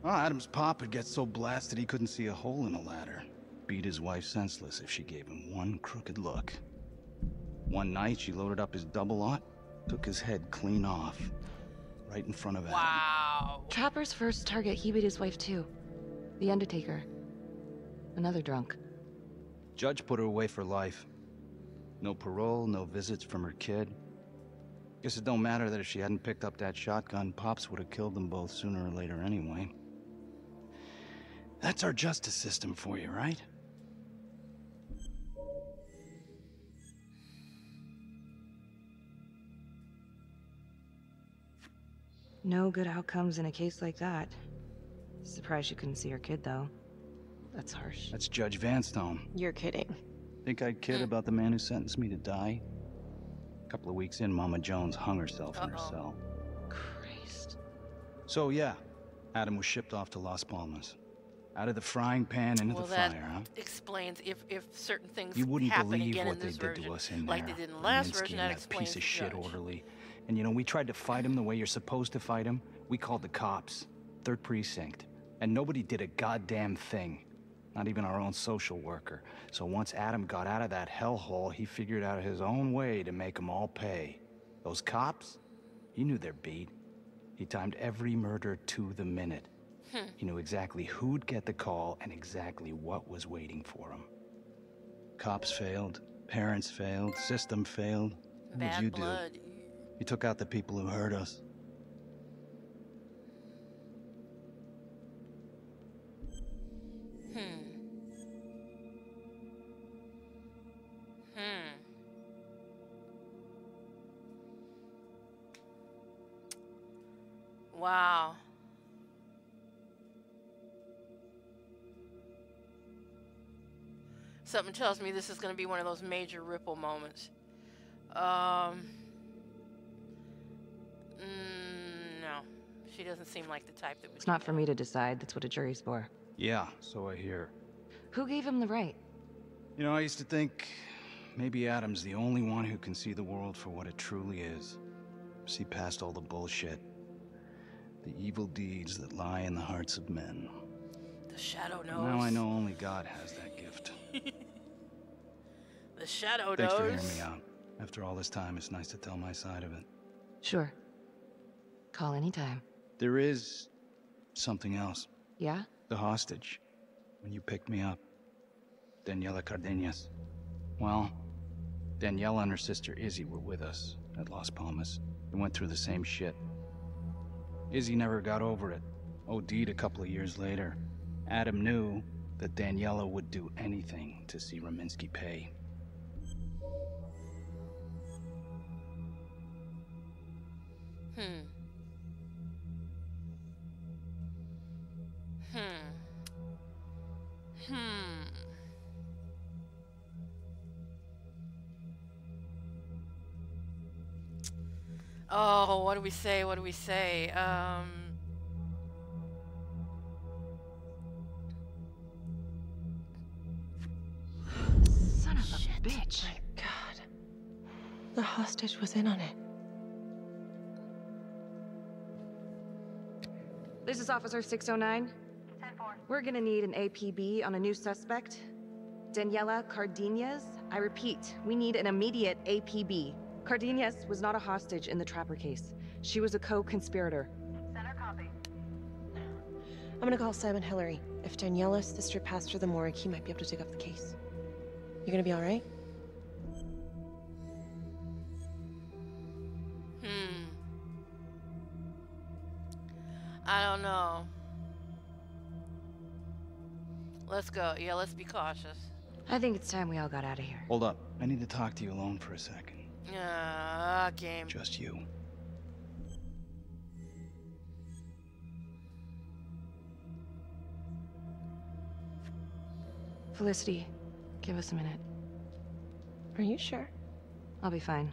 Well, Adam's pop would get so blasted he couldn't see a hole in a ladder. Beat his wife senseless if she gave him one crooked look. One night, she loaded up his double-aught, took his head clean off. Right in front of Adam. Wow. Trapper's first target, he beat his wife too. The Undertaker. Another drunk. Judge put her away for life. No parole, no visits from her kid. Guess it don't matter that if she hadn't picked up that shotgun, Pops would have killed them both sooner or later anyway. That's our justice system for you, right? No good outcomes in a case like that. Surprised she couldn't see her kid, though. That's harsh. That's Judge Vanstone. You're kidding. Think I'd kid about the man who sentenced me to die? A couple of weeks in, Mama Jones hung herself in her cell. Christ. So yeah, Adam was shipped off to Las Palmas. Out of the frying pan into the fire, huh? Explains if certain things You wouldn't happen believe again what in they this did version, to us in like there. they did in the last Minsky version. and That that explains piece of the shit judge. orderly. And you know, we tried to fight him the way you're supposed to fight him. We called the cops. 3rd Precinct. And nobody did a goddamn thing. Not even our own social worker. So once Adam got out of that hellhole, he figured out his own way to make them all pay. Those cops, he knew their beat. He timed every murder to the minute. He knew exactly who'd get the call and exactly what was waiting for him. Cops failed, parents failed, system failed. What did you do? You took out the people who hurt us. Wow. Something tells me this is going to be one of those major ripple moments. No. She doesn't seem like the type that would. It's not for me to decide. That's what a jury's for. Yeah, so I hear. Who gave him the right? You know, I used to think maybe Adam's the only one who can see the world for what it truly is. See past all the bullshit. The evil deeds that lie in the hearts of men. The shadow knows. Now I know only God has that gift. The shadow Thanks knows. for hearing me out. After all this time, it's nice to tell my side of it. Sure. Call anytime. There is something else. Yeah? The hostage. When you picked me up. Daniela Cardenas. Well, Daniela and her sister Izzy were with us at Las Palmas. They went through the same shit. Izzy never got over it. OD'd a couple of years later. Adam knew that Daniela would do anything to see Rominsky pay. Oh, what do we say? What do we say? Son of a bitch. My God. The hostage was in on it. This is Officer 609. 10-4. We're gonna need an APB on a new suspect. Daniela Cardenas. I repeat, we need an immediate APB. Cardenas was not a hostage in the Trapper case. She was a co-conspirator. Center copy. I'm gonna call Simon Hillary. If Daniela's sister passed through the morgue, he might be able to take up the case. You gonna be all right? I don't know. Let's go. Yeah, let's be cautious. I think it's time we all got out of here. Hold up. I need to talk to you alone for a second. Game. Just you. Felicity, give us a minute. Are you sure? I'll be fine.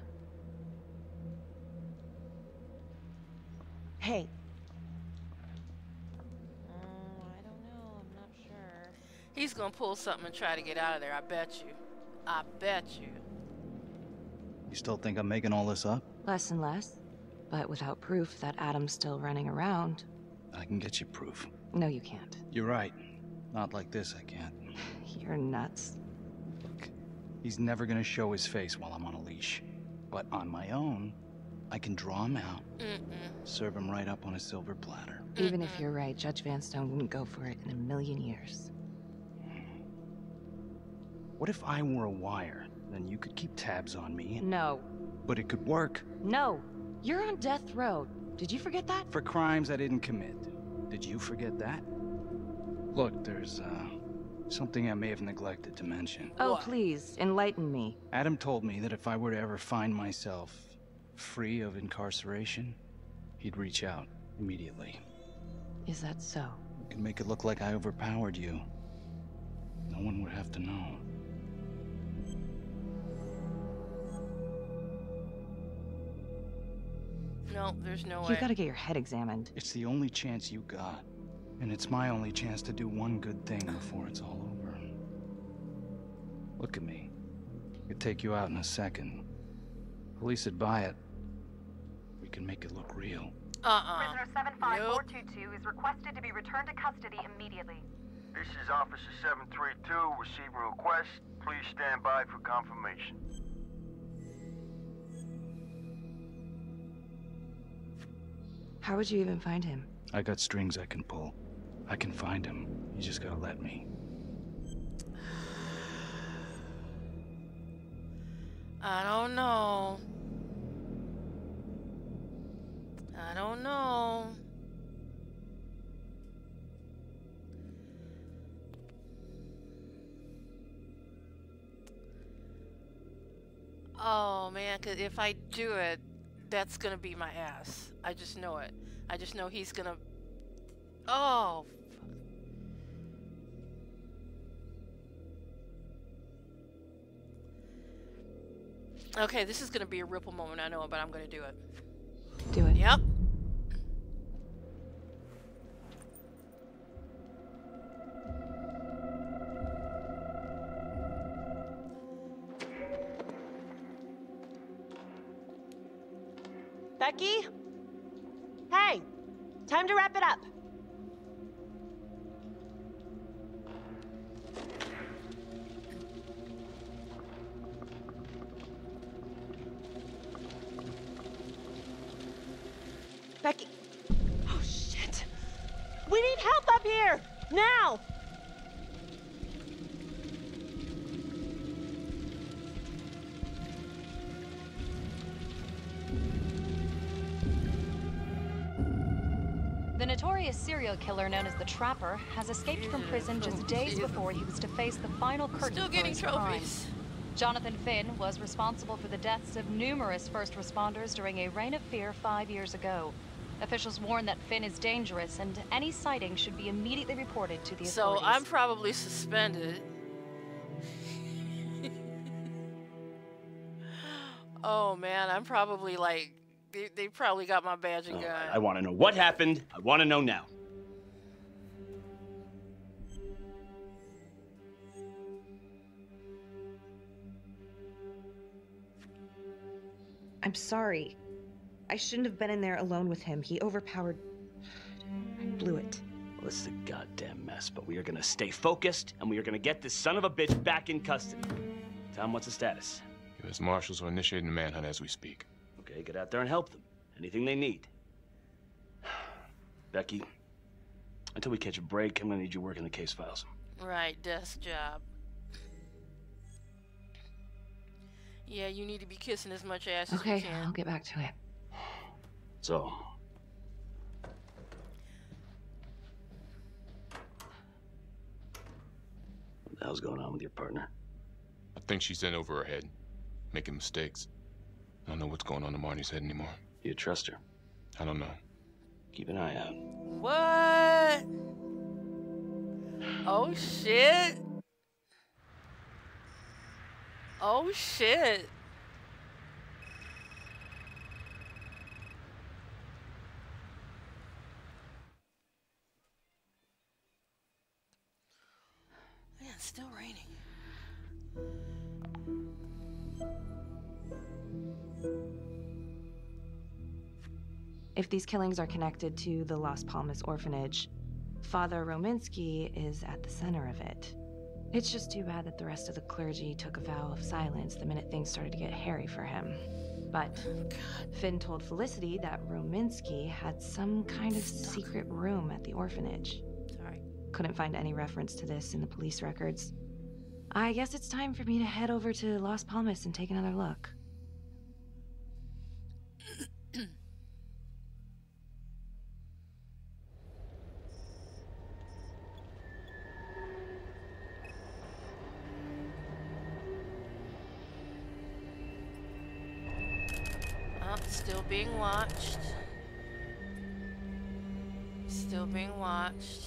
Hey. He's gonna pull something and try to get out of there. I bet you. I bet you. You still think I'm making all this up? Less and less. But without proof that Adam's still running around. I can get you proof. No, you can't. You're right. Not like this, I can't. You're nuts. Look, he's never gonna show his face while I'm on a leash. But on my own, I can draw him out, serve him right up on a silver platter. Even if you're right, Judge Vanstone wouldn't go for it in a million years. What if I were a wire? Then you could keep tabs on me. No. But it could work. No. You're on death row. Did you forget that? For crimes I didn't commit. Did you forget that? Look, there's, something I may have neglected to mention. Oh, what? Please, enlighten me. Adam told me that if I were to ever find myself free of incarceration, he'd reach out immediately. Is that so? You can make it look like I overpowered you. No one would have to know. No, there's no way. You gotta get your head examined. It's the only chance you got. And it's my only chance to do one good thing before it's all over. Look at me. I could take you out in a second. Police would buy it. We can make it look real. Prisoner 75422 is requested to be returned to custody immediately. This is Officer 732 receiving request. Please stand by for confirmation. How would you even find him? I got strings I can pull. I can find him. You just gotta let me. I don't know. I don't know. Oh man, 'cause if I do it, that's gonna be my ass. I just know it. I just know he's gonna... Oh. Okay, this is gonna be a ripple moment, I know, but I'm gonna do it. Do it. Yep. Becky? Hey, time to wrap it up. Becky. Oh, shit. We need help up here! Now! The notorious serial killer known as the Trapper has escaped from prison just days before he was to face the final curtain Still getting for his crime. trophies. Jonathan Finn was responsible for the deaths of numerous first responders during a reign of fear 5 years ago. Officials warn that Finn is dangerous and any sighting should be immediately reported to the authorities. So I'm probably suspended. Oh man, I'm probably like... They probably got my badge and gun. I want to know what happened. I want to know now. I'm sorry. I shouldn't have been in there alone with him. He overpowered... I blew it. Well, this is a goddamn mess, but we are going to stay focused, and we are going to get this son of a bitch back in custody. Tom, what's the status? U.S. Marshals are initiating the manhunt as we speak. Okay, get out there and help them. Anything they need. Becky, until we catch a break, I'm gonna need you working the case files. Right, desk job. Yeah, you need to be kissing as much ass as you Okay, can. I'll get back to it. So, what the hell's going on with your partner? I think she's in over her head, making mistakes. I don't know what's going on in Marnie's head anymore. Do you trust her? I don't know. Keep an eye out. What? Oh shit. Oh shit. Man, it's still raining. If these killings are connected to the Las Palmas orphanage, Father Rominsky is at the center of it. It's just too bad that the rest of the clergy took a vow of silence the minute things started to get hairy for him. But Finn told Felicity that Rominsky had some kind of secret room at the orphanage. Sorry. Couldn't find any reference to this in the police records. I guess it's time for me to head over to Las Palmas and take another look. Oh, still being watched. Still being watched.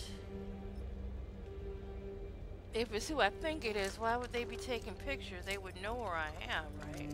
If it's who I think it is, why would they be taking pictures? They would know where I am, right?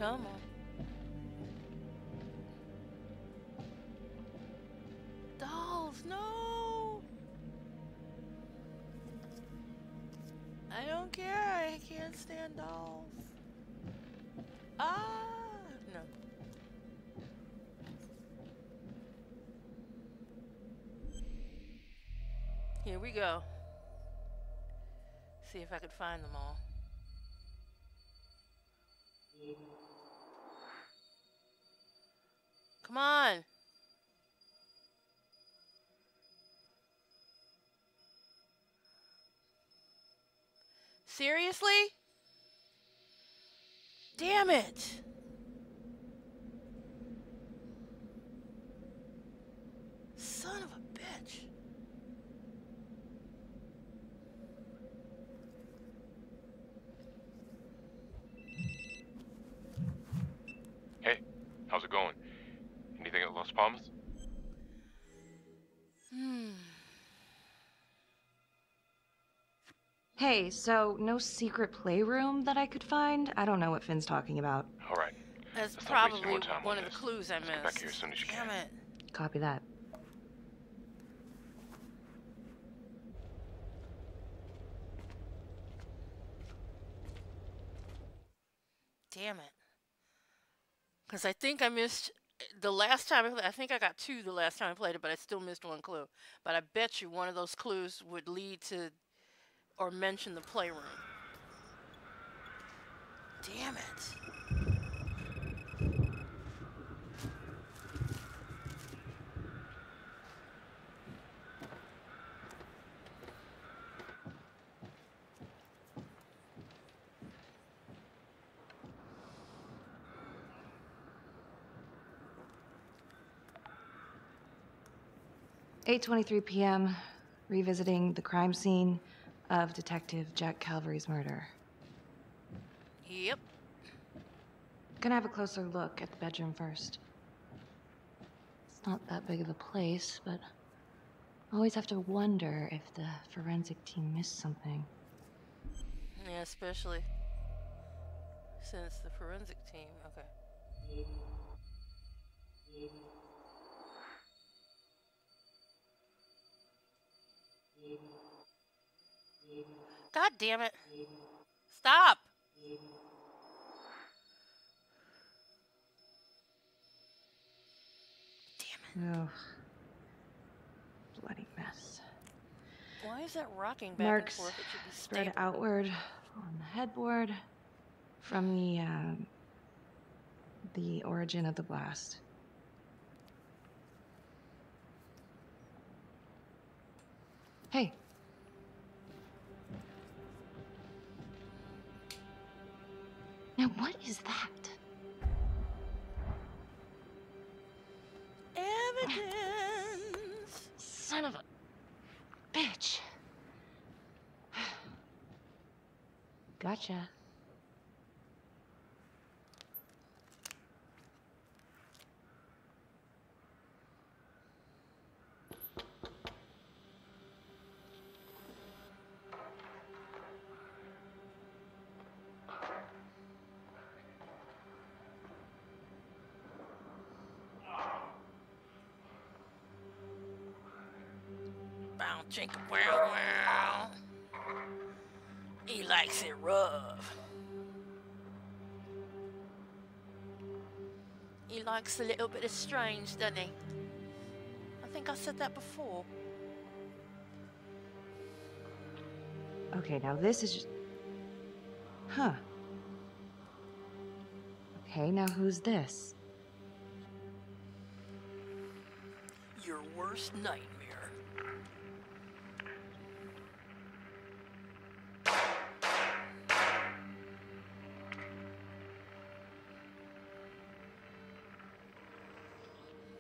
Come on. Dolls, no! I don't care. I can't stand dolls. Ah, no. Here we go. See if I could find them all. Come on. Seriously? Damn it. Son of a bitch. Hey, how's it going? Anything at Las Palmas? Hey, so no secret playroom that I could find? I don't know what Finn's talking about. All right. That's Let's not waste any probably more time one on of the this. clues I Let's missed. get back here as soon as you Damn can. it. Copy that. Damn it. Because I think I missed the last time I think I got two the last time I played it, but I still missed one clue. But I bet you one of those clues would lead to or mention the playroom. Damn it. 8:23 p.m., revisiting the crime scene of Detective Jack Calvary's murder. Yep. Gonna have a closer look at the bedroom first. It's not that big of a place, but I always have to wonder if the forensic team missed something. Yeah, especially since the forensic team. Okay. God damn it. Stop. Damn it. Oh. Bloody mess. Why is that rocking back Marks and forth? It should be spread stable. outward on the headboard from the origin of the blast. Hey. Now what is that? Evidence. Son of a bitch. Gotcha. Jingle wow wow. He likes it rough. He likes a little bit of strange, doesn't he? I think I said that before. Okay, now this is just... Huh. Okay, now who's this? Your worst nightmare.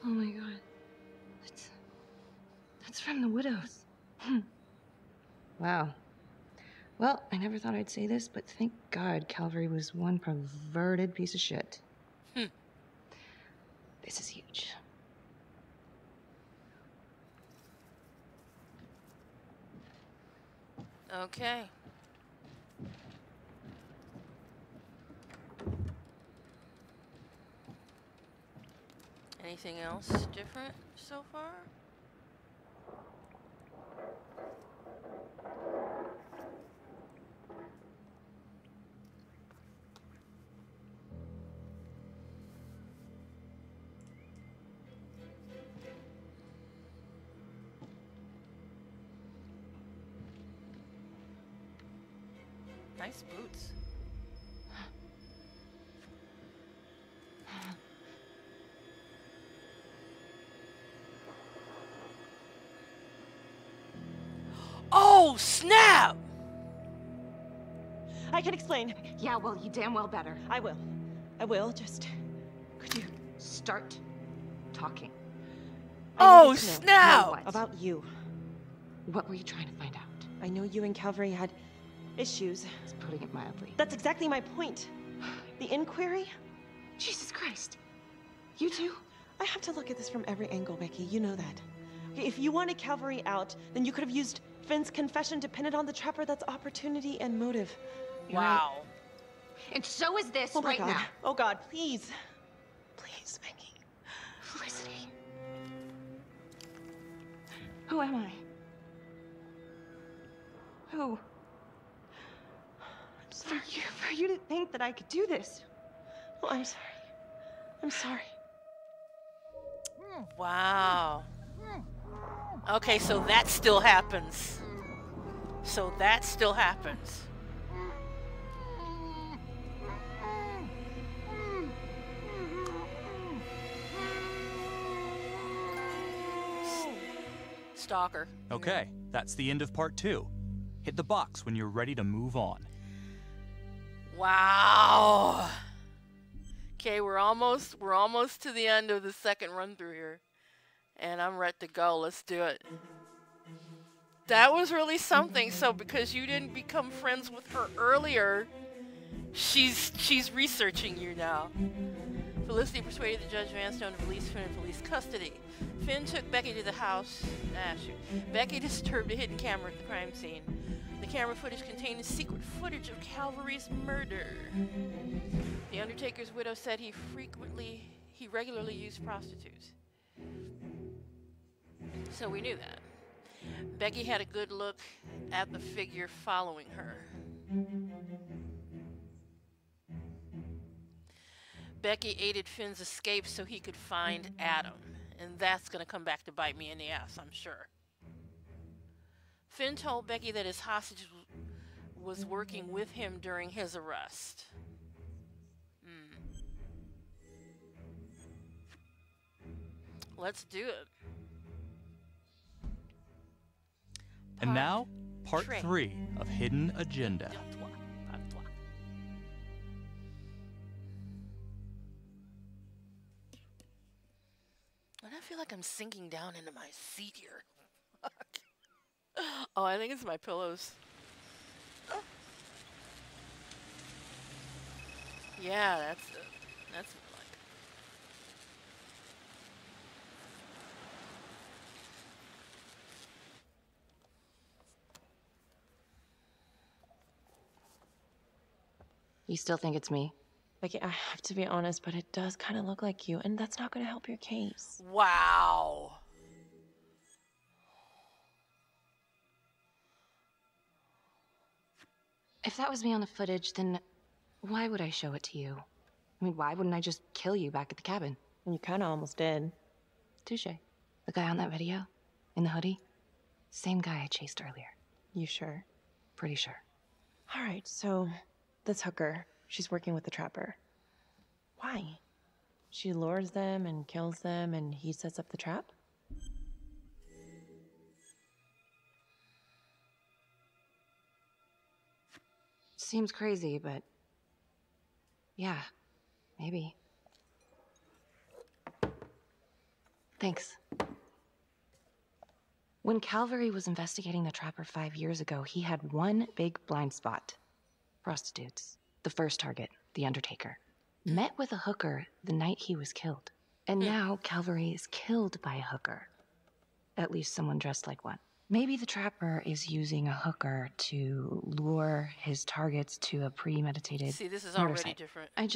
Oh my god. That's from the Widows. Wow. Well, I never thought I'd say this, but thank God Calvary was one perverted piece of shit. This is huge. Okay. Anything else different so far? Nice boots. Oh, snap! I can explain. Yeah, well, you damn well better. I will. I will, just... Could you... Start talking. Oh, snap! About you. What were you trying to find out? I know you and Calvary had issues. It's putting it mildly. That's exactly my point. The inquiry? Jesus Christ. You too? I have to look at this from every angle, Becky. You know that. Okay, if you wanted Calvary out, then you could have used Finn's confession to pin it on the Trapper. That's opportunity and motive. Wow. Right. And so is this Oh my right God. now. Oh God, please. Please, Becky. Felicity. Who am I? Who? I'm sorry. For you to think that I could do this. Oh, I'm sorry. I'm sorry. Wow. Okay, so that still happens. So that still happens. Stalker. Okay, that's the end of part 2. Hit the box when you're ready to move on. Wow. Okay, we're almost to the end of the second run through here. And I'm ready to go. Let's do it. That was really something. So because you didn't become friends with her earlier, she's researching you now. Felicity persuaded the Judge Vanstone to release Finn in police custody. Finn took Becky to the house. Becky disturbed a hidden camera at the crime scene. The camera footage contained secret footage of Calvary's murder. The Undertaker's widow said he regularly used prostitutes. So we knew that. Becky had a good look at the figure following her. Becky aided Finn's escape so he could find Adam. And that's going to come back to bite me in the ass, I'm sure. Finn told Becky that his hostage was working with him during his arrest. Let's do it. And now, part 3 of Hidden Agenda. And I feel like I'm sinking down into my seat here. Oh, I think it's my pillows. Yeah, that's it. That's what I like. You still think it's me? Becky, I have to be honest, but it does kind of look like you, and that's not going to help your case. Wow. If that was me on the footage, then why would I show it to you? I mean, why wouldn't I just kill you back at the cabin? You kind of almost did. Touche. The guy on that video? In the hoodie? Same guy I chased earlier. You sure? Pretty sure. All right, so this hooker, she's working with the trapper. Why? She lures them and kills them, and he sets up the trap? Seems crazy, but yeah, maybe. Thanks. When Calvary was investigating the Trapper 5 years ago, he had one big blind spot. Prostitutes. The first target, the Undertaker. Met with a hooker the night he was killed. And now Calvary is killed by a hooker. At least someone dressed like one. Maybe the Trapper is using a hooker to lure his targets to a premeditated See, this is murder already site. different. I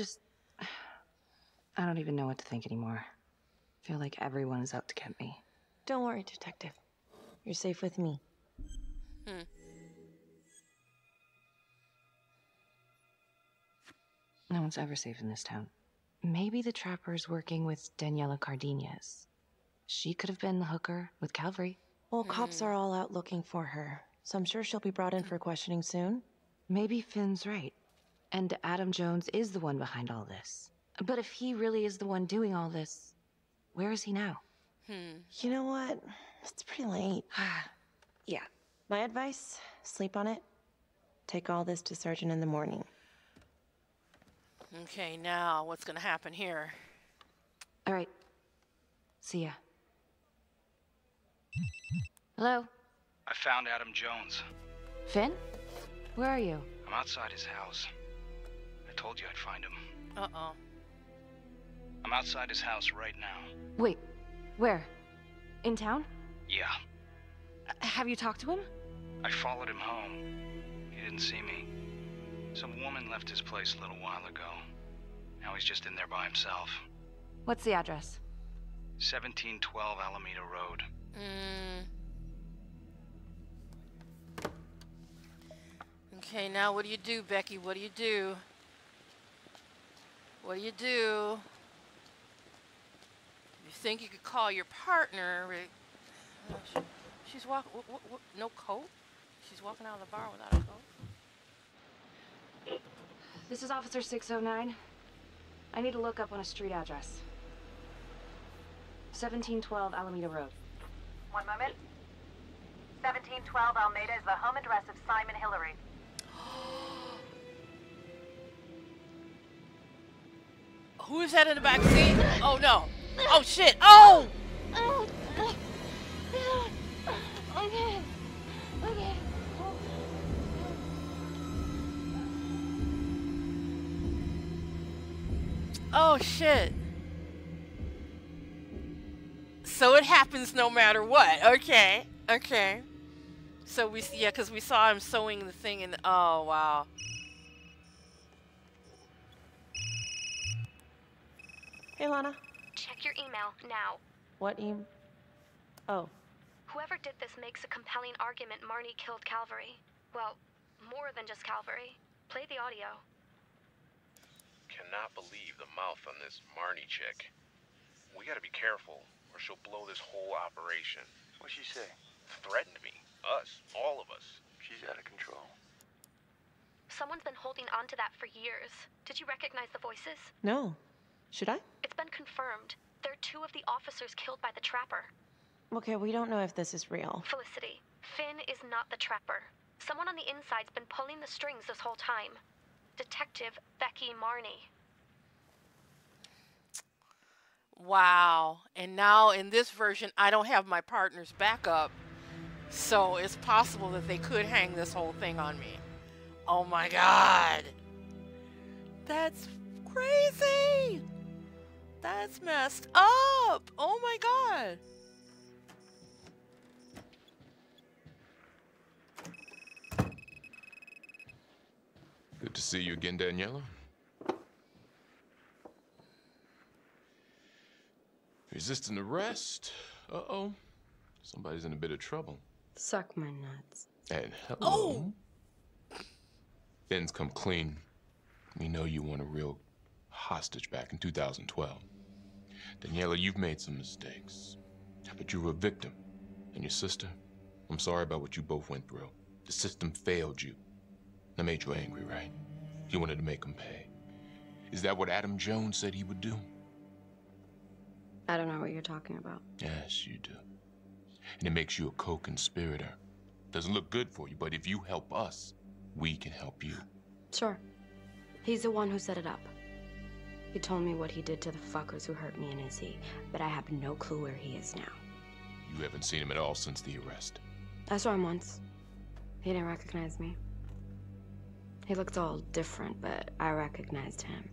don't even know what to think anymore. I feel like everyone is out to get me. Don't worry, Detective. You're safe with me. No one's ever safe in this town. Maybe the Trapper's working with Daniela Cardenas. She could have been the hooker with Calvary. Well, cops are all out looking for her, so I'm sure she'll be brought in for questioning soon. Maybe Finn's right. And Adam Jones is the one behind all this. But if he really is the one doing all this, where is he now? You know what? It's pretty late. Yeah. My advice, sleep on it. Take all this to Sergeant in the morning. Okay, now what's gonna happen here? All right. See ya. Hello? I found Adam Jones. Finn? Where are you? I'm outside his house. I told you I'd find him. Uh-oh. I'm outside his house right now. Wait, where? In town? Yeah. Have you talked to him? I followed him home. He didn't see me. Some woman left his place a little while ago. Now he's just in there by himself. What's the address? 1712 Alameda Road. Okay, now what do you do, Becky? What do you do? What do you do? You think you could call your partner? She's walking. No coat? She's walking out of the bar without a coat. This is Officer 609. I need to look up on a street address. 1712 Alameda Road. One moment. 1712 Alameda is the home address of Simon Hillary. Who is that in the back seat? Oh no! Oh shit! Oh! Okay. Okay. Oh shit! So it happens no matter what. Okay. Okay. So because we saw him sewing the thing in. Oh wow. Hey, Lana. Check your email now. What email? Oh. Whoever did this makes a compelling argument Marnie killed Calvary. Well, more than just Calvary. Play the audio. Cannot believe the mouth on this Marnie chick. We gotta be careful, or she'll blow this whole operation. What'd she say? Threatened me. Us. All of us. She's out of control. Someone's been holding on to that for years. Did you recognize the voices? No. Should I? It's been confirmed. They're two of the officers killed by the Trapper. Okay, we don't know if this is real. Felicity, Finn is not the Trapper. Someone on the inside's been pulling the strings this whole time. Detective Becky Marnie. Wow. And now in this version, I don't have my partner's backup. So it's possible that they could hang this whole thing on me. Oh my god. That's crazy. That's messed up. Oh my god. Good to see you again, Daniela. Resisting arrest? Uh-oh. Somebody's in a bit of trouble. Suck my nuts. And hello. Finn's come clean. We know you weren't a real hostage back in 2012. Daniela, you've made some mistakes. But you were a victim. And your sister, I'm sorry about what you both went through. The system failed you. That made you angry, right? You wanted to make him pay. Is that what Adam Jones said he would do? I don't know what you're talking about. Yes, you do. And it makes you a co-conspirator. Doesn't look good for you, but if you help us, we can help you. Sure. He's the one who set it up. He told me what he did to the fuckers who hurt me and Izzy, but I have no clue where he is now. You haven't seen him at all since the arrest. I saw him once. He didn't recognize me. He looked all different, but I recognized him.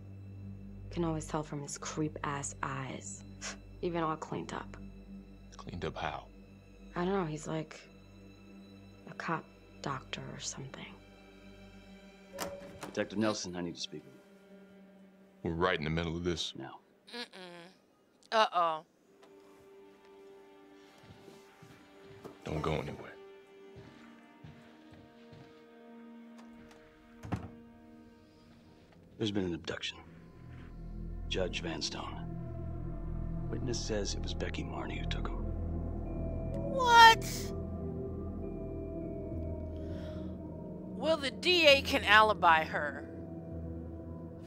Can always tell from his creep-ass eyes. Even all cleaned up. Cleaned up how? I don't know, he's like a cop doctor or something. Detective Nelson, I need to speak with you. We're right in the middle of this. Now. Uh-oh. Don't go anywhere. There's been an abduction. Judge Vanstone. Witness says it was Becky Marnie who took him. What? Well, the DA can alibi her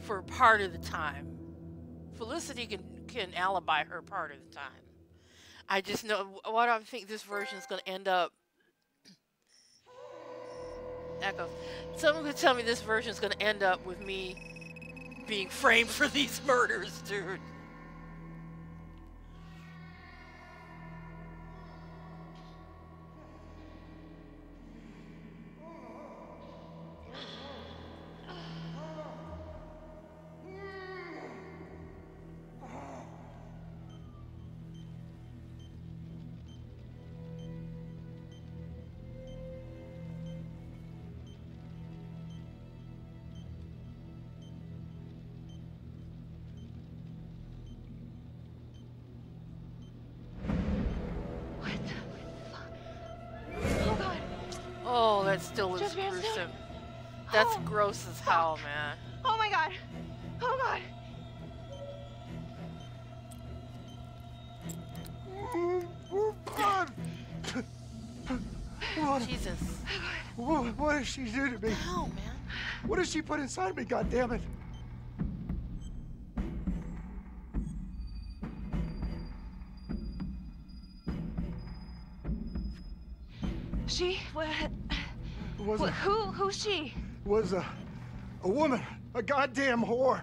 for part of the time. Felicity can alibi her part of the time. I just know what I think this version is going to end up. Echo. Someone could tell me this version is going to end up with me being framed for these murders, dude. Oh, that still is gruesome. That's gross as hell, man. Oh my god. Oh god. Jesus. What did she do to me? Hell, man. What did she put inside me, goddammit? She? Who's she? Was a woman, a goddamn whore.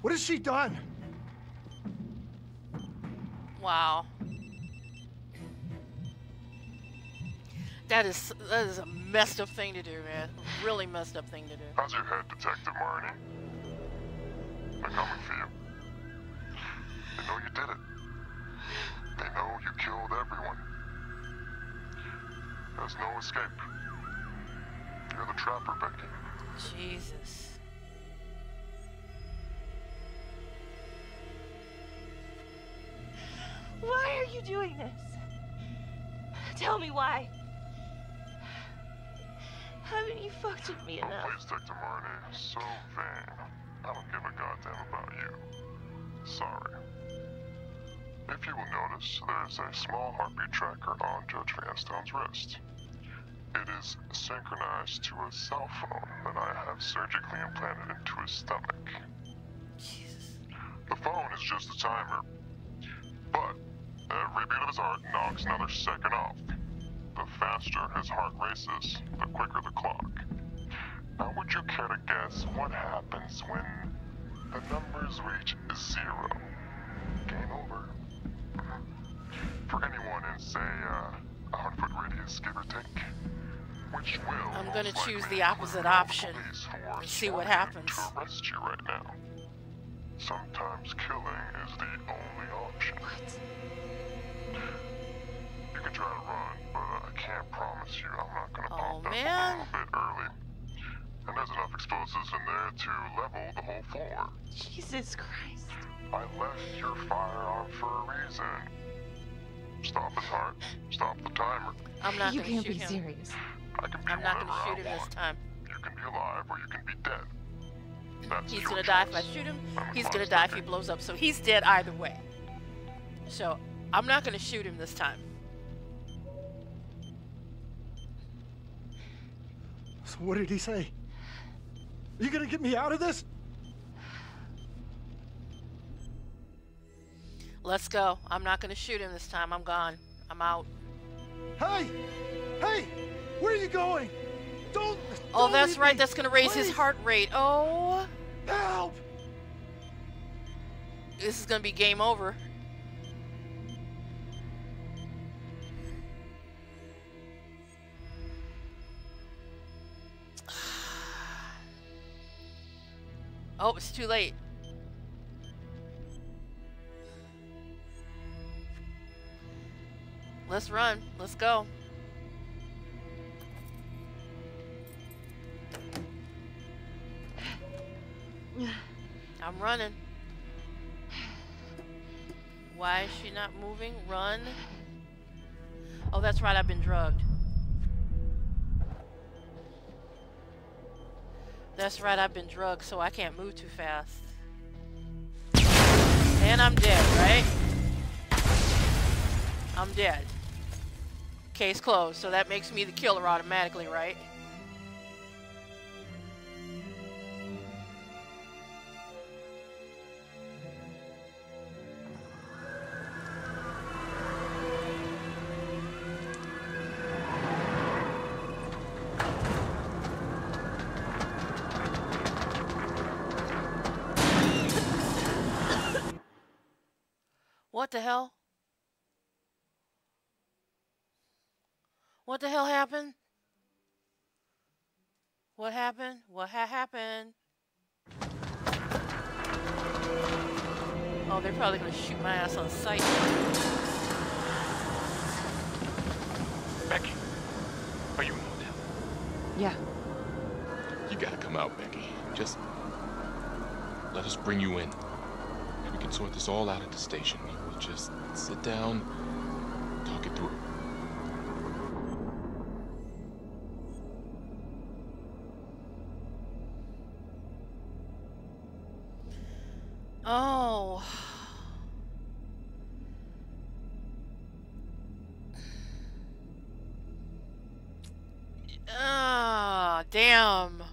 What has she done? Wow. That is a messed up thing to do, man. A really messed up thing to do. How's your head, Detective Marnie? They're coming for you. They know you did it. They know you killed everyone. There's no escape. You're the trapper, Becky. Jesus. Why are you doing this? Tell me why. Haven't you fucked with me enough? Please, Detective Marnie. So vain. I don't give a goddamn about you. Sorry. If you will notice, there's a small heartbeat tracker on Judge Vanstone's wrist. It is synchronized to a cell phone that I have surgically implanted into his stomach. Jesus. The phone is just a timer, but every beat of his heart knocks another second off. The faster his heart races, the quicker the clock. Now, would you care to guess what happens when the numbers reach 0? Game over. For anyone in, say, 100-foot radius, give or take. Which will I'm gonna choose the opposite option and see what happens. To arrest you right now. Sometimes killing is the only option. What? You can try to run, but I can't promise you I'm not gonna pop that man. balloon a bit early. And there's enough explosives in there to level the whole floor. Jesus Christ. I left your firearm for a reason. Stop his heart. Stop the timer. I'm not You gonna can't shoot be him. serious. I can be I'm not gonna whatever shoot I him this want. time. You can be alive He's gonna die if I shoot him. He's gonna die if he blows up. So he's dead either way. So I'm not gonna shoot him this time. So what did he say? Are you gonna get me out of this? Let's go. I'm not gonna shoot him this time. I'm gone. I'm out. Hey! Hey! Where are you going? Don't Oh, that's leave right. me. That's gonna raise Please. his heart rate. Oh. Help! This is gonna be game over. Oh, it's too late. Let's run. Let's go. I'm running. Why is she not moving? Run. Oh, that's right. I've been drugged. That's right. I've been drugged, so I can't move too fast. And I'm dead, right? I'm dead. Case closed. So that makes me the killer automatically, right? What the hell? What the hell happened? What happened? What happened? Oh, they're probably gonna shoot my ass on sight. Becky, are you in the hotel? Yeah. You gotta come out, Becky. Just let us bring you in. We can sort this all out at the station. We'll just sit down, talk it through. Oh. Ah, damn.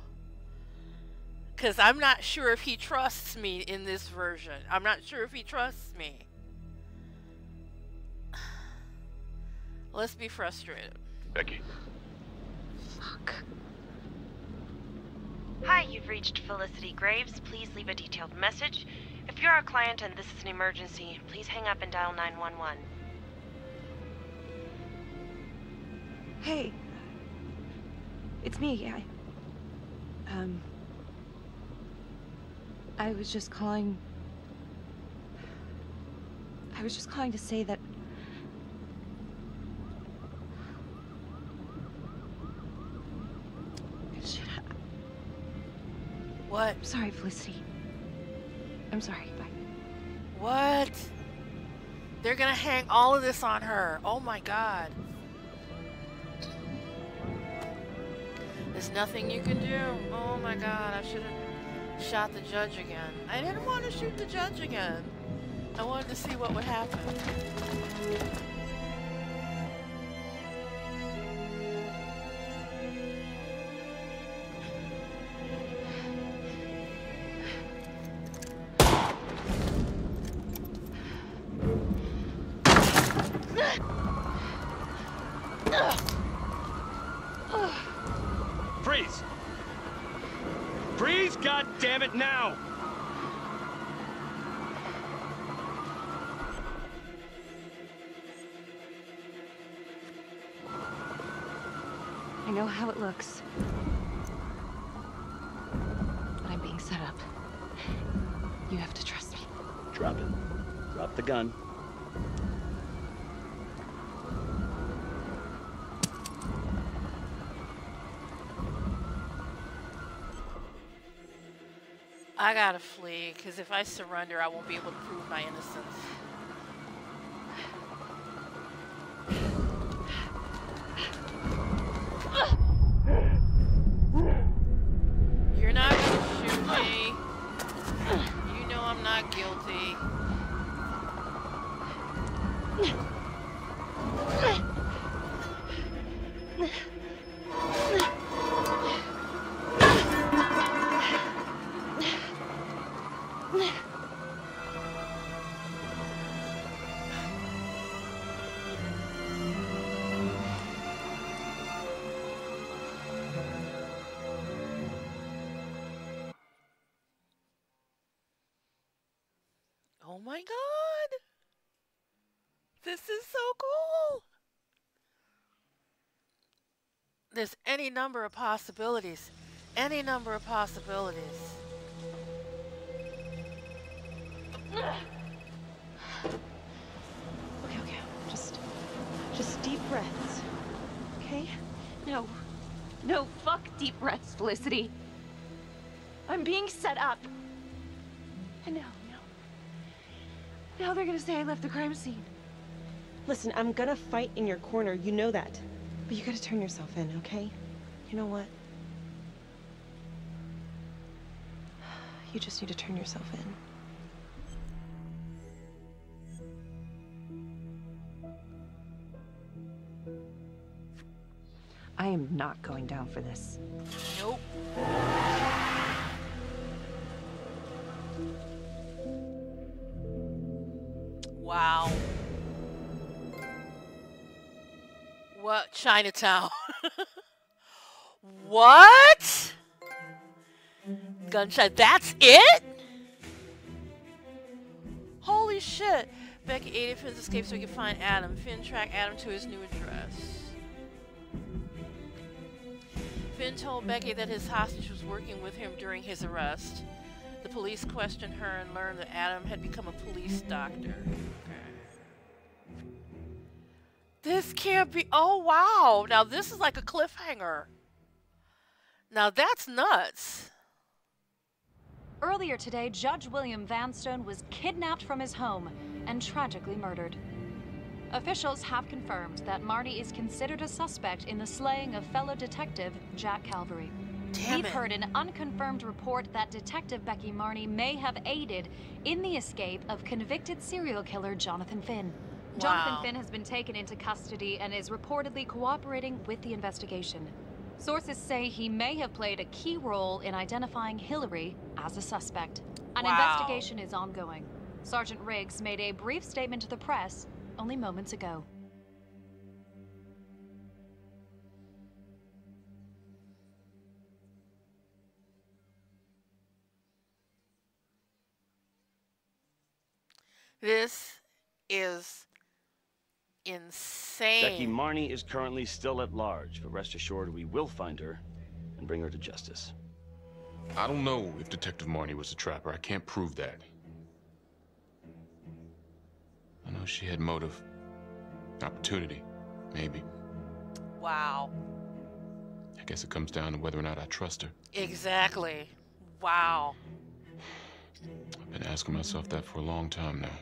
Because I'm not sure if he trusts me in this version. I'm not sure if he trusts me. Let's be frustrated. Becky. Fuck. Hi, you've reached Felicity Graves. Please leave a detailed message. If you're our client and this is an emergency, please hang up and dial 911. Hey. It's me. I was just calling... I was just calling to say that... Shit. What? I'm sorry, Felicity. I'm sorry. Bye. What? They're gonna hang all of this on her. Oh my god. There's nothing you can do. Oh my god, I should have shot the judge again. I didn't want to shoot the judge again. I wanted to see what would happen. Freeze! Freeze, God damn it, now! I know how it looks. But I'm being set up. You have to trust me. Drop it. Drop the gun. I gotta flee, because if I surrender, I won't be able to prove my innocence. You're not gonna shoot me. not guilty. Oh my God! This is so cool! There's any number of possibilities. Any number of possibilities. Okay. Just deep breaths. Okay? No. No, fuck deep breaths, Felicity. I'm being set up. I know. Now they're gonna say I left the crime scene. Listen, I'm gonna fight in your corner, you know that. But you gotta turn yourself in, okay? You know what? You just need to turn yourself in. I am not going down for this. Nope. Wow. What? Chinatown. What? Gunshot. That's it? Holy shit. Becky aided Finn's escape so he could find Adam. Finn tracked Adam to his new address. Finn told Becky that his hostage was working with him during his arrest. The police questioned her and learned that Adam had become a police doctor. Okay. This can't be. Oh, wow. Now, this is like a cliffhanger. Now, that's nuts. Earlier today, Judge William Vanstone was kidnapped from his home and tragically murdered. Officials have confirmed that Marty is considered a suspect in the slaying of fellow detective Jack Calvary. We've heard an unconfirmed report that Detective Becky Marney may have aided in the escape of convicted serial killer Jonathan Finn. Wow. Jonathan Finn has been taken into custody and is reportedly cooperating with the investigation. Sources say he may have played a key role in identifying Hillary as a suspect. An investigation is ongoing. Sergeant Riggs made a brief statement to the press only moments ago. This is insane. Becky Marney is currently still at large, but rest assured we will find her and bring her to justice. I don't know if Detective Marney was a trapper. I can't prove that. I know she had motive. Opportunity. Maybe. Wow. I guess it comes down to whether or not I trust her. Exactly. Wow. I've been asking myself that for a long time now.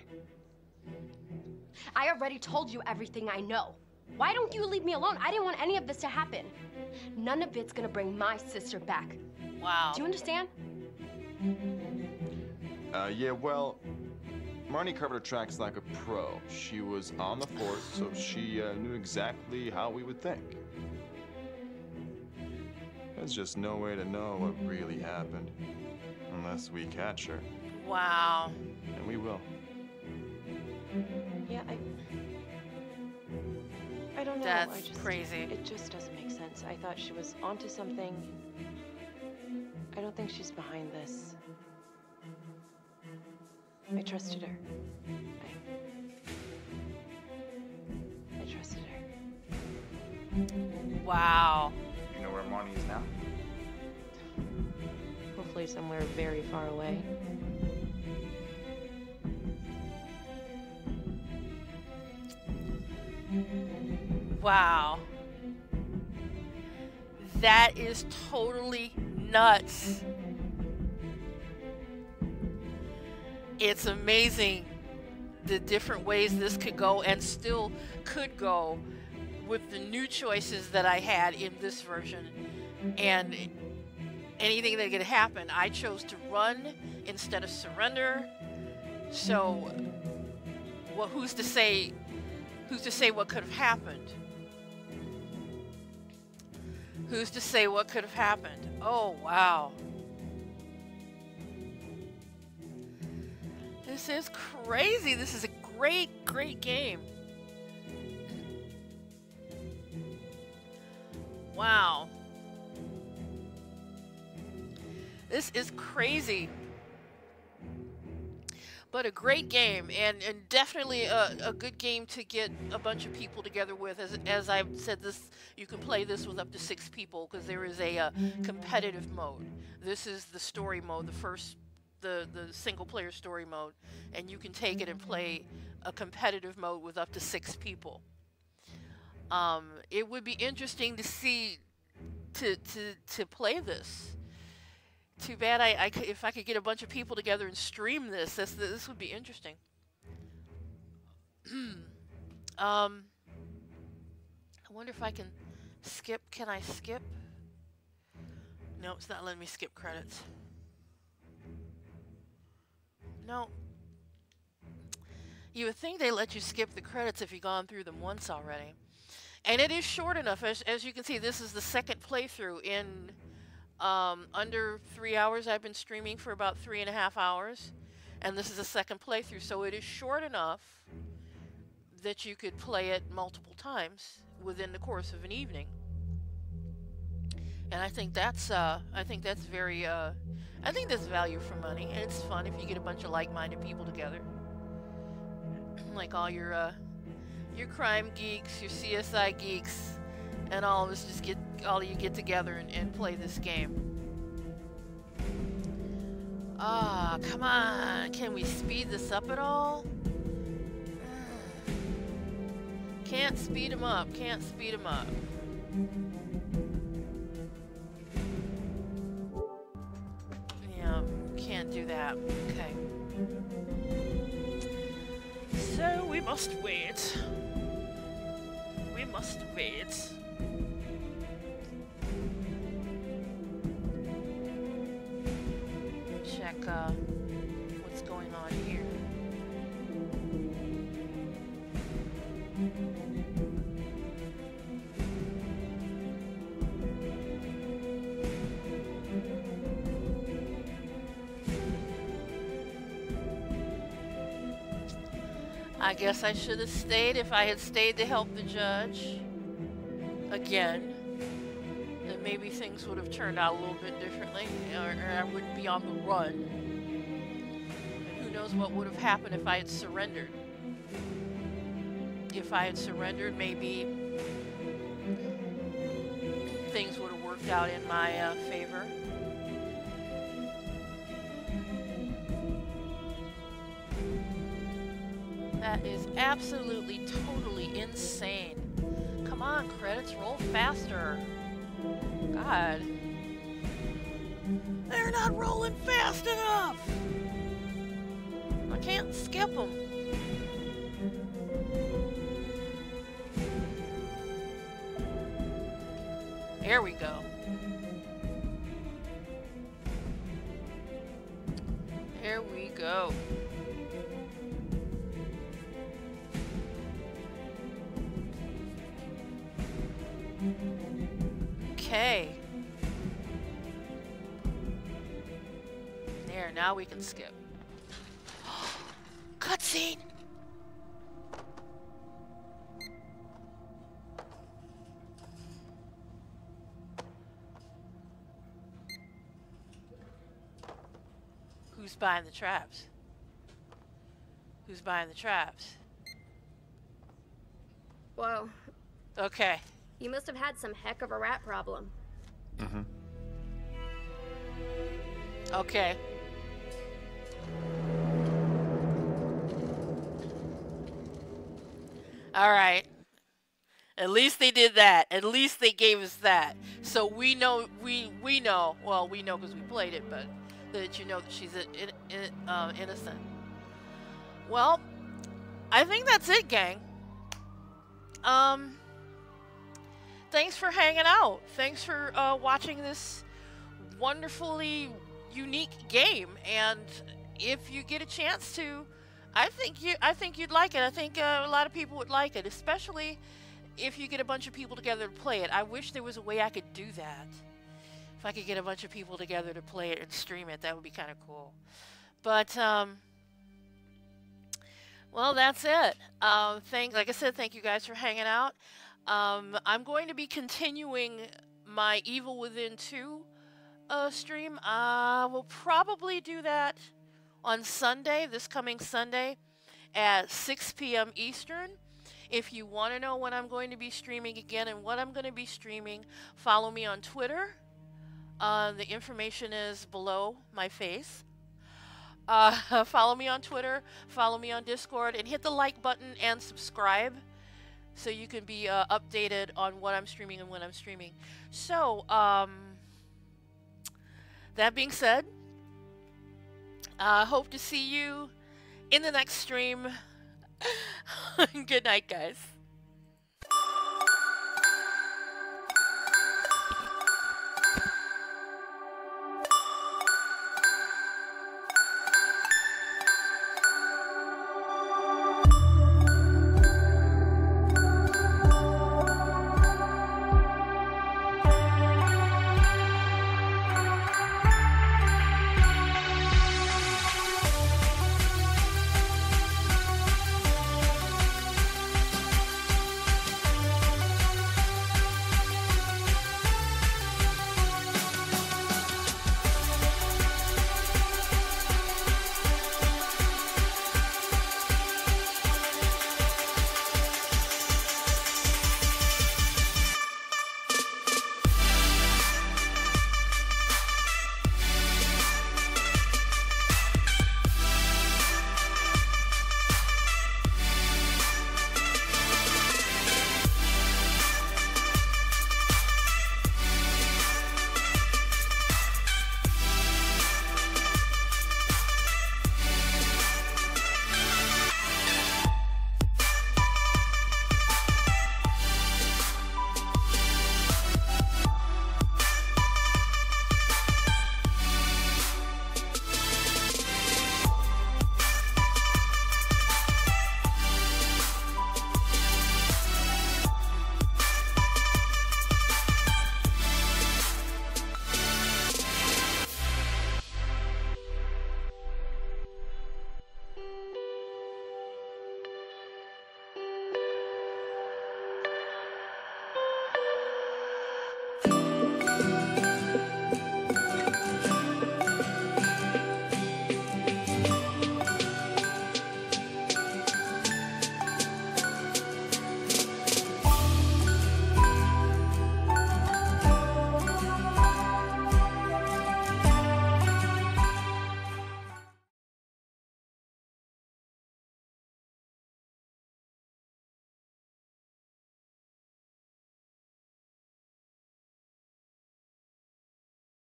I already told you everything I know. Why don't you leave me alone? I didn't want any of this to happen. None of it's gonna bring my sister back. Wow. Do you understand? Yeah, well, Marnie covered her tracks like a pro. She was on the force, so she knew exactly how we would think. There's just no way to know what really happened unless we catch her. Wow. And we will. Yeah, I don't know. That's crazy. It just doesn't make sense. I thought she was onto something. I don't think she's behind this. I trusted her. I trusted her. Wow. You know where Marnie is now? Hopefully somewhere very far away. Wow. That is totally nuts. It's amazing the different ways this could go and still could go with the new choices that I had in this version. And anything that could happen, I chose to run instead of surrender. So, well, who's to say what could have happened? Who's to say what could have happened? Oh, wow. This is crazy. This is a great, great game. Wow. This is crazy. But a great game, and definitely a good game to get a bunch of people together with. As I've said, this you can play this with up to 6 people because there is a competitive mode. This is the story mode, the single player story mode, and you can take it and play a competitive mode with up to 6 people. It would be interesting to see to play this. Too bad if I could get a bunch of people together and stream this, this would be interesting. I wonder if I can skip. Can I skip? No, it's not letting me skip credits. No. You would think they let you skip the credits if you've gone through them once already. And it is short enough. As you can see, this is the second playthrough in under 3 hours. I've been streaming for about 3.5 hours, and this is a second playthrough, so it is short enough that you could play it multiple times within the course of an evening. And I think that's very I think that's value for money, and it's fun if you get a bunch of like-minded people together, like all your crime geeks, your CSI geeks, and all of us just get together and play this game. Ah, come on. Can we speed this up at all? Can't speed them up. Can't speed them up. Yeah, can't do that. Okay. So we must wait. We must wait. Check what's going on here. I guess I should have stayed. If I had stayed to help the judge again, then maybe things would have turned out a little bit differently, or I wouldn't be on the run. And who knows what would have happened if I had surrendered. If I had surrendered, maybe things would have worked out in my favor. That is absolutely, totally insane. Come on, credits, roll faster. God. They're not rolling fast enough! I can't skip them. There we go. There we go. Okay. There, now we can skip. Cutscene! Who's buying the traps? Who's buying the traps? Whoa. Okay. You must have had some heck of a rat problem. Mm-hmm. Okay. All right. At least they did that. At least they gave us that. So we know, we know, well, we know because we played it, but that you know that she's innocent. Well, I think that's it, gang. Thanks for hanging out. Thanks for watching this wonderfully unique game. And if you get a chance to, I think you'd like it. I think a lot of people would like it, especially if you get a bunch of people together to play it. I wish there was a way I could do that. If I could get a bunch of people together to play it and stream it, that would be kind of cool. But well, that's it. Like I said, thank you guys for hanging out. I'm going to be continuing my Evil Within 2 stream. We'll probably do that on Sunday, this coming Sunday at 6 p.m. Eastern. If you want to know when I'm going to be streaming again and what I'm going to be streaming, follow me on Twitter. The information is below my face. Follow me on Twitter, follow me on Discord, and hit the like button and subscribe so you can be updated on what I'm streaming and when I'm streaming. So, that being said, I hope to see you in the next stream. Good night, guys.